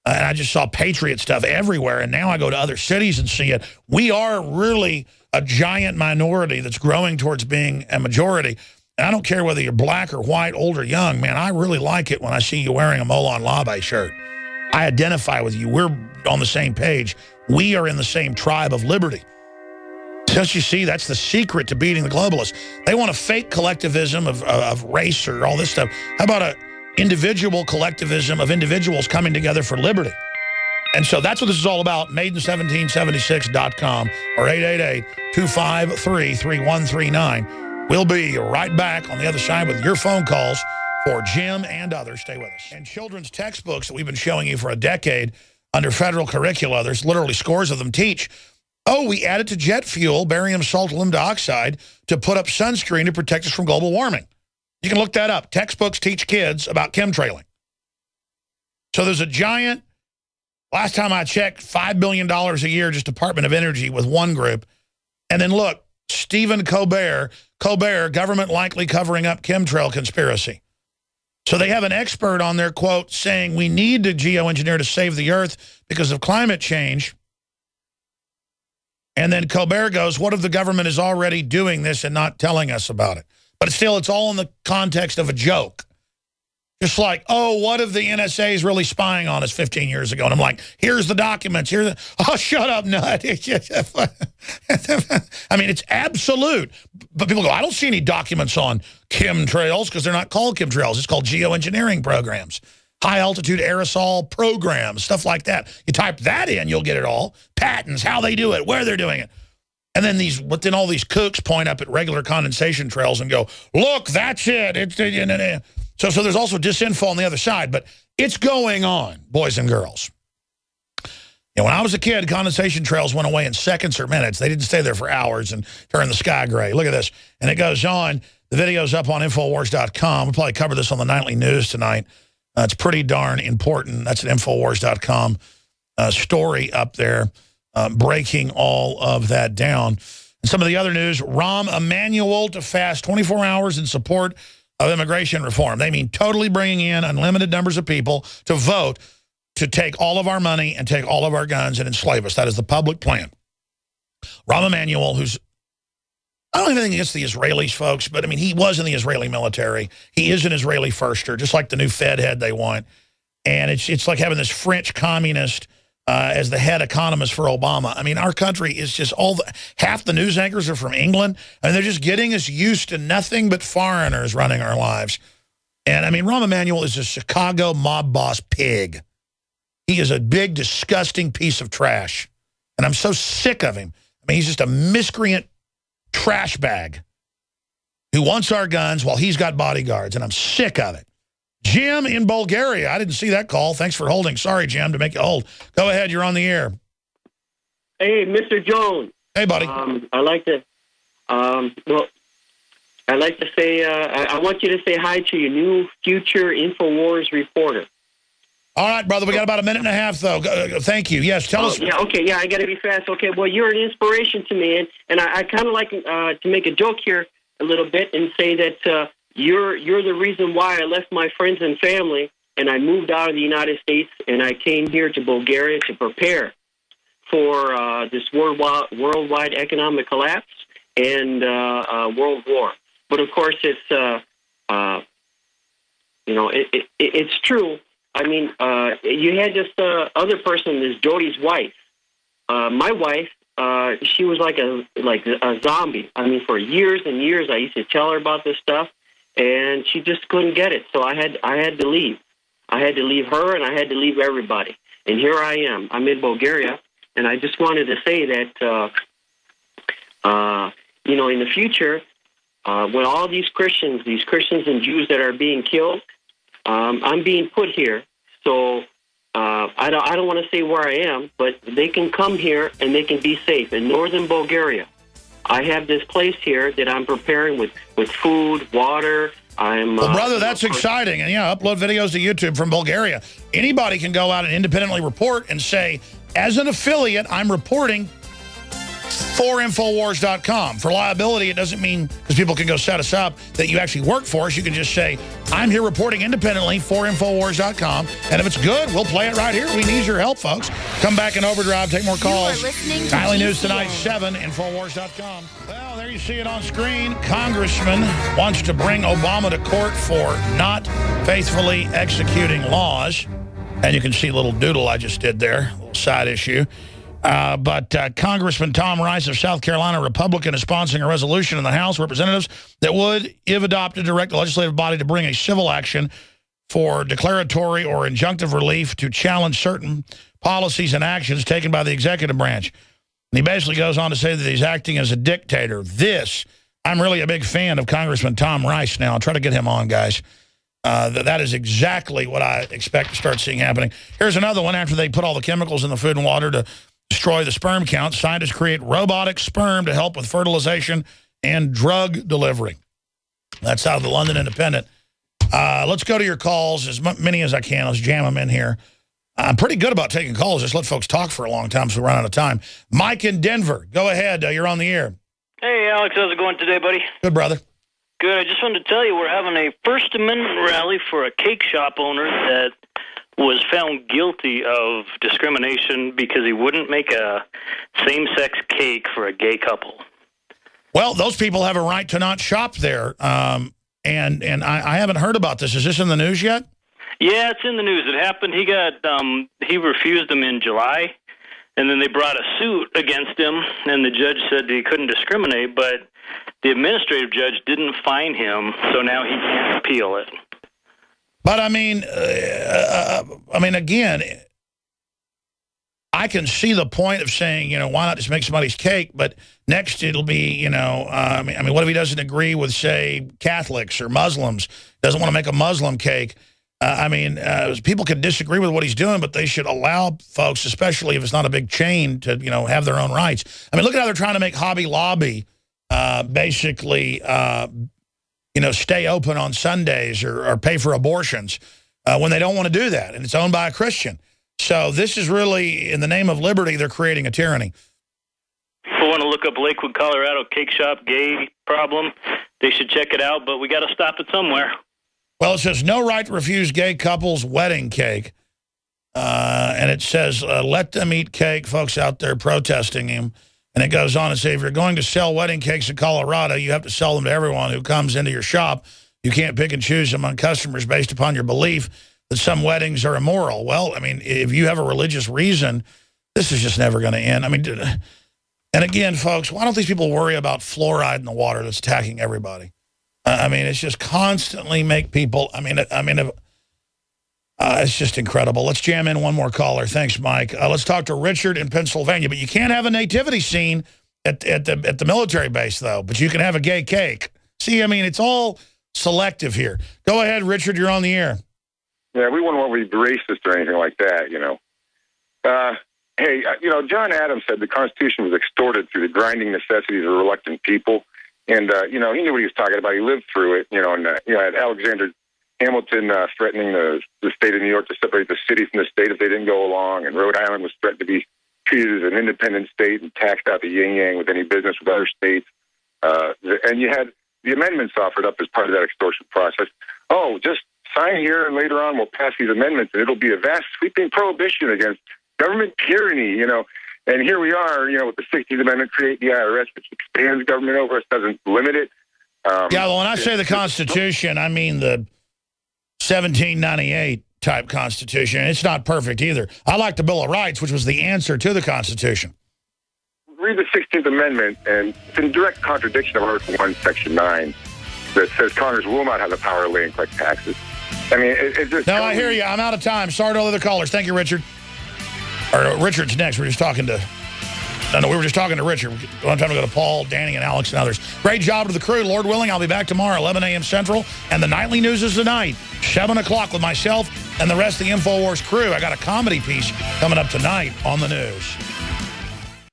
And I just saw Patriot stuff everywhere, and now I go to other cities and see it. We are really a giant minority that's growing towards being a majority. And I don't care whether you're black or white, old or young, man, I really like it when I see you wearing a Molon Labe shirt. I identify with you. We're on the same page. We are in the same tribe of liberty. Don't you see, that's the secret to beating the globalists. They want a fake collectivism of race or all this stuff. How about a individual collectivism of individuals coming together for liberty? And so that's what this is all about. Maiden1776.com or 888-253-3139. We'll be right back on the other side with your phone calls for Jim and others. Stay with us. And children's textbooks that we've been showing you for a decade under federal curricula, there's literally scores of them teach, oh, we added to jet fuel barium salt aluminum dioxide to put up sunscreen to protect us from global warming. You can look that up. Textbooks teach kids about chemtrailing. So there's a giant, last time I checked, $5 billion a year just Department of Energy with one group. And then look, Stephen Colbert, government likely covering up chemtrail conspiracy. So they have an expert on their quote saying we need to geoengineer to save the earth because of climate change. And then Colbert goes, what if the government is already doing this and not telling us about it? But still, it's all in the context of a joke. Just like, oh, what if the NSA is really spying on us 15 years ago? And I'm like, here's the documents. Oh, shut up, nut. I mean, it's absolute. But people go, I don't see any documents on chemtrails because they're not called chemtrails. It's called geoengineering programs, high-altitude aerosol programs, stuff like that. You type that in, you'll get it all. Patents, how they do it, where they're doing it. And then then all these kooks point up at regular condensation trails and go, look, that's it. So there's also disinfo on the other side, but it's going on, boys and girls. You know, when I was a kid, condensation trails went away in seconds or minutes. They didn't stay there for hours and turn the sky gray. Look at this. And it goes on. The video's up on Infowars.com. We'll probably cover this on the nightly news tonight. It's pretty darn important. That's at Infowars.com story up there, breaking all of that down. And some of the other news, Rahm Emanuel to fast 24 hours in support of immigration reform. They mean totally bringing in unlimited numbers of people to vote to take all of our money and take all of our guns and enslave us. That is the public plan. Rahm Emanuel, who's, I don't have anything against the Israelis, folks, but I mean, he was in the Israeli military. He is an Israeli firster, just like the new Fed head they want. And it's like having this French communist as the head economist for Obama. I mean, our country is just half the news anchors are from England, and they're just getting us used to nothing but foreigners running our lives. And I mean, Rahm Emanuel is a Chicago mob boss pig. He is a big, disgusting piece of trash. And I'm so sick of him. I mean, he's just a miscreant trash bag who wants our guns while he's got bodyguards, and I'm sick of it. Jim in Bulgaria. I didn't see that call. Thanks for holding. Sorry, Jim, to make you hold. Go ahead. You're on the air. Hey, Mr. Jones. Hey, buddy. I like to say, I want you to say hi to your new future InfoWars reporter. All right, brother. We got about a minute and a half, though. Thank you. Yes, tell us. Yeah, okay. Yeah, I got to be fast. Okay, well, you're an inspiration to me, and I kind of like to make a joke here a little bit and say that you're the reason why I left my friends and family, and I moved out of the United States, and I came here to Bulgaria to prepare for this worldwide economic collapse and world war. But of course, it's it's true. I mean, you had this other person, this Jody's wife. My wife, she was like a zombie. I mean, for years and years, I used to tell her about this stuff, and she just couldn't get it. So I had to leave. I had to leave her, and I had to leave everybody. And here I am. I'm in Bulgaria, and I just wanted to say that, in the future, when all these Christians and Jews that are being killed, I'm being put here. So I don't want to say where I am, but they can come here and they can be safe in northern Bulgaria. I have this place here that I'm preparing with food, water. Well, brother, that's exciting. And, yeah, upload videos to YouTube from Bulgaria. Anybody can go out and independently report and say, as an affiliate, I'm reporting for Infowars.com. For liability, it doesn't mean, because people can go set us up, that you actually work for us. You can just say, I'm here reporting independently for Infowars.com. And if it's good, we'll play it right here. We need your help, folks. Come back in overdrive, take more calls. Nightly News Tonight, 7, Infowars.com. Well, there you see it on screen. Congressman wants to bring Obama to court for not faithfully executing laws. And you can see a little doodle I just did there, a little side issue. But Congressman Tom Rice of South Carolina, Republican, is sponsoring a resolution in the House of Representatives that would, if adopted, direct the legislative body to bring a civil action for declaratory or injunctive relief to challenge certain policies and actions taken by the executive branch. And he basically goes on to say that he's acting as a dictator. This, I'm really a big fan of Congressman Tom Rice now. I'll try to get him on, guys. That is exactly what I expect to start seeing happening. Here's another one. After they put all the chemicals in the food and water to destroy the sperm count, scientists create robotic sperm to help with fertilization and drug delivery. That's out of the London Independent. Let's go to your calls, as many as I can. Let's jam them in here. I'm pretty good about taking calls. Just let folks talk for a long time so we run out of time. Mike in Denver, go ahead. You're on the air. Hey, Alex. How's it going today, buddy? Good, brother. Good. I just wanted to tell you we're having a First Amendment rally for a cake shop owner that was found guilty of discrimination because he wouldn't make a same-sex cake for a gay couple. Well, those people have a right to not shop there, and I haven't heard about this. Is this in the news yet? Yeah, it's in the news. It happened. He refused them in July, and then they brought a suit against him, and the judge said he couldn't discriminate, but the administrative judge didn't fine him, so now he can't appeal it. But I mean, again, I can see the point of saying, why not just make somebody's cake? But next it'll be, I mean, what if he doesn't agree with, say, Catholics or Muslims? Doesn't want to make a Muslim cake? People can disagree with what he's doing, but they should allow folks, especially if it's not a big chain, to have their own rights. I mean, look at how they're trying to make Hobby Lobby basically, stay open on Sundays or pay for abortions when they don't want to do that, and it's owned by a Christian. So this is really, in the name of liberty, they're creating a tyranny. People want to look up Lakewood, Colorado cake shop gay problem. They should check it out, but we got to stop it somewhere. Well, it says no right to refuse gay couples wedding cake. And it says let them eat cake, folks out there protesting him. And it goes on to say, if you're going to sell wedding cakes in Colorado, you have to sell them to everyone who comes into your shop. You can't pick and choose among customers based upon your belief that some weddings are immoral. Well, I mean, if you have a religious reason, this is just never going to end. I mean, and again, folks, why don't these people worry about fluoride in the water that's attacking everybody? It's just constantly make people, it's just incredible. Let's jam in one more caller. Thanks, Mike. Let's talk to Richard in Pennsylvania. But you can't have a nativity scene at the military base, though. But you can have a gay cake. See, it's all selective here. Go ahead, Richard. You're on the air. Yeah, we wouldn't want to be racist or anything like that, Hey, John Adams said the Constitution was extorted through the grinding necessities of reluctant people. And, he knew what he was talking about. He lived through it, and had Alexander Hamilton threatening the state of New York to separate the city from the state if they didn't go along. And Rhode Island was threatened to be treated as an independent state and taxed out the yin-yang with any business with other states. And you had the amendments offered up as part of that extortion process. Oh, just sign here and later on we'll pass these amendments and it'll be a vast sweeping prohibition against government tyranny, And here we are, with the 16th Amendment, create the IRS, which expands government over us, doesn't limit it. Well, when I say the Constitution, I mean the 1798 type Constitution. It's not perfect either. I like the Bill of Rights, which was the answer to the Constitution. Read the 16th Amendment, and it's in direct contradiction of Article 1, Section 9, that says Congress will not have the power to lay and collect taxes. It's just... No, I hear you. I'm out of time. Sorry to all the other callers. Thank you, Richard. Or Richard's next. We were just talking to Richard. One time we go to Paul, Danny, and Alex and others. Great job to the crew. Lord willing, I'll be back tomorrow, 11 a.m. Central. And the nightly news is tonight, 7 o'clock with myself and the rest of the InfoWars crew. I got a comedy piece coming up tonight on the news.